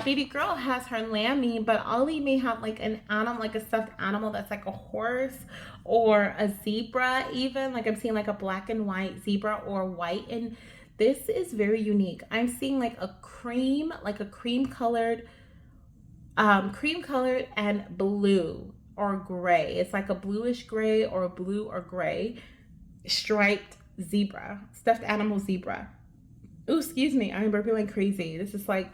baby girl has her lammy, but Ollie may have like an animal, like a stuffed animal that's like a horse or a zebra even. Like I'm seeing like a black and white zebra or white, and this is very unique. I'm seeing like a cream colored and blue or gray. It's like a bluish gray or a blue or gray striped zebra, stuffed animal zebra. Ooh, excuse me, I'm burping like crazy. This is like,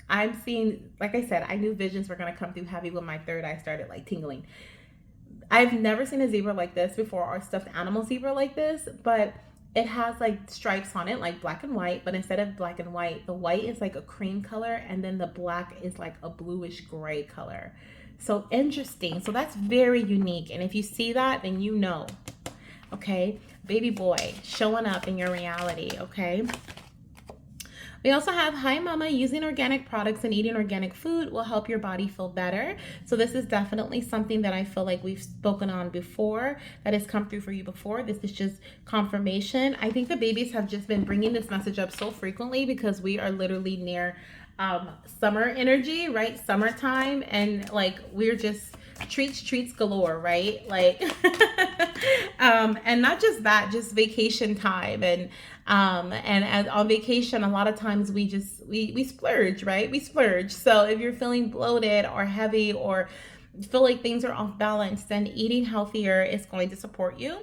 I'm seeing, like I said, I knew visions were gonna come through heavy when my third eye started like tingling. I've never seen a zebra like this before, or a stuffed animal zebra like this, but it has like stripes on it, like black and white, but instead of black and white, the white is like a cream color, and then the black is like a bluish gray color. So interesting. So that's very unique. And if you see that, then you know, okay? Baby boy showing up in your reality, okay? We also have, hi mama, using organic products and eating organic food will help your body feel better. So this is definitely something that I feel like we've spoken on before, that has come through for you before. This is just confirmation. I think the babies have just been bringing this message up so frequently because we are literally near summer energy, right? Summertime, and like we're just treats galore, right? Like and not just that, just vacation time, and as on vacation, a lot of times we splurge, right? We splurge. So if you're feeling bloated or heavy or feel like things are off balance, then eating healthier is going to support you.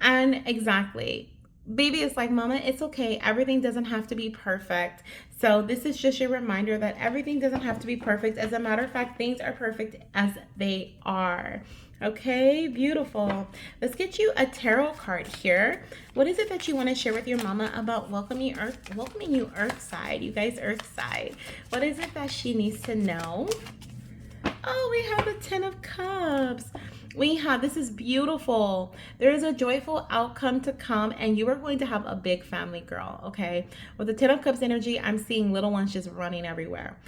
And exactly, baby is like, mama, it's okay, everything doesn't have to be perfect. So this is just your reminder that everything doesn't have to be perfect. As a matter of fact, things are perfect as they are. Okay, beautiful. Let's get you a tarot card here. What is it that you want to share with your mama about welcoming you earth side, you guys, earth side? What is it that she needs to know? Oh, we have the 10 of Cups. This is beautiful. There is a joyful outcome to come, and you are going to have a big family, girl, okay? With the 10 of Cups energy, I'm seeing little ones just running everywhere.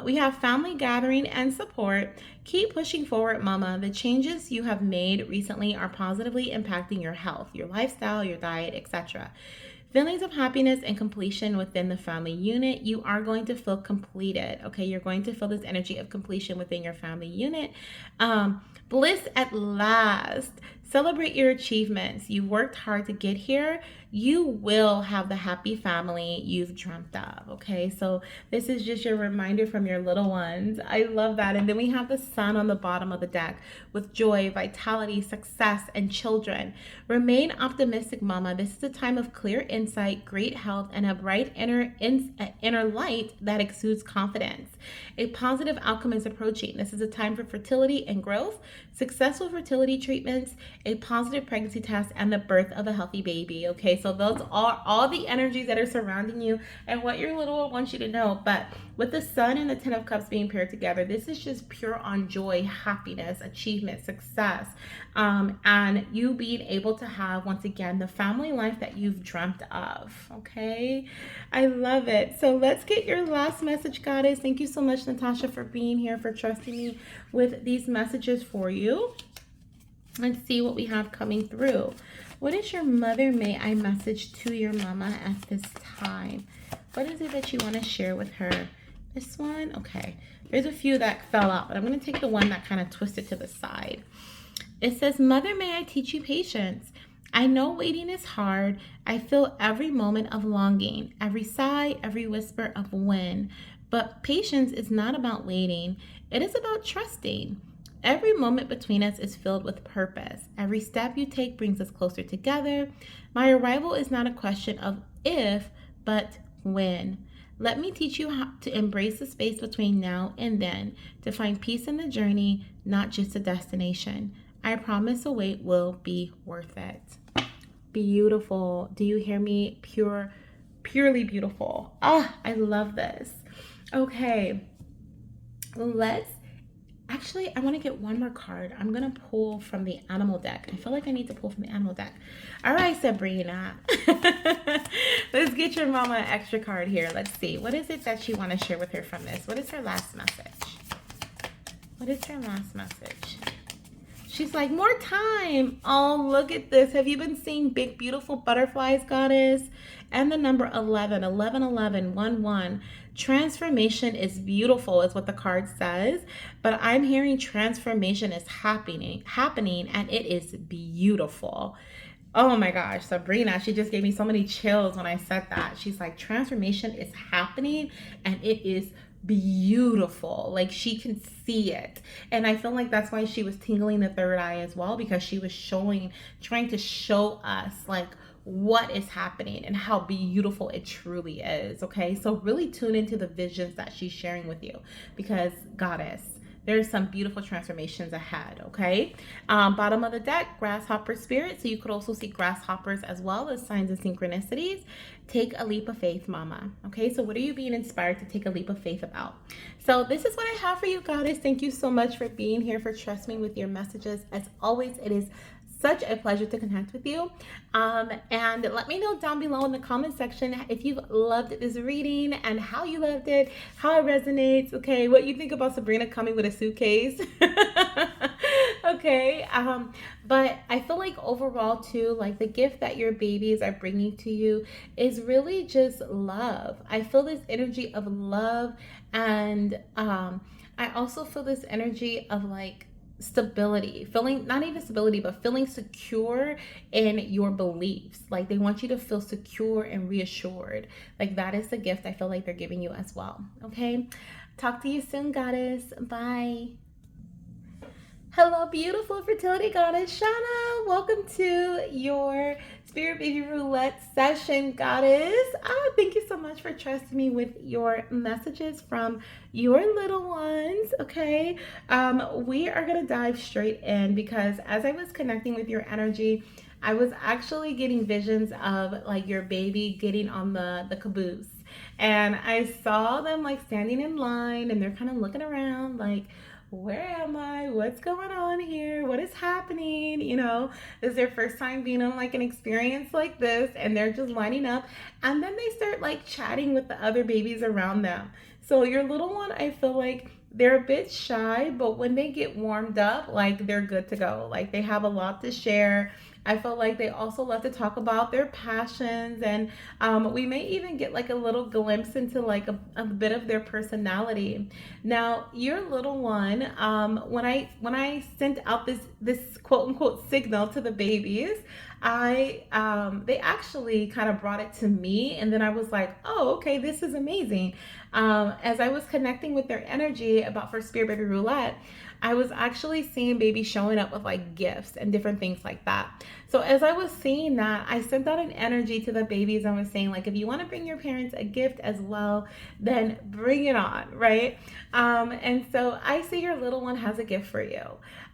We have family gathering and support. Keep pushing forward, mama. The changes you have made recently are positively impacting your health, your lifestyle, your diet, etc. Feelings of happiness and completion within the family unit. You are going to feel completed, okay? You're going to feel this energy of completion within your family unit. Bliss at last. Celebrate your achievements. You worked hard to get here. You will have the happy family you've dreamt of, okay? So this is just your reminder from your little ones. I love that. And then we have the sun on the bottom of the deck with joy, vitality, success, and children. Remain optimistic, mama. This is a time of clear insight, great health, and a bright inner light that exudes confidence. A positive outcome is approaching. This is a time for fertility and growth, successful fertility treatments, a positive pregnancy test, and the birth of a healthy baby, okay? So those are all the energies that are surrounding you and what your little one wants you to know. But with the sun and the 10 of Cups being paired together, this is just pure on joy, happiness, achievement, success, and you being able to have, once again, the family life that you've dreamt of, okay? I love it. So let's get your last message, goddess. Thank you so much, Natasha, for being here, for trusting me with these messages for you. Let's see what we have coming through. What is your mother may I message to your mama at this time? What is it that you want to share with her? This one? Okay. There's a few that fell out, but I'm going to take the one that kind of twisted to the side. It says, Mother, may I teach you patience? I know waiting is hard. I feel every moment of longing, every sigh, every whisper of when. But patience is not about waiting. It is about trusting. Every moment between us is filled with purpose. Every step you take brings us closer together. My arrival is not a question of if, but when. Let me teach you how to embrace the space between now and then, to find peace in the journey, not just a destination. I promise the wait will be worth it. Beautiful. Do you hear me? Purely beautiful. Ah, I love this. Okay, Actually, I want to get one more card. I'm going to pull from the animal deck. I feel like I need to pull from the animal deck. All right, Sabrina. Let's get your mama an extra card here. Let's see. What is it that you want to share with her from this? What is her last message? What is her last message? She's like, more time. Oh, look at this. Have you been seeing big, beautiful butterflies, goddess? And the number 11, 11, 11, 1, 1. Transformation is beautiful is what the card says, but I'm hearing transformation is happening, and it is beautiful. Oh my gosh, Sabrina, she just gave me so many chills when I said that. She's like, transformation is happening and it is beautiful. Like she can see it. And I feel like that's why she was tingling the third eye as well, because she was trying to show us like what is happening and how beautiful it truly is. Okay, so really tune into the visions that she's sharing with you, because goddess, there's some beautiful transformations ahead. Okay, bottom of the deck, grasshopper spirit, so you could also see grasshoppers as well as signs and synchronicities. Take a leap of faith, mama. Okay, so what are you being inspired to take a leap of faith about? So this is what I have for you, goddess. Thank you so much for being here, for trusting me with your messages. As always, it is such a pleasure to connect with you. And let me know down below in the comment section if you've loved this reading and how you loved it, how it resonates, okay, what you think about Sabrina coming with a suitcase. Okay, but I feel like overall too, like the gift that your babies are bringing to you is really just love. I feel this energy of love, and I also feel this energy of like stability, feeling not even stability, but feeling secure in your beliefs. Like they want you to feel secure and reassured. Like that is the gift I feel like they're giving you as well. Okay, talk to you soon, goddess. Bye. Hello, beautiful fertility goddess Chauna. Welcome to your Spirit Baby Roulette session, goddess. Thank you so much for trusting me with your messages from your little ones. Okay, we are gonna dive straight in, because as I was connecting with your energy, I was actually getting visions of like your baby getting on the caboose, and I saw them like standing in line, and they're kind of looking around like, where am I? What's going on here? What is happening? You know, this is their first time being on like an experience like this, and they're just lining up, and then they start like chatting with the other babies around them. So your little one, I feel like they're a bit shy, but when they get warmed up, like they're good to go. Like they have a lot to share. I feel like they also love to talk about their passions, and we may even get like a little glimpse into like a bit of their personality. Now, your little one, when I sent out this quote unquote signal to the babies, I they actually kind of brought it to me, and then I was like, oh, okay, this is amazing. As I was connecting with their energy about for Spirit Baby Roulette, I was actually seeing babies showing up with like gifts and different things like that. So as I was seeing that, I sent out an energy to the babies and was saying like, if you want to bring your parents a gift as well, then bring it on, right? And so I see your little one has a gift for you.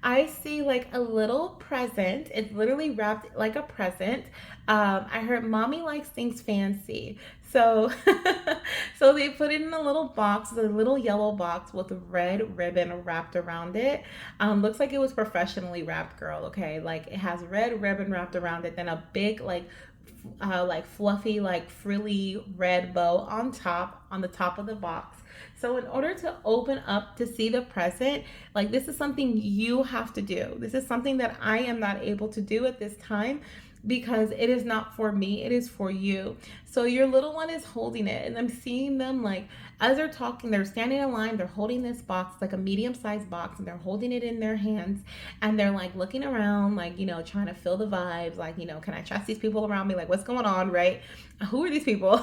I see like a little present. It's literally wrapped like a present. I heard mommy likes things fancy. So, so they put it in a little box, a little yellow box with a red ribbon wrapped around it. Looks like it was professionally wrapped, girl. Okay, like it has red ribbon wrapped around it, then a big like fluffy, like frilly red bow on the top of the box. So in order to open up to see the present, like this is something you have to do. This is something that I am not able to do at this time, because it is not for me, it is for you. So your little one is holding it, and I'm seeing them like as they're talking, they're standing in line, they're holding this box, like a medium-sized box, and they're holding it in their hands, and they're like looking around, like, you know, trying to feel the vibes, like, you know, can I trust these people around me? Like, what's going on, right? Who are these people?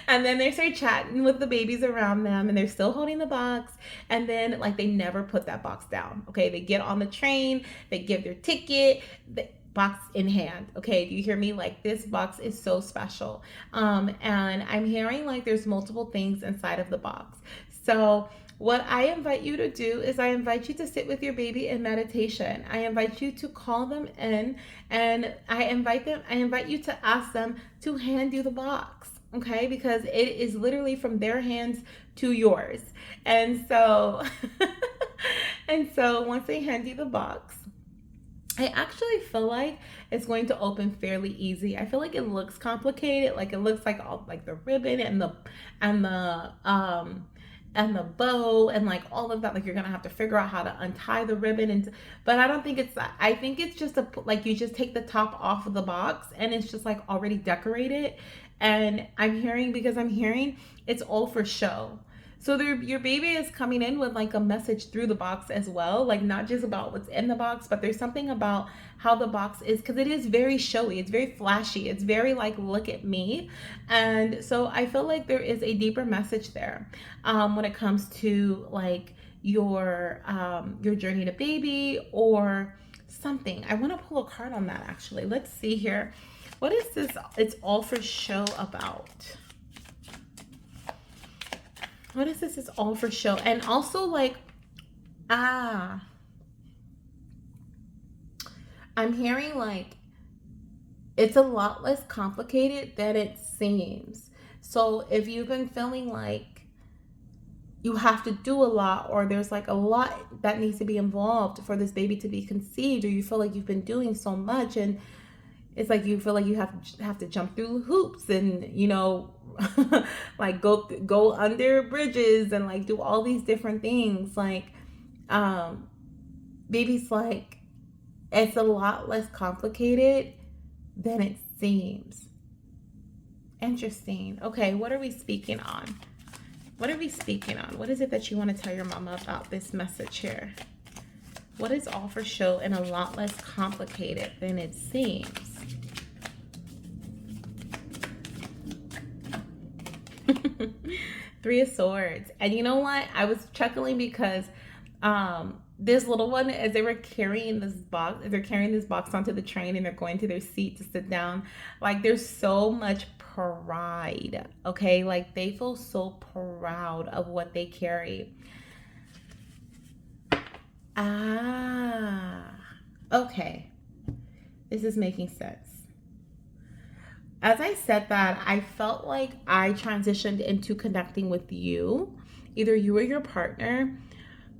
And then they start chatting with the babies around them, and they're still holding the box, and then like they never put that box down. Okay, they get on the train, they give their ticket, box in hand. Okay, do you hear me? Like this box is so special. And I'm hearing like there's multiple things inside of the box. So what I invite you to do is I invite you to sit with your baby in meditation. I invite you to call them in, and I invite you to ask them to hand you the box. Okay, because it is literally from their hands to yours. And so and so once they hand you the box, I actually feel like it's going to open fairly easy. I feel like it looks complicated, like it looks like all like the ribbon and the bow and like all of that. Like you're gonna have to figure out how to untie the ribbon, and but I don't think it's that. I think it's just like you just take the top off of the box and it's just like already decorated. And I'm hearing it's all for show. So your baby is coming in with like a message through the box as well, like not just about what's in the box, but there's something about how the box is, because it is very showy, it's very flashy, it's very like look at me. And so I feel like there is a deeper message there, when it comes to like your journey to baby or something. I want to pull a card on that actually. Let's see here. What is this? It's all for show about. What is this? It's all for show. And also like, I'm hearing like it's a lot less complicated than it seems. So if you've been feeling like you have to do a lot, or there's like a lot that needs to be involved for this baby to be conceived, or you feel like you've been doing so much and it's like you feel like you have to jump through hoops and, you know, like go under bridges and like do all these different things. Like, baby's like, it's a lot less complicated than it seems. Interesting. Okay, what are we speaking on? What are we speaking on? What is it that you want to tell your mama about this message here? What is all for show and a lot less complicated than it seems? Three of Swords. And you know what? I was chuckling because this little one, as they were carrying this box, onto the train and they're going to their seat to sit down, like there's so much pride, okay? Like they feel so proud of what they carry. Okay. This is making sense. As I said that, I felt like I transitioned into connecting with you, either you or your partner,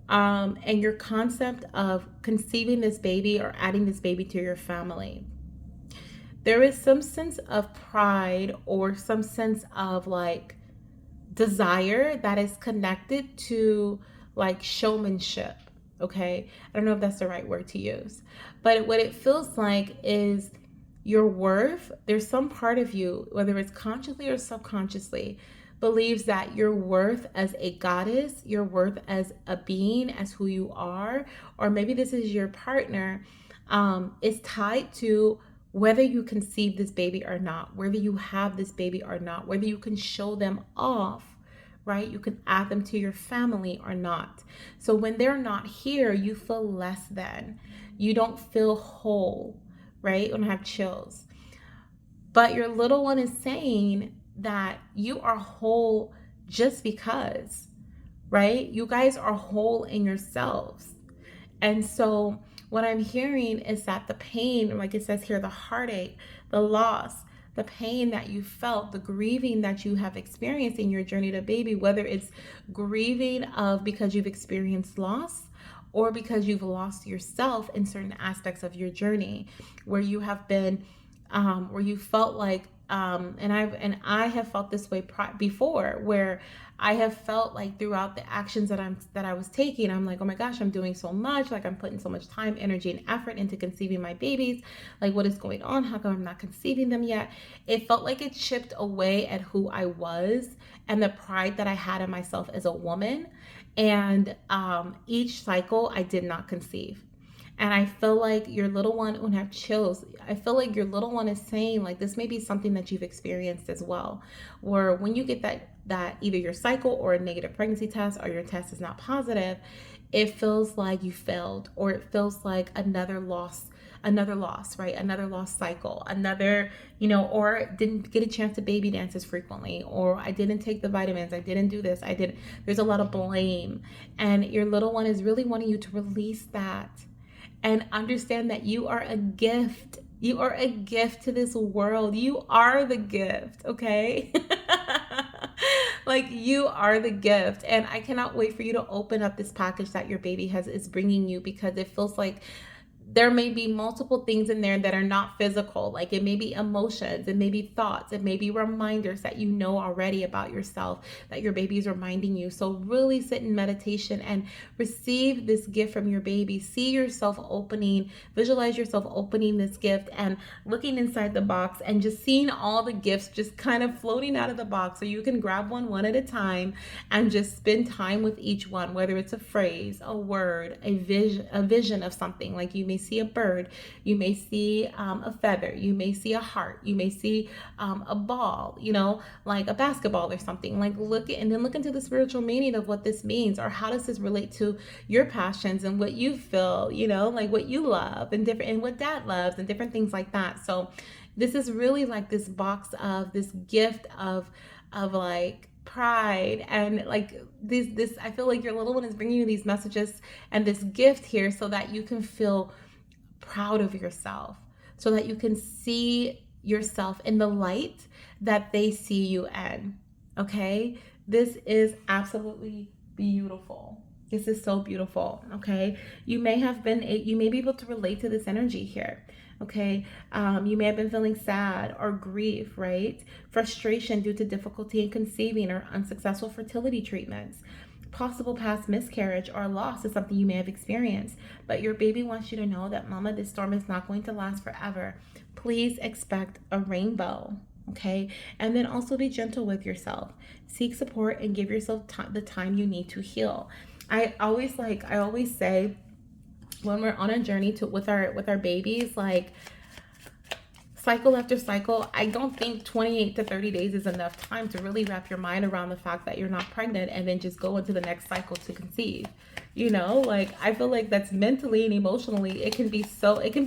and your concept of conceiving this baby or adding this baby to your family. There is some sense of pride or some sense of like desire that is connected to like showmanship. Okay, I don't know if that's the right word to use, but what it feels like is your worth. There's some part of you, whether it's consciously or subconsciously, believes that your worth as a goddess, your worth as a being, as who you are, or maybe this is your partner, is tied to whether you conceive this baby or not, whether you have this baby or not, whether you can show them off, right? You can add them to your family or not. So when they're not here, you feel less than. You don't feel whole, right? You don't have chills. But your little one is saying that you are whole just because, right? You guys are whole in yourselves. And so what I'm hearing is that the pain, like it says here, the heartache, the loss, the pain that you felt, the grieving that you have experienced in your journey to baby, whether it's grieving of because you've experienced loss or because you've lost yourself in certain aspects of your journey, where you have been, where you felt like, and I have felt this way before, where I have felt like throughout the actions that I was taking, I'm like, oh my gosh, I'm doing so much, like I'm putting so much time, energy, and effort into conceiving my babies. Like, what is going on? How come I'm not conceiving them yet? It felt like it chipped away at who I was and the pride that I had in myself as a woman. And each cycle, I did not conceive. And I feel like your little one would have chills. I feel like your little one is saying, like, this may be something that you've experienced as well, where when you get that either your cycle or a negative pregnancy test or your test is not positive, it feels like you failed, or it feels like another loss, right? Another lost cycle, another, or didn't get a chance to baby dance as frequently, or I didn't take the vitamins, I didn't do this, there's a lot of blame. And your little one is really wanting you to release that and understand that you are a gift. You are a gift to this world. You are the gift, okay? Like, you are the gift. And I cannot wait for you to open up this package that your baby is bringing you, because it feels like there may be multiple things in there that are not physical. Like it may be emotions, it may be thoughts, it may be reminders that you know already about yourself, that your baby is reminding you. So really sit in meditation and receive this gift from your baby. See yourself opening, visualize yourself opening this gift and looking inside the box and just seeing all the gifts just kind of floating out of the box. So you can grab one at a time and just spend time with each one, whether it's a phrase, a word, a vision of something. Like you may see a bird, you may see a feather, you may see a heart, you may see a ball, you know, like a basketball or something. Like look at, and then look into the spiritual meaning of what this means, or how does this relate to your passions and what you feel, you know, like what you love and different, and what dad loves and different things like that. So this is really like this box of this gift of like pride, and like this I feel like your little one is bringing you these messages and this gift here so that you can feel proud of yourself, so that you can see yourself in the light that they see you in. Okay, this is absolutely beautiful. This is so beautiful. Okay, you may be able to relate to this energy here. Okay, you may have been feeling sad or grief, right? Frustration due to difficulty in conceiving or unsuccessful fertility treatments. Possible past miscarriage or loss is something you may have experienced, but your baby wants you to know that, Mama, this storm is not going to last forever. Please expect a rainbow. Okay, and then also be gentle with yourself. Seek support and give yourself the time you need to heal. I always say, when we're on a journey with our babies, like cycle after cycle, I don't think 28 to 30 days is enough time to really wrap your mind around the fact that you're not pregnant and then just go into the next cycle to conceive. You know, like I feel like that's mentally and emotionally, it can be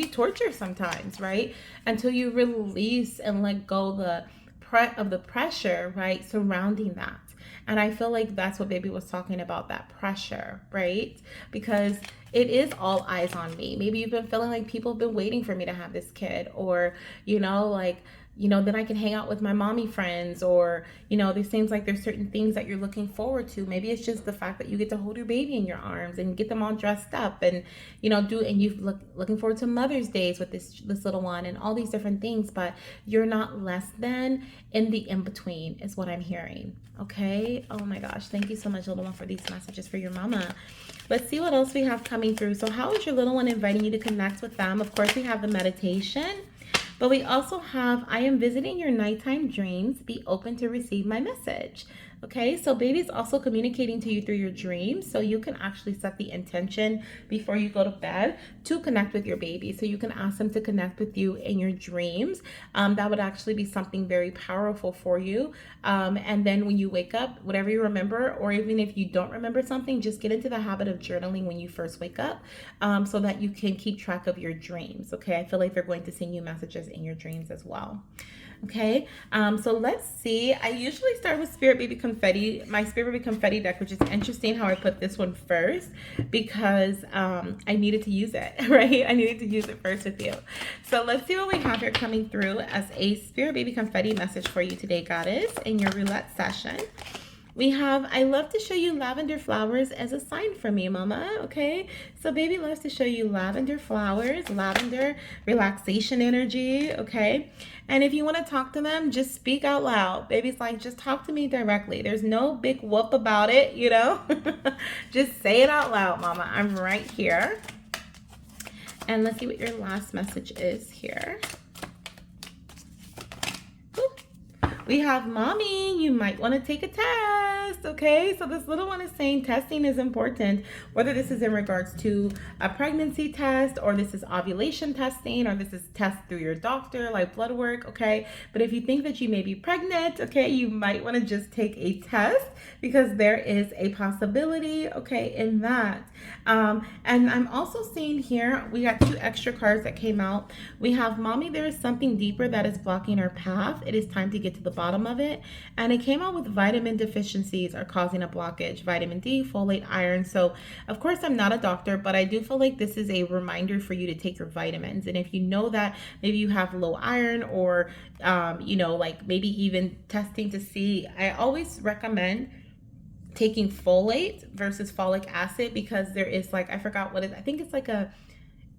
torture sometimes, right? Until you release and let go of the pressure, right, surrounding that. And I feel like that's what baby was talking about, that pressure, right? Because it is all eyes on me. Maybe you've been feeling like people have been waiting for me to have this kid, or, you know, like, you know, then I can hang out with my mommy friends, or, you know, there seems like there's certain things that you're looking forward to. Maybe it's just the fact that you get to hold your baby in your arms and get them all dressed up and, you know, and you're looking forward to Mother's Days with this little one and all these different things, but you're not less than in the in-between is what I'm hearing. Okay. Oh my gosh. Thank you so much, little one, for these messages for your mama. Let's see what else we have coming through. So how is your little one inviting you to connect with them? Of course, we have the meditation. But we also have, I am visiting your nighttime dreams. Be open to receive my message. Okay, so baby's also communicating to you through your dreams. So you can actually set the intention before you go to bed to connect with your baby. So you can ask them to connect with you in your dreams. That would actually be something very powerful for you. And then when you wake up, whatever you remember, or even if you don't remember something, just get into the habit of journaling when you first wake up, so that you can keep track of your dreams. Okay, I feel like they're going to send you messages in your dreams as well. Okay, so let's see. I usually start with Spirit Baby Confetti, my Spirit Baby Confetti deck, which is interesting how I put this one first because I needed to use it, right? I needed to use it first with you. So let's see what we have here coming through as a Spirit Baby Confetti message for you today, Goddess, in your roulette session. We have, I love to show you lavender flowers as a sign for me, Mama. Okay, so baby loves to show you lavender flowers, lavender relaxation energy. Okay, and if you want to talk to them, just speak out loud. Baby's like, just talk to me directly. There's no big whoop about it, you know. Just say it out loud, Mama. I'm right here. And let's see what your last message is here. We have, Mommy, you might want to take a test. Okay, so this little one is saying testing is important, whether this is in regards to a pregnancy test, or this is ovulation testing, or this is test through your doctor, like blood work. Okay, but if you think that you may be pregnant, okay, you might want to just take a test, because there is a possibility, okay, in that. And I'm also seeing here, we got 2 extra cards that came out. We have, Mommy, there is something deeper that is blocking our path. It is time to get to the bottom of it. And it came out with vitamin deficiencies are causing a blockage, vitamin D, folate, iron. So of course I'm not a doctor, but I do feel like this is a reminder for you to take your vitamins. And if you know that maybe you have low iron, or you know, like maybe even testing to see, I always recommend taking folate versus folic acid, because there is, like, I forgot what it is. I think it's like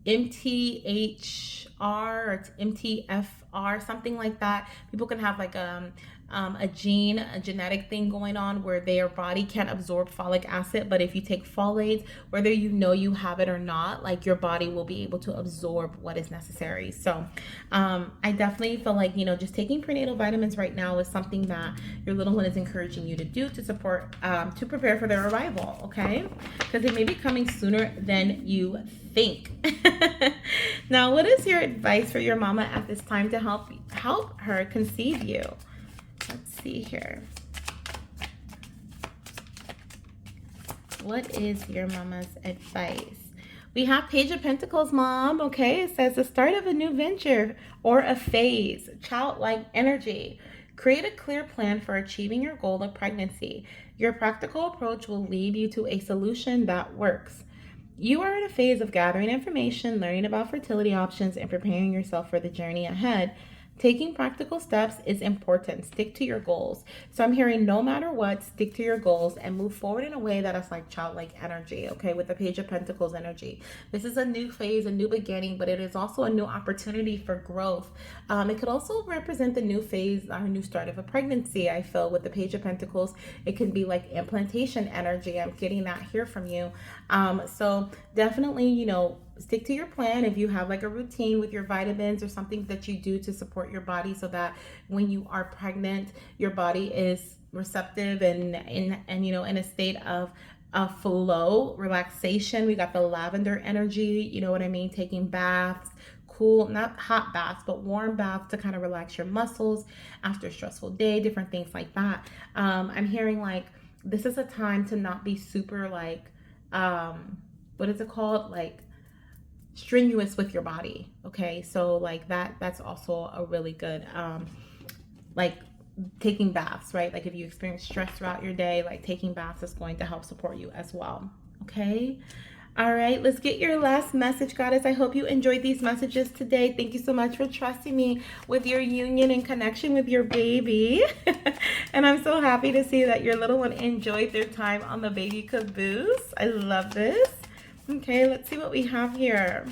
MTHR or MTFR, something like that. People can have like a genetic thing going on where their body can't absorb folic acid, but if you take folates, whether you know you have it or not, like your body will be able to absorb what is necessary. So I definitely feel like, you know, just taking prenatal vitamins right now is something that your little one is encouraging you to do to support, to prepare for their arrival, okay? Because it may be coming sooner than you think. Now, what is your advice for your mama at this time to help her conceive you? Let's see here. What is your mama's advice? We have Page of Pentacles, Mom. Okay, it says the start of a new venture or a phase, childlike energy. Create a clear plan for achieving your goal of pregnancy. Your practical approach will lead you to a solution that works. You are in a phase of gathering information, learning about fertility options, and preparing yourself for the journey ahead. Taking practical steps is important. Stick to your goals. So I'm hearing no matter what, stick to your goals and move forward in a way that is like childlike energy, okay, with the Page of Pentacles energy. This is a new phase, a new beginning, but it is also a new opportunity for growth. It could also represent the new phase or new start of a pregnancy, I feel, with the Page of Pentacles. It can be like implantation energy. I'm getting that here from you. So definitely, you know, stick to your plan. If you have like a routine with your vitamins or something that you do to support your body so that when you are pregnant, your body is receptive and you know, in a state of flow, relaxation. We got the lavender energy, you know what I mean? Taking baths, cool, not hot baths, but warm baths to kind of relax your muscles after a stressful day, different things like that. I'm hearing like this is a time to not be super like, what is it called? Like strenuous with your body. Okay, so like that's also a really good like taking baths, right? Like if you experience stress throughout your day, like taking baths is going to help support you as well. Okay, all right, let's get your last message, Goddess. I hope you enjoyed these messages today. Thank you so much for trusting me with your union and connection with your baby. And I'm so happy to see that your little one enjoyed their time on the baby caboose. I love this. Okay, let's see what we have here.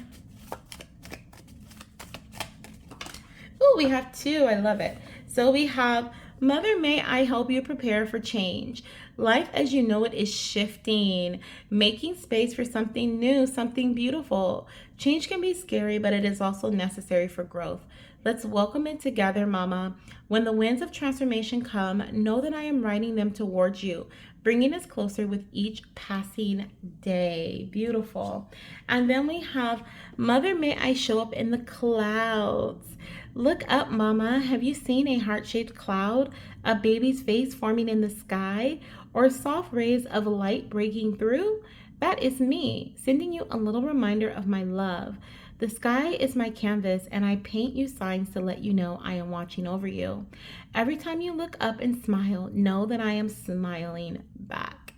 Oh, we have two. I love it. So we have, Mother, may I help you prepare for change. Life as you know it is shifting, making space for something new, something beautiful. Change can be scary, but it is also necessary for growth. Let's welcome it together, Mama. When the winds of transformation come, know that I am riding them towards you, bringing us closer with each passing day. Beautiful. And then we have, Mother, may I show up in the clouds. Look up, Mama. Have you seen a heart-shaped cloud, a baby's face forming in the sky, or soft rays of light breaking through? That is me, sending you a little reminder of my love. The sky is my canvas, and I paint you signs to let you know I am watching over you. Every time you look up and smile, know that I am smiling back.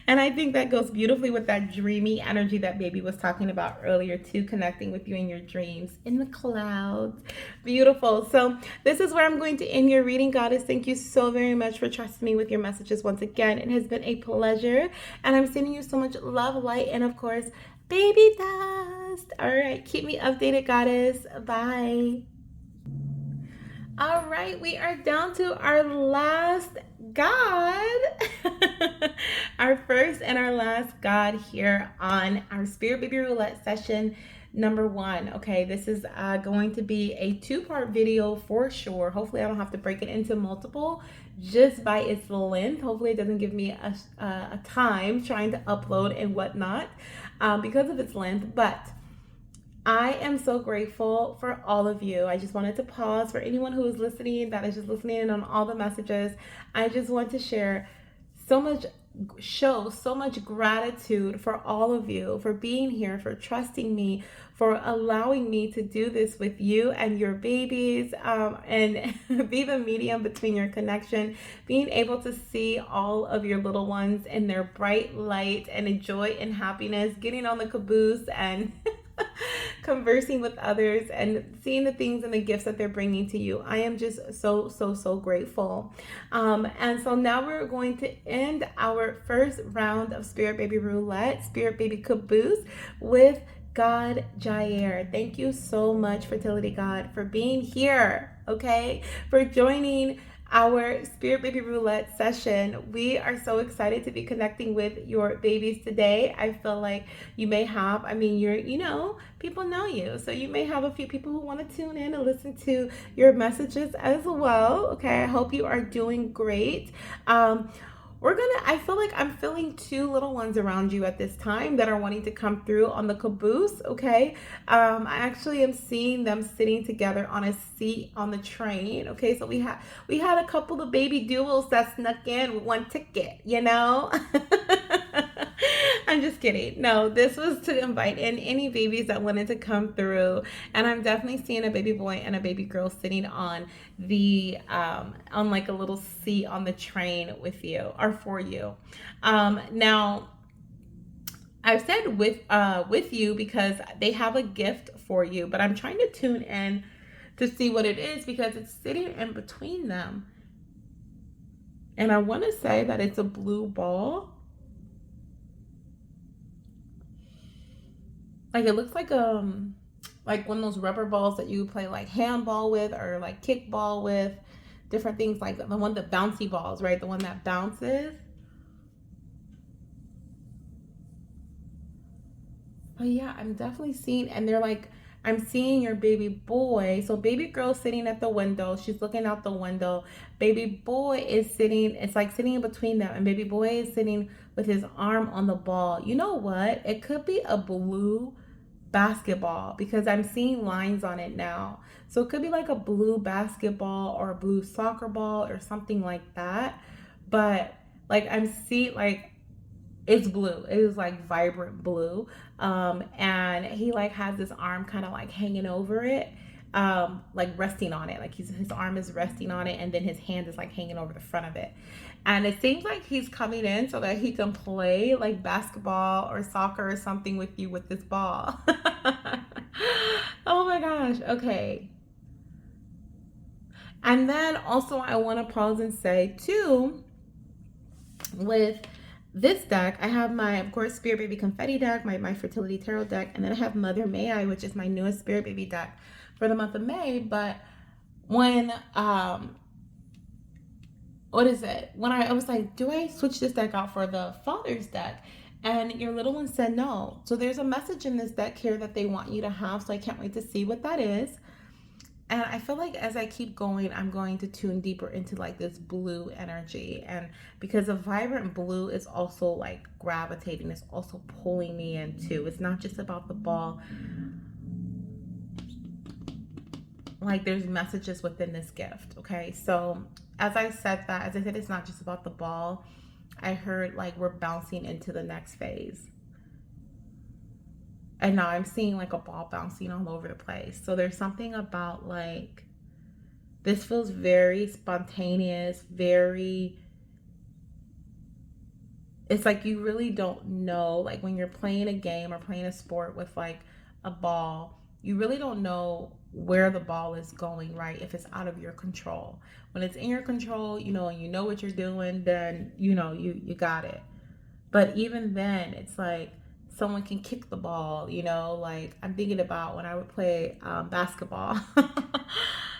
And I think that goes beautifully with that dreamy energy that baby was talking about earlier too, connecting with you in your dreams in the clouds. Beautiful. So this is where I'm going to end your reading, Goddess. Thank you so very much for trusting me with your messages once again. It has been a pleasure, and I'm sending you so much love, light, and of course, baby dust. All right, keep me updated, Goddess. Bye. All right, we are down to our last God. Our first and our last God here on our Spirit Baby Roulette session number 1. Okay, this is going to be a 2-part video for sure. Hopefully I don't have to break it into multiple just by its length. Hopefully it doesn't give me a time trying to upload and whatnot because of its length, but I am so grateful for all of you. I just wanted to pause for anyone who is listening, that is just listening in on all the messages. I just want to show so much gratitude for all of you, for being here, for trusting me, for allowing me to do this with you and your babies, and be the medium between your connection, being able to see all of your little ones in their bright light and joy and happiness, getting on the caboose and conversing with others and seeing the things and the gifts that they're bringing to you. I am just so grateful. And so now we're going to end our first round of Spirit Baby Roulette, Spirit Baby Caboose with God, Jiayre. Thank you so much, Fertility God, for being here, okay? For joining our Spirit Baby Roulette session. We are so excited to be connecting with your babies today. I feel like you may have, people know you. So you may have a few people who want to tune in and listen to your messages as well, okay? I hope you are doing great. I feel like I'm feeling two little ones around you at this time that are wanting to come through on the caboose, okay? I actually am seeing them sitting together on a seat on the train, okay? So we had a couple of baby duels that snuck in with one ticket, you know? I'm just kidding. No, this was to invite in any babies that wanted to come through. And I'm definitely seeing a baby boy and a baby girl sitting on on like a little seat on the train with you or for you. Now I've said with you because they have a gift for you, but I'm trying to tune in to see what it is because it's sitting in between them. And I want to say that it's a blue ball. Like it looks like one of those rubber balls that you play like handball with or like kickball with, different things like the bouncy balls, right? The one that bounces. But yeah, I'm definitely seeing, and I'm seeing your baby boy. So baby girl sitting at the window, she's looking out the window. Baby boy is sitting, it's like sitting in between them, and baby boy is sitting with his arm on the ball. You know what? It could be a blue basketball because I'm seeing lines on it now. So it could be like a blue basketball or a blue soccer ball or something like that. But like I'm seeing like it's blue. It is like vibrant blue. And he like has his arm kind of like hanging over it, like resting on it. Like his arm is resting on it, and then his hand is like hanging over the front of it. And it seems like he's coming in so that he can play like basketball or soccer or something with you with this ball. Oh my gosh. Okay. And then also I want to pause and say too, with this deck, I have my, of course, Spirit Baby Confetti deck, my Fertility Tarot deck, and then I have Mother May I, which is my newest Spirit Baby deck for the month of May. But when, when I was like, do I switch this deck out for the Father's deck? And your little one said no. So there's a message in this deck here that they want you to have, so I can't wait to see what that is. And I feel like as I keep going, I'm going to tune deeper into like this blue energy. And because the vibrant blue is also like gravitating, it's also pulling me in too. It's not just about the ball. Like there's messages within this gift, okay? So as I said, it's not just about the ball. I heard like we're bouncing into the next phase. And now I'm seeing like a ball bouncing all over the place. So there's something about like, this feels very spontaneous, it's like you really don't know, like when you're playing a game or playing a sport with like a ball, you really don't know where the ball is going, right? If it's out of your control. When it's in your control, and you know what you're doing, then, you got it. But even then, it's like, someone can kick the ball, like I'm thinking about when I would play basketball. And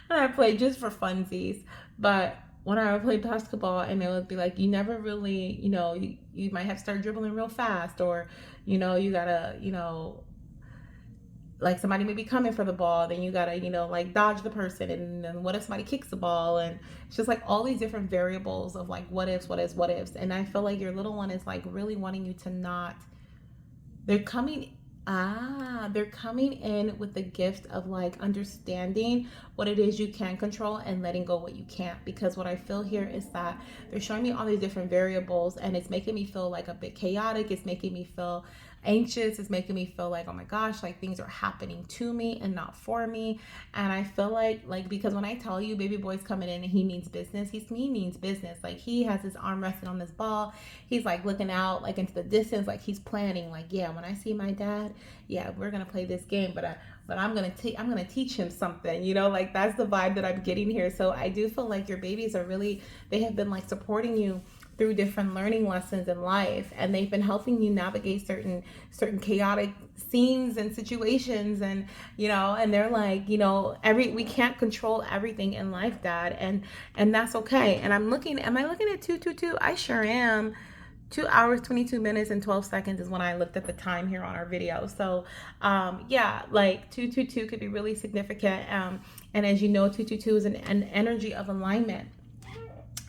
I played just for funsies, but when I would play basketball and it would be like, you never really, you might have to start dribbling real fast, or, you gotta, like somebody may be coming for the ball, then you gotta, like dodge the person. And then what if somebody kicks the ball? And it's just like all these different variables of like, what ifs. And I feel like your little one is like really wanting you to not, they're coming in with the gift of like understanding what it is you can control and letting go what you can't. Because what I feel here is that they're showing me all these different variables, and it's making me feel like a bit chaotic. It's making me feel anxious. It's making me feel like, oh my gosh, like things are happening to me and not for me. And I feel like because when I tell you baby boy's coming in and he means business, he means business. Like he has his arm resting on this ball. He's like looking out like into the distance, like he's planning, like, yeah, when I see my dad, yeah, we're gonna play this game, but I'm gonna teach him something, like that's the vibe that I'm getting here. So I do feel like your babies are really, they have been like supporting you through different learning lessons in life, and they've been helping you navigate certain chaotic scenes and situations. And and they're like, we can't control everything in life, Dad, and that's okay. And am I looking at 222? I sure am. 2 hours, 22 minutes, and 12 seconds is when I looked at the time here on our video. So, yeah, like 222 could be really significant. And as you know, 222 is an energy of alignment.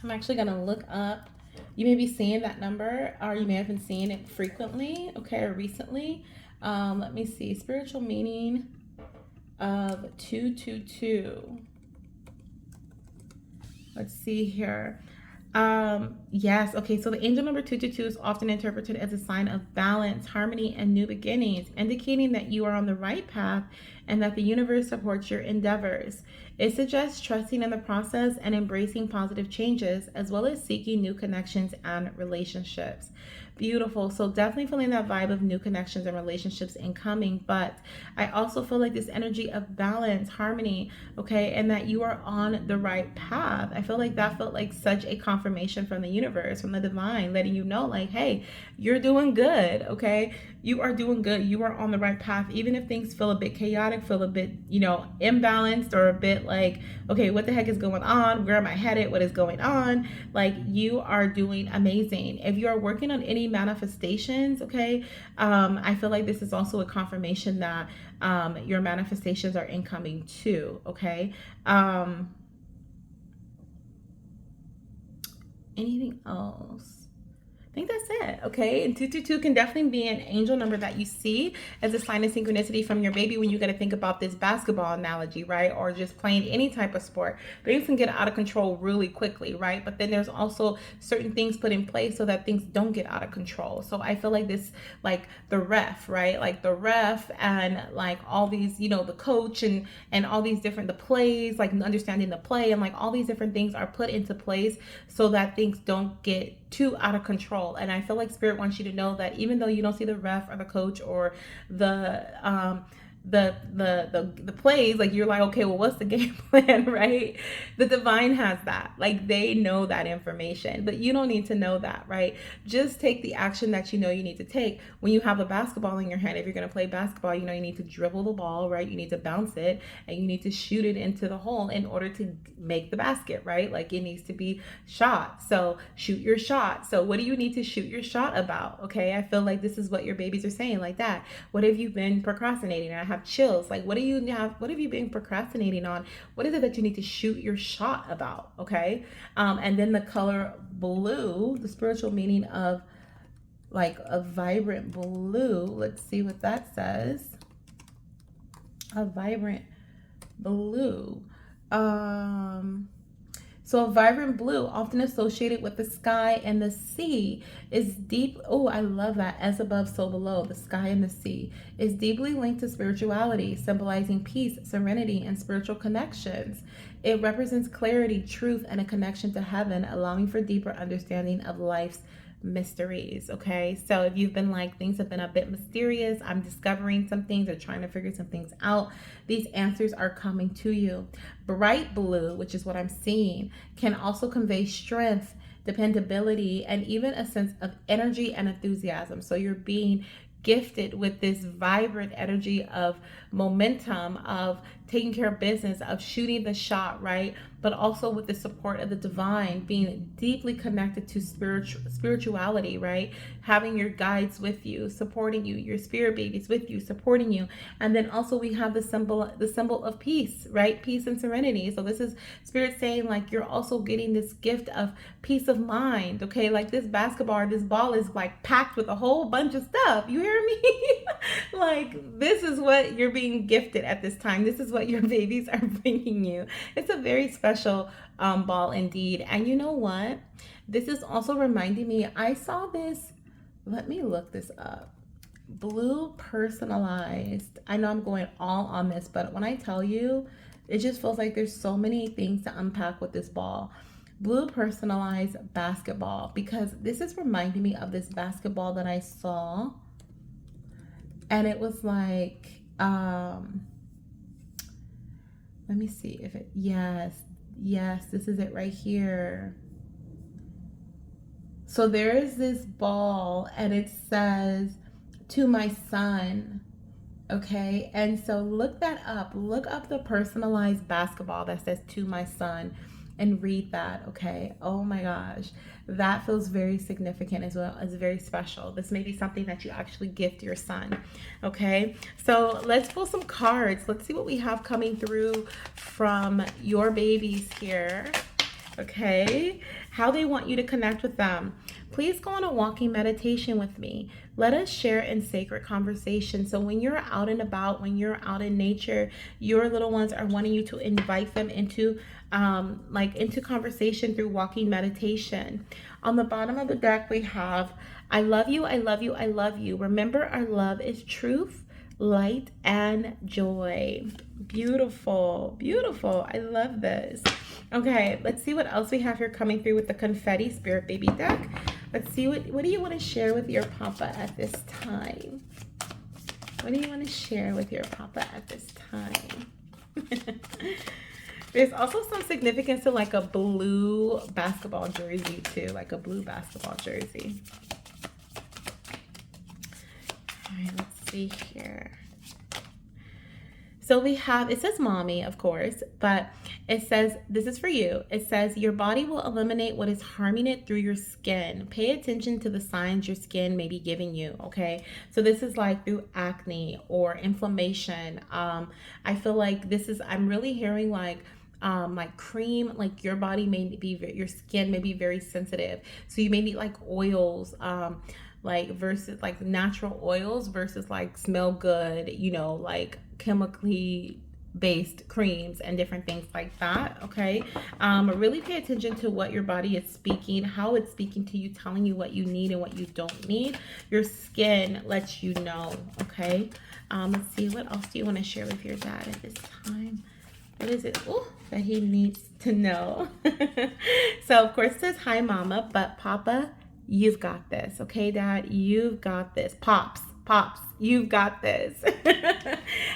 I'm actually going to look up. You may be seeing that number, or you may have been seeing it frequently, okay, or recently. Let me see. Spiritual meaning of 222. Let's see here. Yes, okay, so the angel number 222 is often interpreted as a sign of balance, harmony, and new beginnings, indicating that you are on the right path and that the universe supports your endeavors. It suggests trusting in the process and embracing positive changes, as well as seeking new connections and relationships. Beautiful. So definitely feeling that vibe of new connections and relationships incoming, but I also feel like this energy of balance, harmony, okay, and that you are on the right path. I feel like that felt like such a confirmation from the universe, from the divine, letting you know, like, hey, you're doing good, okay? You are doing good. You are on the right path. Even if things feel a bit chaotic, feel a bit, imbalanced, or a bit like, okay, what the heck is going on? Where am I headed? What is going on? Like, you are doing amazing. If you are working on any manifestations, okay, I feel like this is also a confirmation that your manifestations are incoming too, okay? Anything else? I think that's it, okay? And 222 can definitely be an angel number that you see as a sign of synchronicity from your baby when you got to think about this basketball analogy, right? Or just playing any type of sport. Things can get out of control really quickly, right? But then there's also certain things put in place so that things don't get out of control. So I feel like this, like the ref, right? Like the ref and like all these, the coach and all these different, the plays, like understanding the play and like all these different things are put into place so that things don't get too out of control. And I feel like Spirit wants you to know that even though you don't see the ref or the coach or the plays, like you're like, okay, well, what's the game plan, right? The divine has that. Like they know that information, but you don't need to know that, right? Just take the action that you know you need to take. When you have a basketball in your hand, if you're going to play basketball, you need to dribble the ball, right? You need to bounce it and you need to shoot it into the hole in order to make the basket, right? Like it needs to be shot. So shoot your shot. So what do you need to shoot your shot about? Okay. I feel like this is what your babies are saying, like that. What have you been procrastinating? I have chills. Like what have you been procrastinating on? What is it that you need to shoot your shot about? Okay. And then the color blue, the spiritual meaning of like a vibrant blue. Let's see what that says. A vibrant blue. So a vibrant blue, often associated with the sky and the sea, is deep. Oh, I love that. As above, so below. The sky and the sea is deeply linked to spirituality, symbolizing peace, serenity, and spiritual connections. It represents clarity, truth, and a connection to heaven, allowing for deeper understanding of life's mysteries. Okay, so if you've been like, things have been a bit mysterious, I'm discovering some things or trying to figure some things out, these answers are coming to you. Bright blue, which is what I'm seeing, can also convey strength, dependability, and even a sense of energy and enthusiasm. So you're being gifted with this vibrant energy of momentum, of taking care of business, of shooting the shot, right? But also with the support of the divine, being deeply connected to spirituality, right? Having your guides with you, supporting you, your spirit babies with you, supporting you. And then also we have the symbol of peace, right? Peace and serenity. So this is Spirit saying like you're also getting this gift of peace of mind, okay? Like this ball is like packed with a whole bunch of stuff. You hear me? Like this is what you're being gifted at this time. This is what your babies are bringing you. It's a very special ball indeed. And you know what? This is also reminding me, I saw this, let me look this up. Blue personalized. I know I'm going all on this, but when I tell you, it just feels like there's so many things to unpack with this ball. Blue personalized basketball, because this is reminding me of this basketball that I saw. And it was like, let me see if it, yes, this is it right here. So there is this ball and it says, to my son. Okay, and so look that up. Look up the personalized basketball that says to my son and read that. Okay, oh my gosh, that feels very significant as well as very special. This may be something that you actually gift your son. Okay, so let's pull some cards. Let's see what we have coming through from your babies here. Okay, how they want you to connect with them. Please go on a walking meditation with me. Let us share in sacred conversation. So when you're out and about, when you're out in nature, your little ones are wanting you to invite them into into conversation through walking meditation. On the bottom of the deck, we have, I love you, I love you, I love you. Remember, our love is truth, light, and joy. Beautiful, beautiful. I love this. Okay, let's see what else we have here coming through with the confetti spirit baby deck. Let's see, what do you want to share with your papa at this time? What do you want to share with your papa at this time? There's also some significance to like a blue basketball jersey too, like a blue basketball jersey. All right, let's see here. So we have, it says mommy, of course, but it says, this is for you. It says, your body will eliminate what is harming it through your skin. Pay attention to the signs your skin may be giving you, okay? So this is like through acne or inflammation. I feel like this is, I'm really hearing like cream, like your body may be, your skin may be very sensitive. So you may need like oils, like versus like natural oils versus like smell good, you know, like chemically based creams and different things like that. Okay, really pay attention to what your body is speaking, how it's speaking to you, telling you what you need and what you don't need. Your skin lets you know. Okay, let's see, what else do you want to share with your dad at this time? What is it that he needs to know? So of course it says hi mama, but papa, you've got this. Okay, dad, you've got this. Pops, you've got this.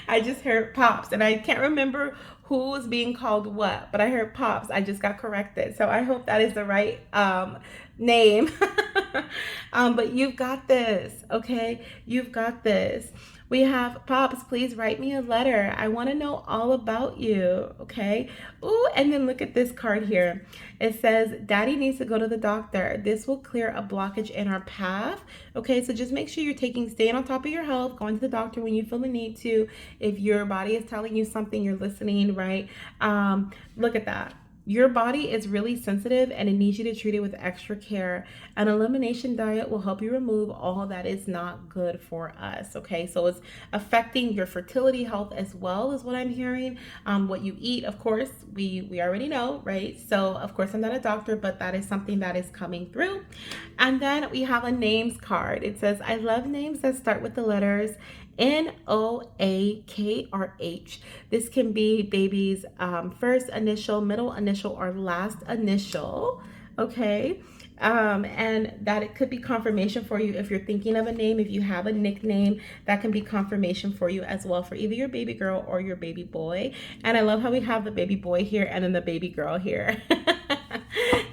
I just heard pops and I can't remember who was being called what, but I heard pops. I just got corrected. So I hope that is the right name. But you've got this. Okay, you've got this. We have, pops, please write me a letter. I want to know all about you. Okay. Ooh, and then look at this card here. It says, daddy needs to go to the doctor. This will clear a blockage in our path. Okay. So just make sure you're staying on top of your health, going to the doctor when you feel the need to. If your body is telling you something, you're listening, right? Look at that. Your body is really sensitive and it needs you to treat it with extra care. An elimination diet will help you remove all that is not good for us. Okay, so it's affecting your fertility health as well, is what I'm hearing. What you eat, of course, we already know, right? So of course I'm not a doctor, but that is something that is coming through. And then we have a names card. It says, I love names that start with the letters NOAKRH. This can be baby's first initial, middle initial, or last initial. Okay. And that it could be confirmation for you if you're thinking of a name. If you have a nickname, that can be confirmation for you as well for either your baby girl or your baby boy. And I love how we have the baby boy here and then the baby girl here.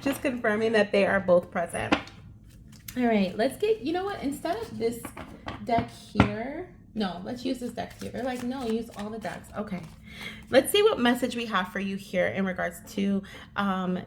Just confirming that they are both present. All right, let's get, you know what, instead of this deck here, no, let's use this deck here. They're like, no, use all the decks. Okay. Let's see what message we have for you here in regards to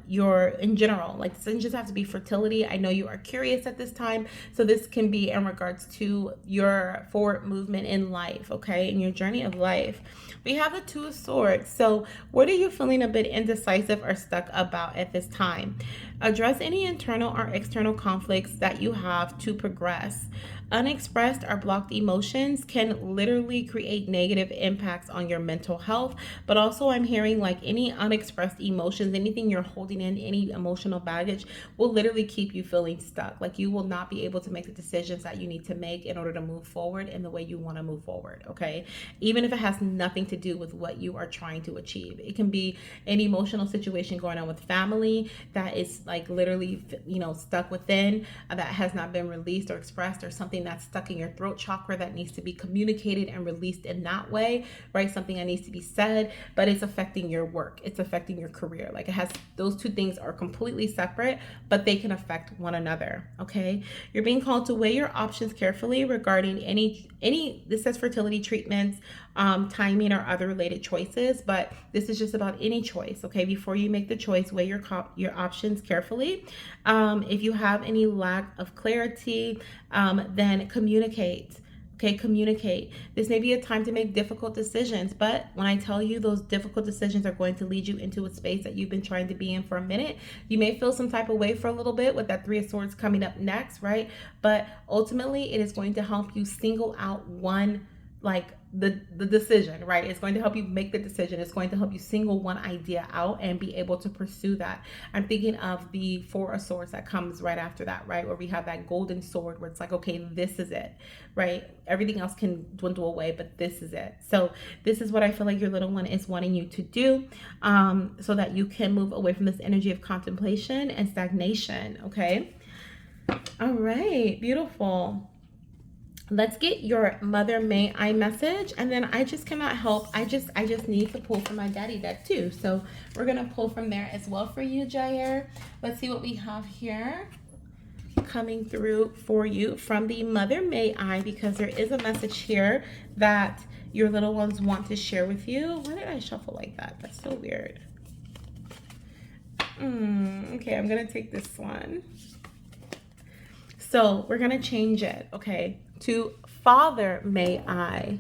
your, in general. Like, this doesn't just have to be fertility. I know you are curious at this time. So this can be in regards to your forward movement in life, okay? In your journey of life. We have the Two of Swords. So what are you feeling a bit indecisive or stuck about at this time? Address any internal or external conflicts that you have to progress. Unexpressed or blocked emotions can literally create negative impacts on your mental health, but also I'm hearing like any unexpressed emotions, anything you're holding in, any emotional baggage will literally keep you feeling stuck. Like you will not be able to make the decisions that you need to make in order to move forward in the way you want to move forward, okay? Even if it has nothing to do with what you are trying to achieve. It can be an emotional situation going on with family that is like literally, you know, stuck within, that has not been released or expressed, or something that's stuck in your throat chakra that needs to be communicated and released in that way, right? Something that needs to be said, but it's affecting your work. It's affecting your career. Like, it has, those two things are completely separate, but they can affect one another. Okay. You're being called to weigh your options carefully regarding any, this says fertility treatments, timing, or other related choices, but this is just about any choice. Okay. Before you make the choice, weigh your options carefully. If you have any lack of clarity, then communicate. Okay, communicate. This may be a time to make difficult decisions, but when I tell you those difficult decisions are going to lead you into a space that you've been trying to be in for a minute, you may feel some type of way for a little bit with that Three of Swords coming up next, right? But ultimately, it is going to help you single out one, like the decision, right? It's going to help you make the decision. It's going to help you single one idea out and be able to pursue that. I'm thinking of the Four of Swords that comes right after that, right? Where we have that golden sword where it's like, okay, this is it, right? Everything else can dwindle away, but this is it. So this is what I feel like your little one is wanting you to do, so that you can move away from this energy of contemplation and stagnation. Okay. All right. Beautiful. Let's get your Mother May I message, and then I just cannot help. I just need to pull from my daddy deck too. So we're gonna pull from there as well for you, Jiayre. Let's see what we have here coming through for you from the Mother May I, because there is a message here that your little ones want to share with you. Why did I shuffle like that? That's so weird. Okay, I'm gonna take this one. So we're gonna change it, okay, to Father May I.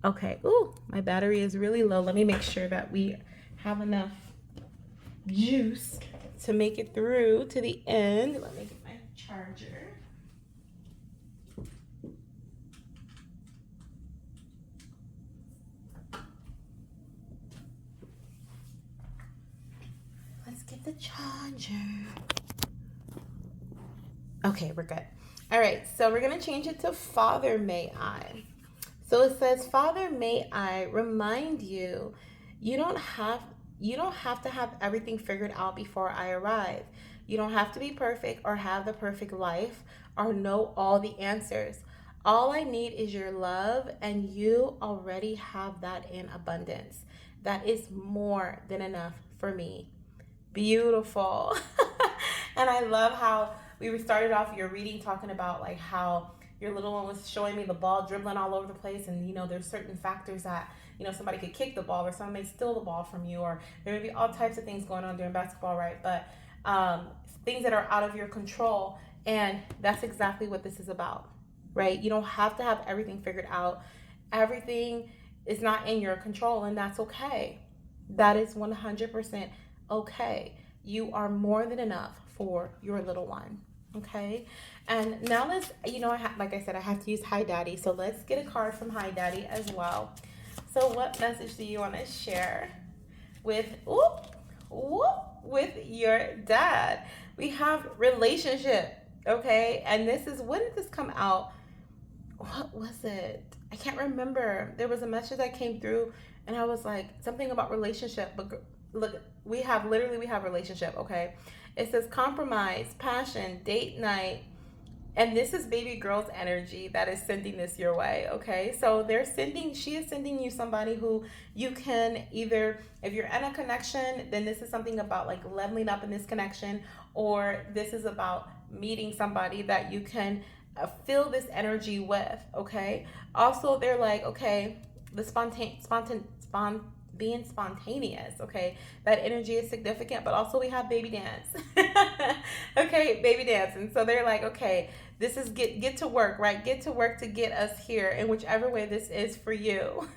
Okay. Ooh, my battery is really low. Let me make sure that we have enough juice to make it through to the end. Let me get my charger. Let's get the charger. Okay, we're good. All right, so we're going to change it to Father May I. So it says, Father May I remind you, you don't have to have everything figured out before I arrive. You don't have to be perfect or have the perfect life or know all the answers. All I need is your love, and you already have that in abundance. That is more than enough for me. Beautiful. And I love how we started off your reading talking about like how your little one was showing me the ball dribbling all over the place, and there's certain factors that somebody could kick the ball, or someone may steal the ball from you, or there may be all types of things going on during basketball, right? But things that are out of your control, and that's exactly what this is about, right? You don't have to have everything figured out. Everything is not in your control, and that's okay. That is 100% okay. You are more than enough for your little one. Okay. And now let's, like I said, I have to use Hi Daddy. So let's get a card from Hi Daddy as well. So what message do you want to share with your dad? We have relationship. Okay. And this is, when did this come out? What was it? I can't remember. There was a message that came through and I was like, something about relationship, but look, we have relationship. Okay. It says compromise, passion, date night. And this is baby girl's energy that is sending this your way. Okay. So she is sending you somebody who you can either, if you're in a connection, then this is something about like leveling up in this connection, or this is about meeting somebody that you can feel this energy with. Okay. Also, they're like, okay, the being spontaneous, okay, that energy is significant, but also we have baby dance. Okay, baby dance. And so they're like, okay, this is get to work, right? Get to work to get us here in whichever way this is for you.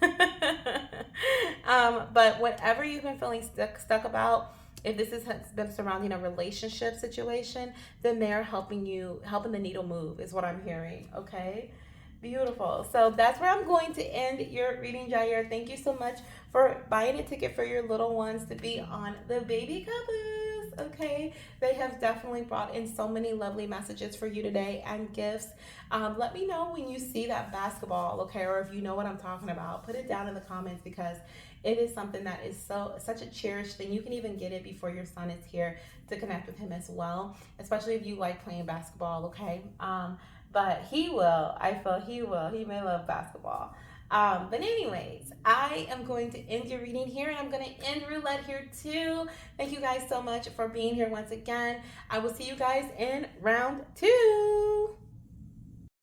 But whatever you've been feeling stuck about, if this has been surrounding a relationship situation, then they're helping the needle move is what I'm hearing. Okay. Beautiful. So that's where I'm going to end your reading, Jiayre. Thank you so much for buying a ticket for your little ones to be on the baby caboose. Okay. They have definitely brought in so many lovely messages for you today and gifts. Let me know when you see that basketball, okay, or if you know what I'm talking about. Put it down in the comments, because it is something that is such a cherished thing. You can even get it before your son is here to connect with him as well, especially if you like playing basketball, okay? But he will. I feel he will. He may love basketball. But anyways, I am going to end your reading here, and I'm going to end Roulette here too. Thank you guys so much for being here once again. I will see you guys in round 2.